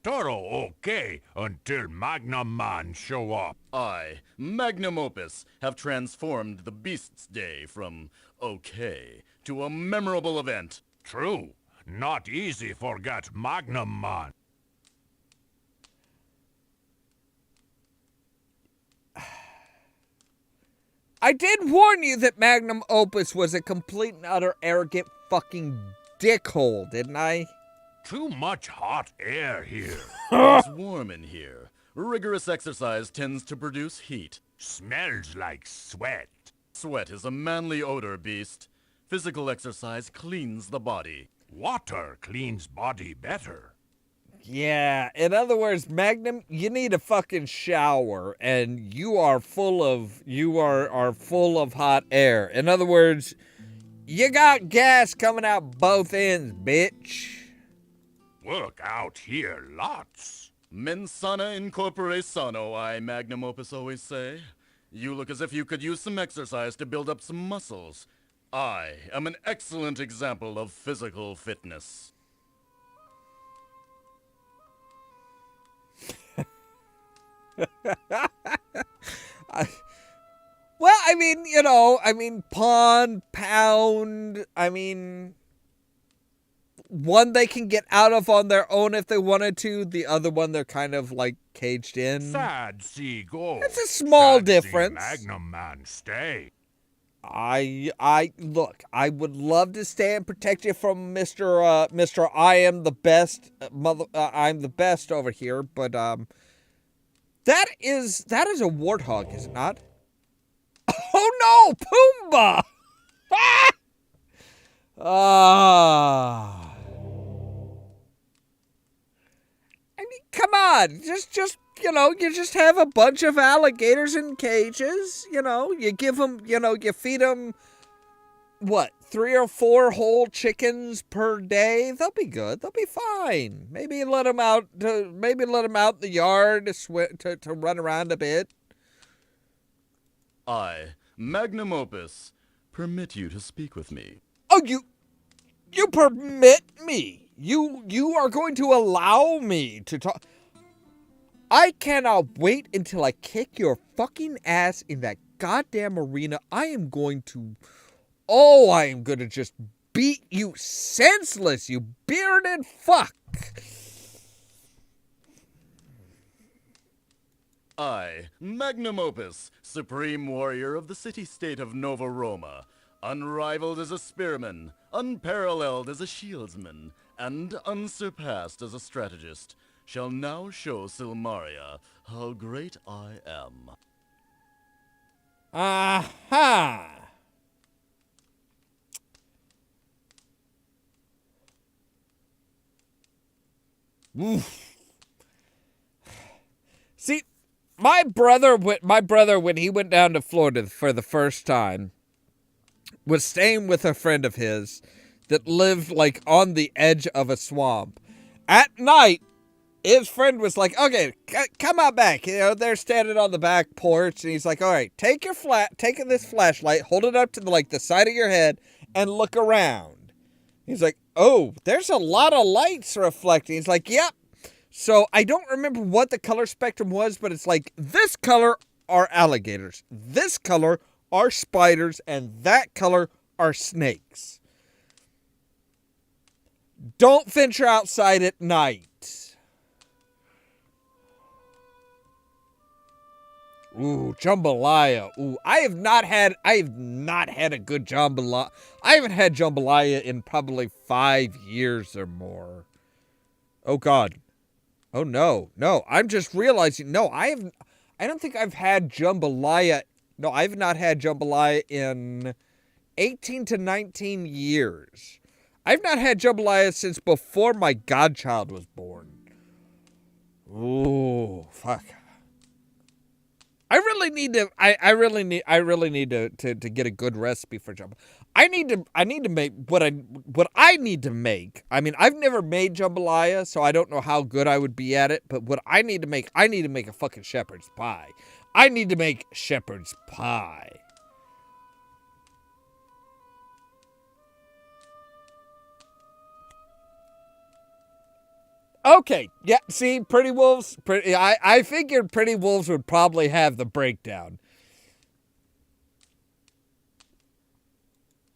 Toro okay until Magnum Man show up. I, Magnum Opus, have transformed the Beast's Day from okay to a memorable event. True. Not easy forget Magnum Man. I did warn you that Magnum Opus was a complete and utter arrogant fucking dickhole, didn't I? Too much hot air here. It's warm in here. Rigorous exercise tends to produce heat. Smells like sweat. Sweat is a manly odor, Beast. Physical exercise cleans the body. Water cleans body better. Yeah, in other words, Magnum, you need a fucking shower, and you are full of hot air. In other words, you got gas coming out both ends, bitch. Work out here lots. Mens sana in corpore sano, I Magnum Opus always say. You look as if you could use some exercise to build up some muscles. I am an excellent example of physical fitness. Well, I mean, pawn, pound, one they can get out of on their own if they wanted to. The other one, they're kind of like caged in. Sad sea go. It's a small Sad difference. See Magnum man stay. Look, I would love to stay and protect you from Mr. I am the best, I'm the best over here, but, that is a warthog, is it not? Oh no, Pumbaa! I mean, come on, just you just have a bunch of alligators in cages, you give them, you feed them, 3 or 4 whole chickens per day. They'll be good. They'll be fine. Maybe let them out in the yard to run around a bit. I, Magnum Opus, permit you to speak with me. Oh, you permit me? You are going to allow me to talk? I cannot wait until I kick your fucking ass in that goddamn arena. I am going to just beat you senseless, you bearded fuck. I, Magnum Opus, supreme warrior of the city-state of Nova Roma, unrivaled as a spearman, unparalleled as a shieldsman, and unsurpassed as a strategist, shall now show Silmaria how great I am. Aha! See, my brother, when he went down to Florida for the first time, was staying with a friend of his that lived, like, on the edge of a swamp. At night, his friend was like, okay, come out back. They're standing on the back porch, and he's like, all right, take this flashlight, hold it up to, the side of your head, and look around. He's like, oh, there's a lot of lights reflecting. He's like, yep. So I don't remember what the color spectrum was, but it's like, this color are alligators, this color are spiders, and that color are snakes. Don't venture outside at night. Ooh, jambalaya. Ooh, I have not had a good jambalaya. I haven't had jambalaya in probably 5 years or more. Oh God. Oh no. I'm just realizing. I don't think I've had jambalaya. No, I've not had jambalaya in 18 to 19 years. I've not had jambalaya since before my godchild was born. Ooh, fuck. I really need to get a good recipe for jambalaya. I need to make what I need to make. I mean, I've never made jambalaya, so I don't know how good I would be at it, but what I need to make a fucking shepherd's pie. I need to make shepherd's pie. Okay, yeah, see, Pretty Wolves, I figured Pretty Wolves would probably have the breakdown.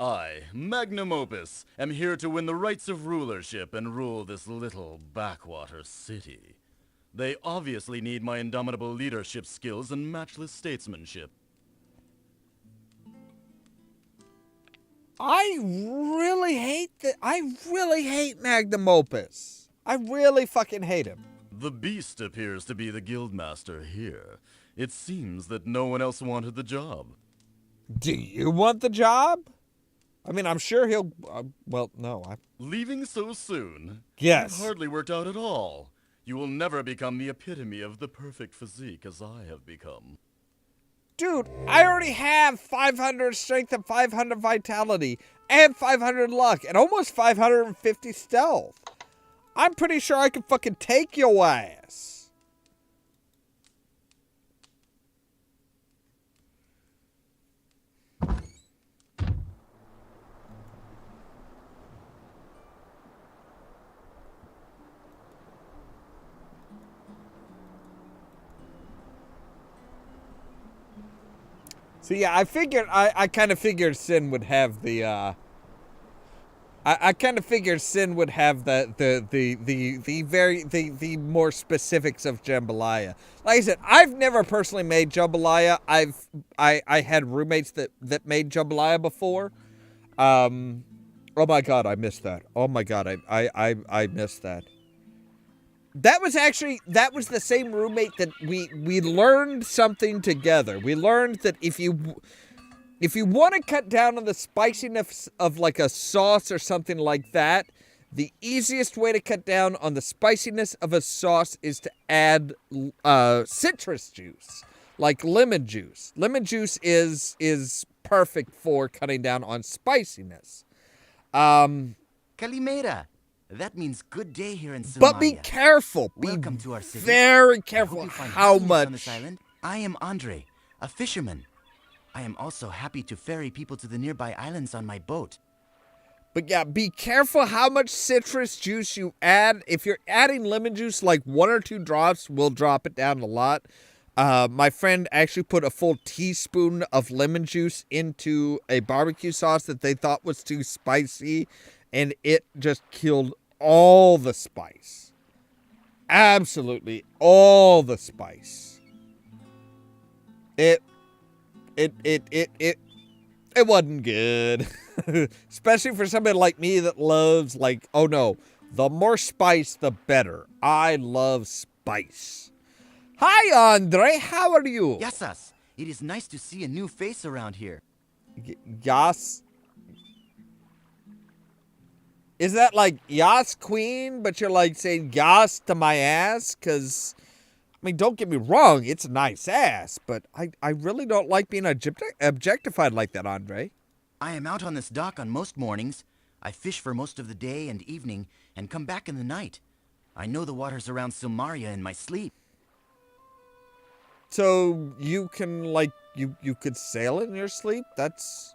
I, Magnum Opus, am here to win the rights of rulership and rule this little backwater city. They obviously need my indomitable leadership skills and matchless statesmanship. I really hate Magnum Opus. I really fucking hate him. The beast appears to be the guildmaster here. It seems that no one else wanted the job. Do you want the job? I mean, I'm sure he'll... well, no. Leaving so soon? Yes. It hardly worked out at all. You will never become the epitome of the perfect physique as I have become. Dude, I already have 500 strength and 500 vitality and 500 luck and almost 550 stealth. I'm pretty sure I can fucking take your ass. So yeah, I kind of figured Sin would have the I kind of figured Sin would have the more specifics of jambalaya. Like I said, I've never personally made jambalaya. I had roommates that made jambalaya before. Oh my god, I missed that. Oh my god, I missed that. That was the same roommate that we learned something together. We learned that if you want to cut down on the spiciness of like a sauce or something like that, the easiest way to cut down on the spiciness of a sauce is to add citrus juice, like lemon juice. Lemon juice is perfect for cutting down on spiciness. Calimera. That means good day here in Silmaria. But be careful. Welcome to our city. Very careful how much. On this island. I am Andre, a fisherman. I am also happy to ferry people to the nearby islands on my boat. But yeah, be careful how much citrus juice you add. If you're adding lemon juice, like 1 or 2 drops will drop it down a lot. My friend actually put a full teaspoon of lemon juice into a barbecue sauce that they thought was too spicy, and it just killed all the spice. Absolutely all the spice. It wasn't good. Especially for somebody like me that loves, like, oh no, the more spice, the better. I love spice. Hi, Andre. How are you? Yasas. It is nice to see a new face around here. Yas? Is that like Yas Queen, but you're like saying Yas to my ass? Because, I mean, don't get me wrong, it's a nice ass, but I really don't like being objectified like that, Andre. I am out on this dock on most mornings. I fish for most of the day and evening and come back in the night. I know the waters around Silmaria in my sleep. So you can, like, you could sail in your sleep? That's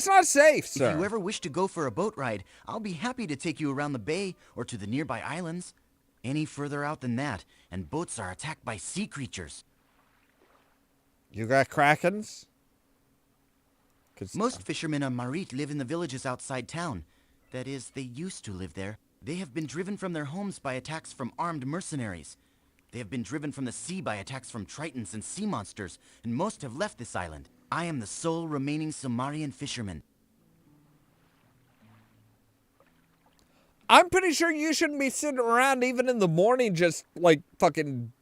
not safe, sir. If you ever wish to go for a boat ride, I'll be happy to take you around the bay or to the nearby islands. Any further out than that, and boats are attacked by sea creatures. You got krakens? Most fishermen on Marit live in the villages outside town. That is, they used to live there. They have been driven from their homes by attacks from armed mercenaries. They have been driven from the sea by attacks from tritons and sea monsters, and most have left this island. I am the sole remaining Silmarian fisherman. I'm pretty sure you shouldn't be sitting around even in the morning just, like, fucking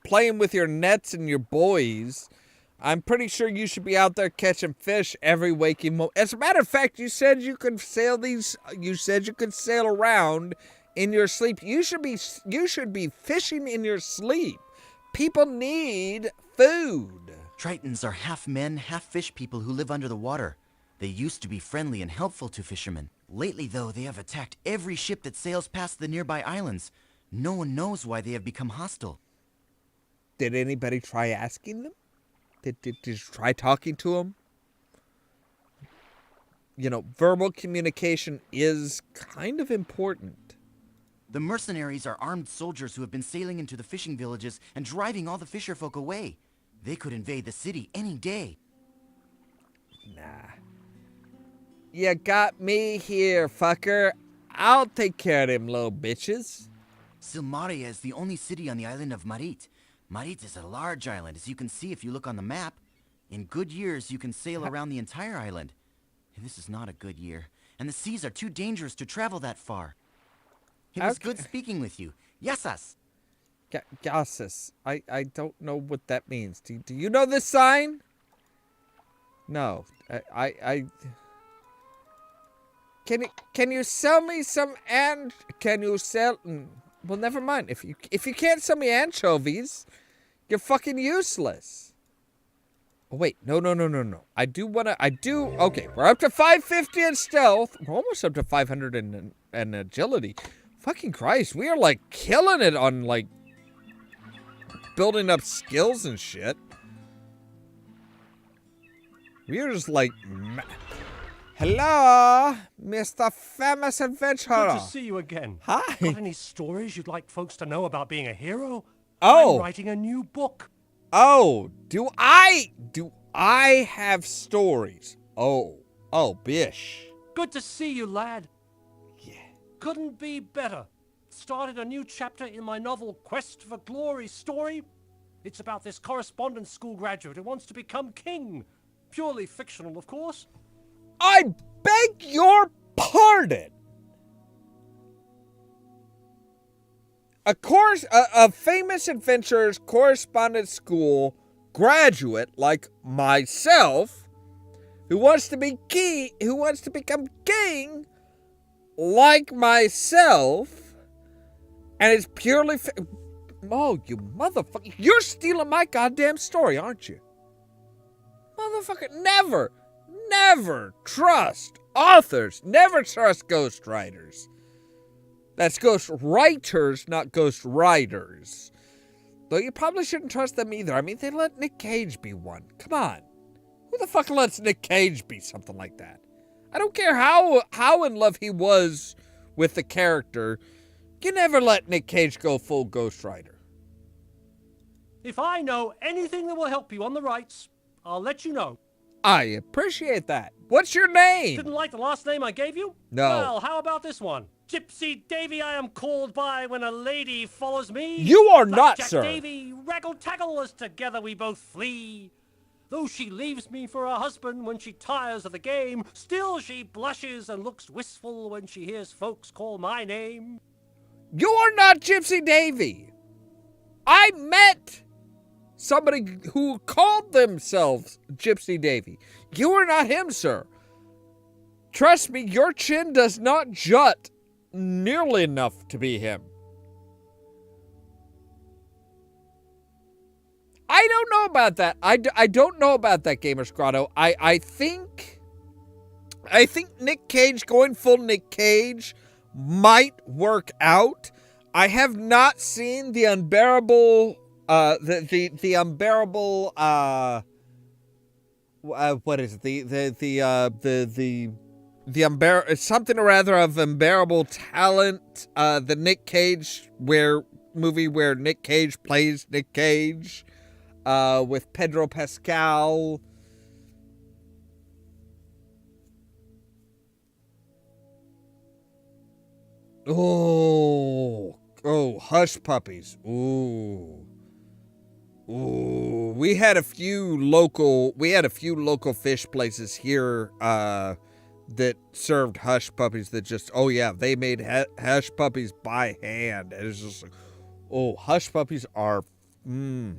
playing with your nets and your boys. I'm pretty sure you should be out there catching fish every waking moment. As a matter of fact, you said you could sail around in your sleep. You should be fishing in your sleep. People need food. Tritons are half men, half fish people who live under the water. They used to be friendly and helpful to fishermen. Lately, though, they have attacked every ship that sails past the nearby islands. No one knows why they have become hostile. Did anybody try asking them? Did you try talking to them? You know, verbal communication is kind of important. The mercenaries are armed soldiers who have been sailing into the fishing villages and driving all the fisherfolk away. They could invade the city any day. Nah. You got me here, fucker. I'll take care of them little bitches. Silmaria is the only city on the island of Marit. Marit is a large island, as you can see if you look on the map. In good years, you can sail around the entire island. This is not a good year, and the seas are too dangerous to travel that far. It was good speaking with you. Yasas. Yasas. I don't know what that means. Do you know this sign? No. Can you sell me some can you sell well, never mind. If you can't sell me anchovies, you're fucking useless. Oh wait, no. Okay, we're up to 550 in stealth. We're almost up to 500 in agility. Fucking Christ, we are like killing it on like building up skills and shit. We are just like, hello, Mr. Famous Adventurer. Good to see you again. Hi. Got any stories you'd like folks to know about being a hero? Oh. I'm writing a new book. Oh, do I have stories? Oh, bish. Good to see you, lad. Yeah. Couldn't be better. Started a new chapter in my novel Quest for Glory story. It's about this correspondence school graduate who wants to become king. Purely fictional, of course. I beg your pardon. A famous adventurer's correspondence school graduate like myself, who wants to become king, like myself, and it's purely. Oh, you motherfucker! You're stealing my goddamn story, aren't you? Motherfucker, never trust authors. Never trust ghostwriters. That's ghost writers, not ghost writers. Though you probably shouldn't trust them either. I mean, they let Nick Cage be one. Come on. Who the fuck lets Nick Cage be something like that? I don't care how in love he was with the character. You never let Nick Cage go full ghostwriter. If I know anything that will help you on the rights, I'll let you know. I appreciate that. What's your name? Didn't like the last name I gave you? No. Well, how about this one? Gypsy Davy I am called by when a lady follows me. You are not, Blackjack sir. Davy, raggle-taggle as together we both flee. Though she leaves me for her husband when she tires of the game, still she blushes and looks wistful when she hears folks call my name. You are not Gypsy Davy. I met somebody who called themselves Gypsy Davy. You are not him, sir. Trust me, your chin does not jut nearly enough to be him. I don't know about that. I don't know about that, Gamer Scrotto. I think Nick Cage, going full Nick Cage, might work out. I have not seen the unbearable, the unbearable, what is it? Something or rather of unbearable talent. The Nick Cage movie where Nick Cage plays Nick Cage, with Pedro Pascal. Oh, Hush Puppies. Ooh. We had a few local fish places here, that served Hush Puppies that just, oh yeah, they made Hush Puppies by hand. And it's just like, oh, Hush Puppies are, They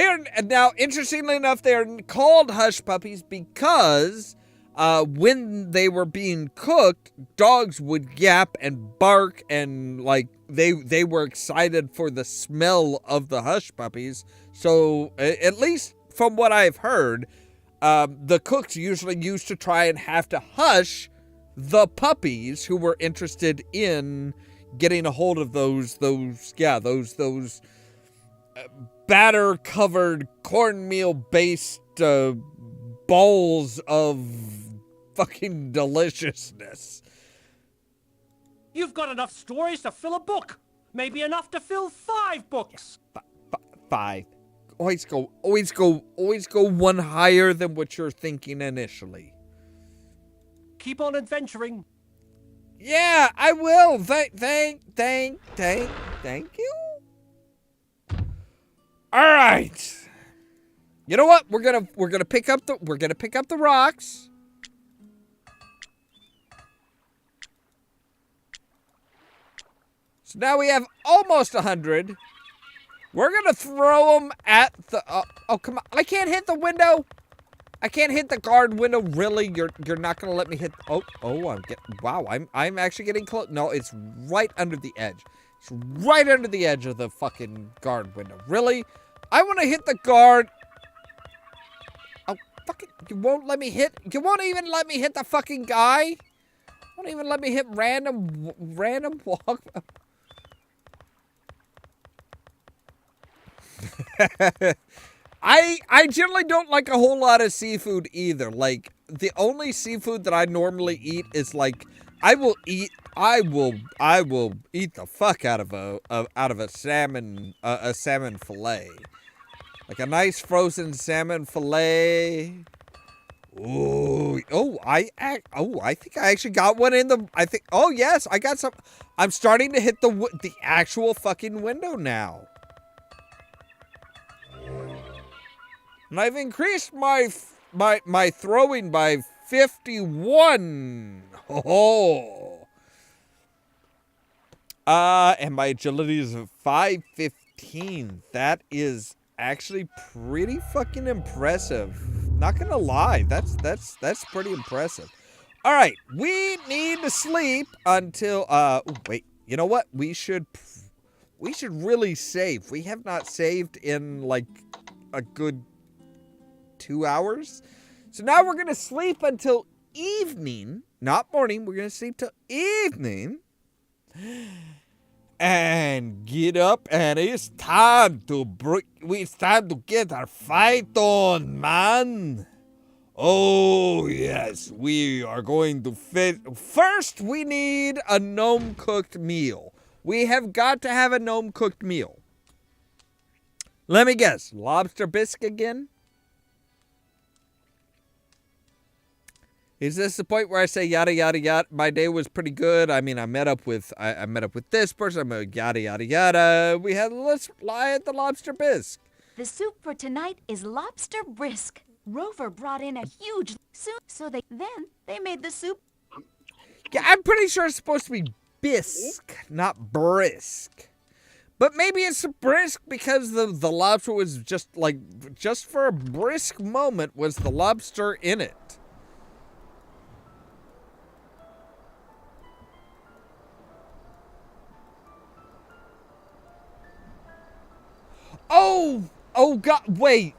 are, now, interestingly enough, they are called Hush Puppies because when they were being cooked, dogs would yap and bark and, like, they were excited for the smell of the Hush Puppies. So, at least from what I've heard, the cooks usually used to try and have to hush the puppies who were interested in getting a hold of those batter-covered cornmeal-based balls of fucking deliciousness. You've got enough stories to fill a book. Maybe enough to fill 5 books. 5. Always go one higher than what you're thinking initially. Keep on adventuring. Yeah, I will. Thank you. All right. You know what? We're gonna pick up the rocks. So now we have almost 100. We're gonna throw them at the. Oh, come on! I can't hit the window. I can't hit the guard window. Really? You're not gonna let me hit? Wow! I'm actually getting close. No, it's right under the edge. It's right under the edge of the fucking guard window. Really? I want to hit the guard. Oh, fucking! You won't let me hit. You won't even let me hit the fucking guy. You won't even let me hit random walk. I generally don't like a whole lot of seafood either. Like, the only seafood that I normally eat is like, I will eat I will eat the fuck out of a salmon fillet. Like a nice frozen salmon fillet. Ooh, I think I actually got one in the, oh yes, I got some. I'm starting to hit the actual fucking window now. And I've increased my throwing by 51. Oh. And my agility is 515. That is actually pretty fucking impressive. Not gonna lie, that's pretty impressive. All right, we need to sleep until wait. You know what? We should really save. We have not saved in like a good 2 hours. So now we're gonna sleep until evening, not morning. We're gonna sleep till evening. And get up, and it's time to get our fight on, man. Oh yes, we are going to first. We need a gnome cooked meal. We have got to have a gnome cooked meal. Let me guess, lobster bisque again? Is this the point where I say yada yada yada? My day was pretty good. I mean, I met up with this person. I'm yada yada yada. Let's lie at the lobster bisque. The soup for tonight is lobster brisk. Rover brought in a huge soup, so they made the soup. Yeah, I'm pretty sure it's supposed to be bisque, not brisk. But maybe it's a brisk because the lobster was just for a brisk moment was the lobster in it. Oh God! Wait,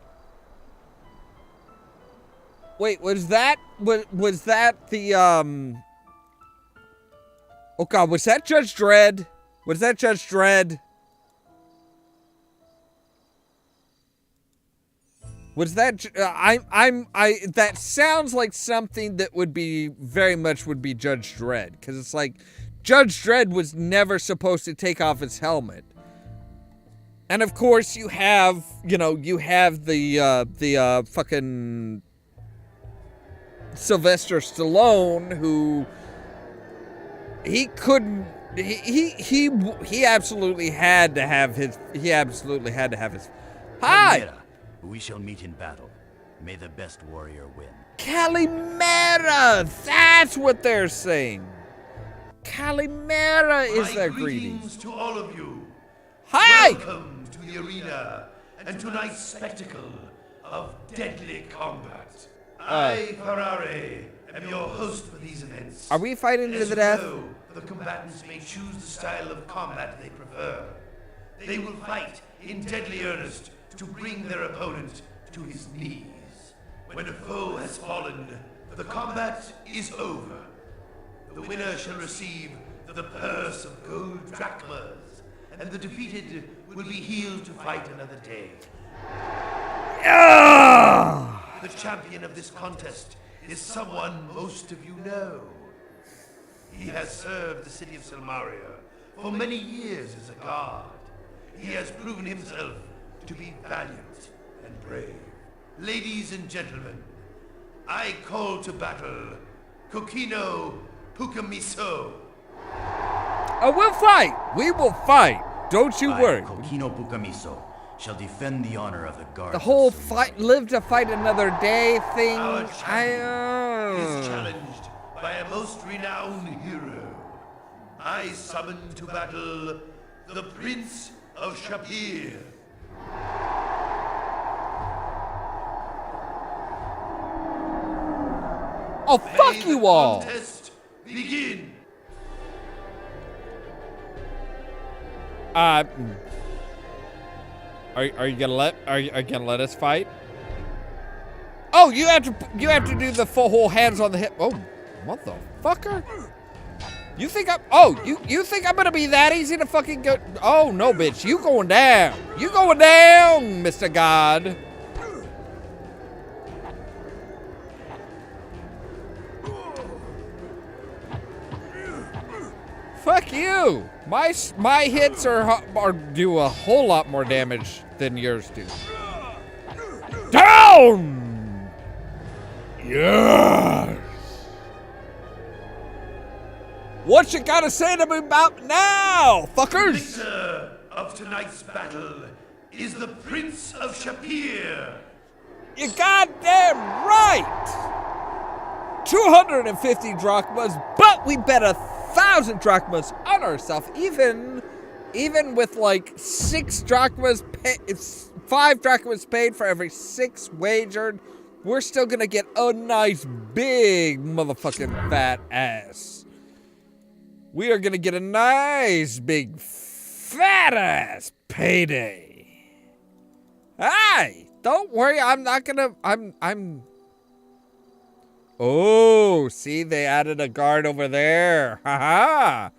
was that the Oh God, was that Judge Dredd? Was that Judge Dredd? Was that that sounds like something that would be Judge Dredd, because it's like Judge Dredd was never supposed to take off his helmet. And of course you have the fucking Sylvester Stallone, who he absolutely had to have his Hi! Chimera, we shall meet in battle. May the best warrior win. Calimera! That's what they're saying. Calimera is their greeting. Greetings to all of you. Hi! Welcome to the arena and tonight's spectacle of deadly combat. I, Ferrari, am your host for these events. Are we fighting to As the you death? know, the combatants may choose the style of combat they prefer. They will fight in deadly earnest to bring their opponent to his knees. When a foe has fallen, the combat is over. The winner shall receive the purse of gold drachmas, and the defeated will be healed to fight another day. The champion of this contest is someone most of you know. He has served the city of Silmaria for many years as a guard. He has proven himself to be valiant and brave. Ladies and gentlemen, I call to battle Kokino Pukamiso. Oh, we'll fight! We will fight! Don't you worry. Kokino Pukamiso shall defend the honor of the guard. The whole live to fight another day thing. Our champion is challenged by a most renowned hero. I summon to battle the Prince of Shapir. Oh, fuck you all! Contest begin. Are you gonna let us fight? Oh, you have to do the full whole hands on the hip. Oh, motherfucker! You think you think I'm gonna be that easy to fucking go? Oh no, bitch! You going down? You going down, Mr. God? Fuck you. My hits are do a whole lot more damage than yours do. Down! Yes! What you gotta say to me about now, fuckers? Victor of tonight's battle is the Prince of Shapir. You goddamn right! 250 drachmas, but we bet 1,000 drachmas on ourselves, even with like 6 drachmas, 5 drachmas paid for every 6 wagered, we're still gonna get a nice big motherfucking fat ass. We are gonna get a nice big fat ass payday. Hey, don't worry, I'm not gonna, Oh, see, they added a guard over there. Haha.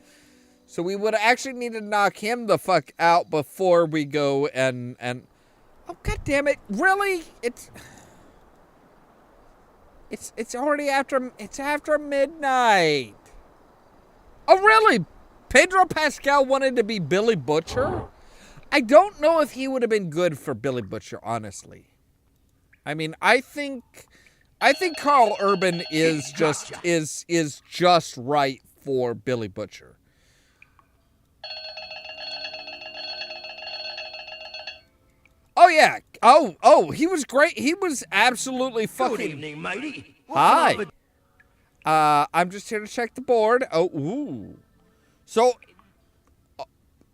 So we would actually need to knock him the fuck out before we go and oh, god damn it. Really? It's already after midnight. Oh, really? Pedro Pascal wanted to be Billy Butcher? I don't know if he would have been good for Billy Butcher, honestly. I mean, I think Carl Urban is just right for Billy Butcher. Oh yeah. Oh, he was great. He was absolutely fucking. Good evening, matey. Hi. I'm just here to check the board. Oh, ooh. So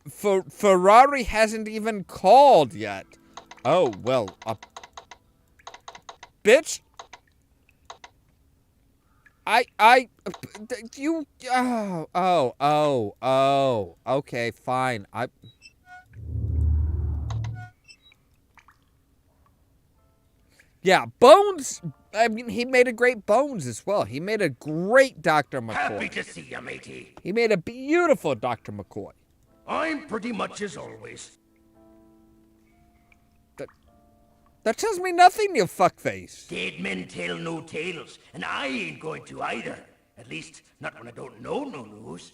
Ferrari hasn't even called yet. Oh, well, bitch. Okay, fine. Yeah, Bones, I mean, he made a great Bones as well. He made a great Dr. McCoy. Happy to see you, matey. He made a beautiful Dr. McCoy. I'm pretty much as always. That tells me nothing, you fuckface. Dead men tell no tales, and I ain't going to either. At least, not when I don't know no news.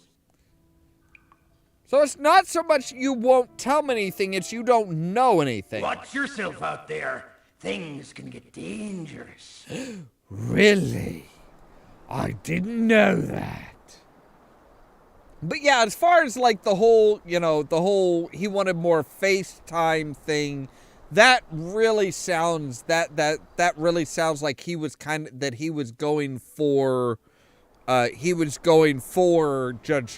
So it's not so much you won't tell me anything, it's you don't know anything. Watch yourself out there. Things can get dangerous. Really? I didn't know that. But yeah, as far as like the whole he wanted more FaceTime thing, that really sounds like he was going for Judge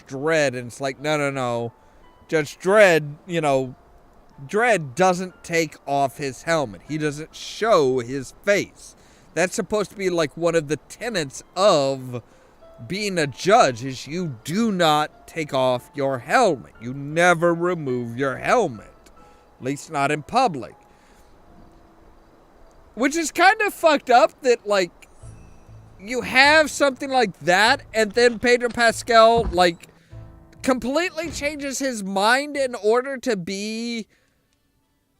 Dredd, and it's like no. Judge Dredd, Dredd doesn't take off his helmet. He doesn't show his face. That's supposed to be like one of the tenets of being a judge, is you do not take off your helmet. You never remove your helmet. At least not in public. Which is kind of fucked up that, like, you have something like that, and then Pedro Pascal, like, completely changes his mind in order to be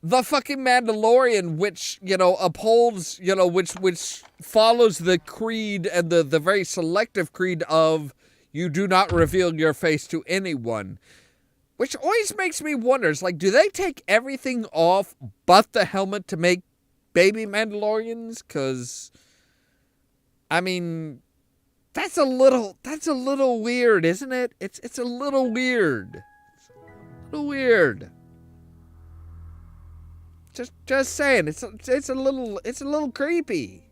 the fucking Mandalorian, which, upholds, which follows the creed and the very selective creed of you do not reveal your face to anyone. Which always makes me wonder, it's like, do they take everything off but the helmet to make baby Mandalorians? Because, I mean, that's a little weird, isn't it? It's a little weird. It's a little weird. Just saying, it's a little creepy.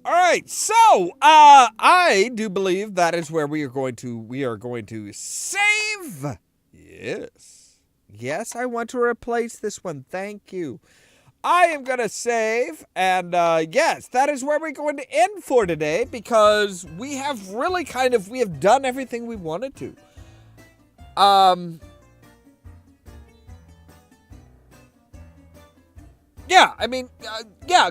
All right, so I do believe that is where we are going to save. Yes, I want to replace this one. Thank you. I am going to save, and yes, that is where we're going to end for today, because we have done everything we wanted to. Yeah, I mean,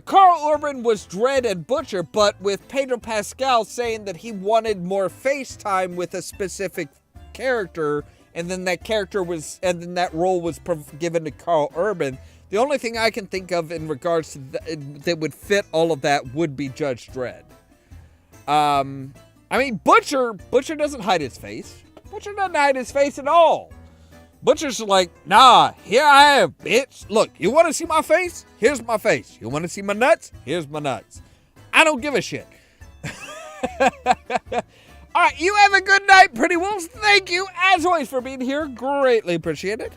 Carl Urban was Dredd and Butcher, but with Pedro Pascal saying that he wanted more FaceTime with a specific character, and then that role was given to Carl Urban. The only thing I can think of in regards to that would fit all of that would be Judge Dredd. I mean, Butcher doesn't hide his face. Butcher doesn't hide his face at all. Butcher's like, nah, here I am, bitch. Look, you want to see my face? Here's my face. You want to see my nuts? Here's my nuts. I don't give a shit. All right, you have a good night, pretty wolves. Thank you, as always, for being here. Greatly appreciated.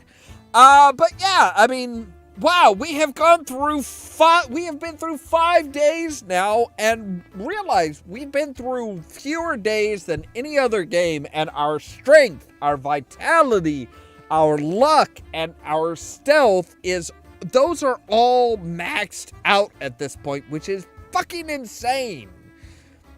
But yeah, I mean, wow, we have been through 5 days now, and realize we've been through fewer days than any other game, and our strength, our vitality, our luck, and our stealth those are all maxed out at this point, which is fucking insane.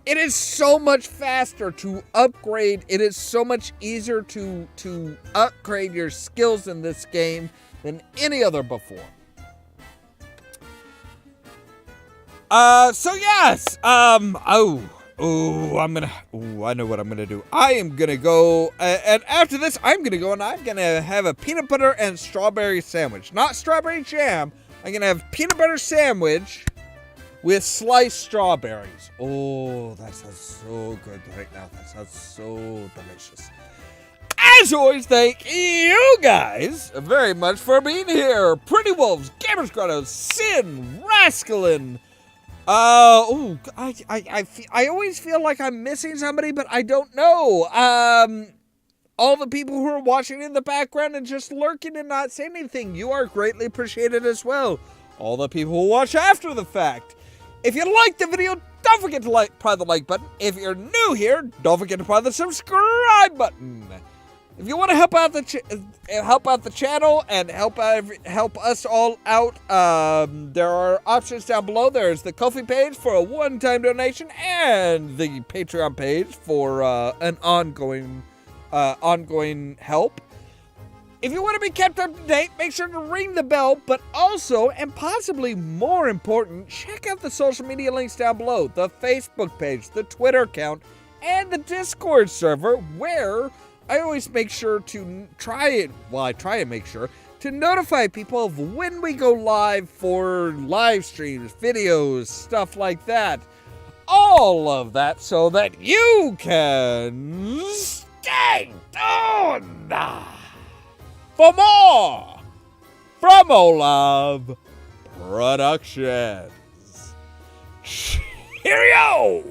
It is so much faster to upgrade. It is so much easier to upgrade your skills in this game than any other before. So yes, I know what I'm gonna do. I am gonna go, and after this, I'm gonna go and I'm gonna have a peanut butter and strawberry sandwich. Not strawberry jam. I'm gonna have peanut butter sandwich with sliced strawberries. Oh, that sounds so good right now. That sounds so delicious. As always, thank you guys very much for being here. Pretty Wolves, Gamers Grotto, Sin, Rascalin. I always feel like I'm missing somebody, but I don't know. All the people who are watching in the background and just lurking and not saying anything, you are greatly appreciated as well. All the people who watch after the fact. If you liked the video, don't forget to press the like button. If you're new here, don't forget to press the subscribe button. If you want to help out the channel and help us all out, there are options down below. There's the Ko-fi page for a one-time donation and the Patreon page for an ongoing help. If you want to be kept up to date, make sure to ring the bell, but also, and possibly more important, check out the social media links down below. The Facebook page, the Twitter account, and the Discord server, where I always make sure to try and make sure to notify people of when we go live for live streams, videos, stuff like that. All of that so that you can stay tuned for more from Ollamh Productions. Cheerio!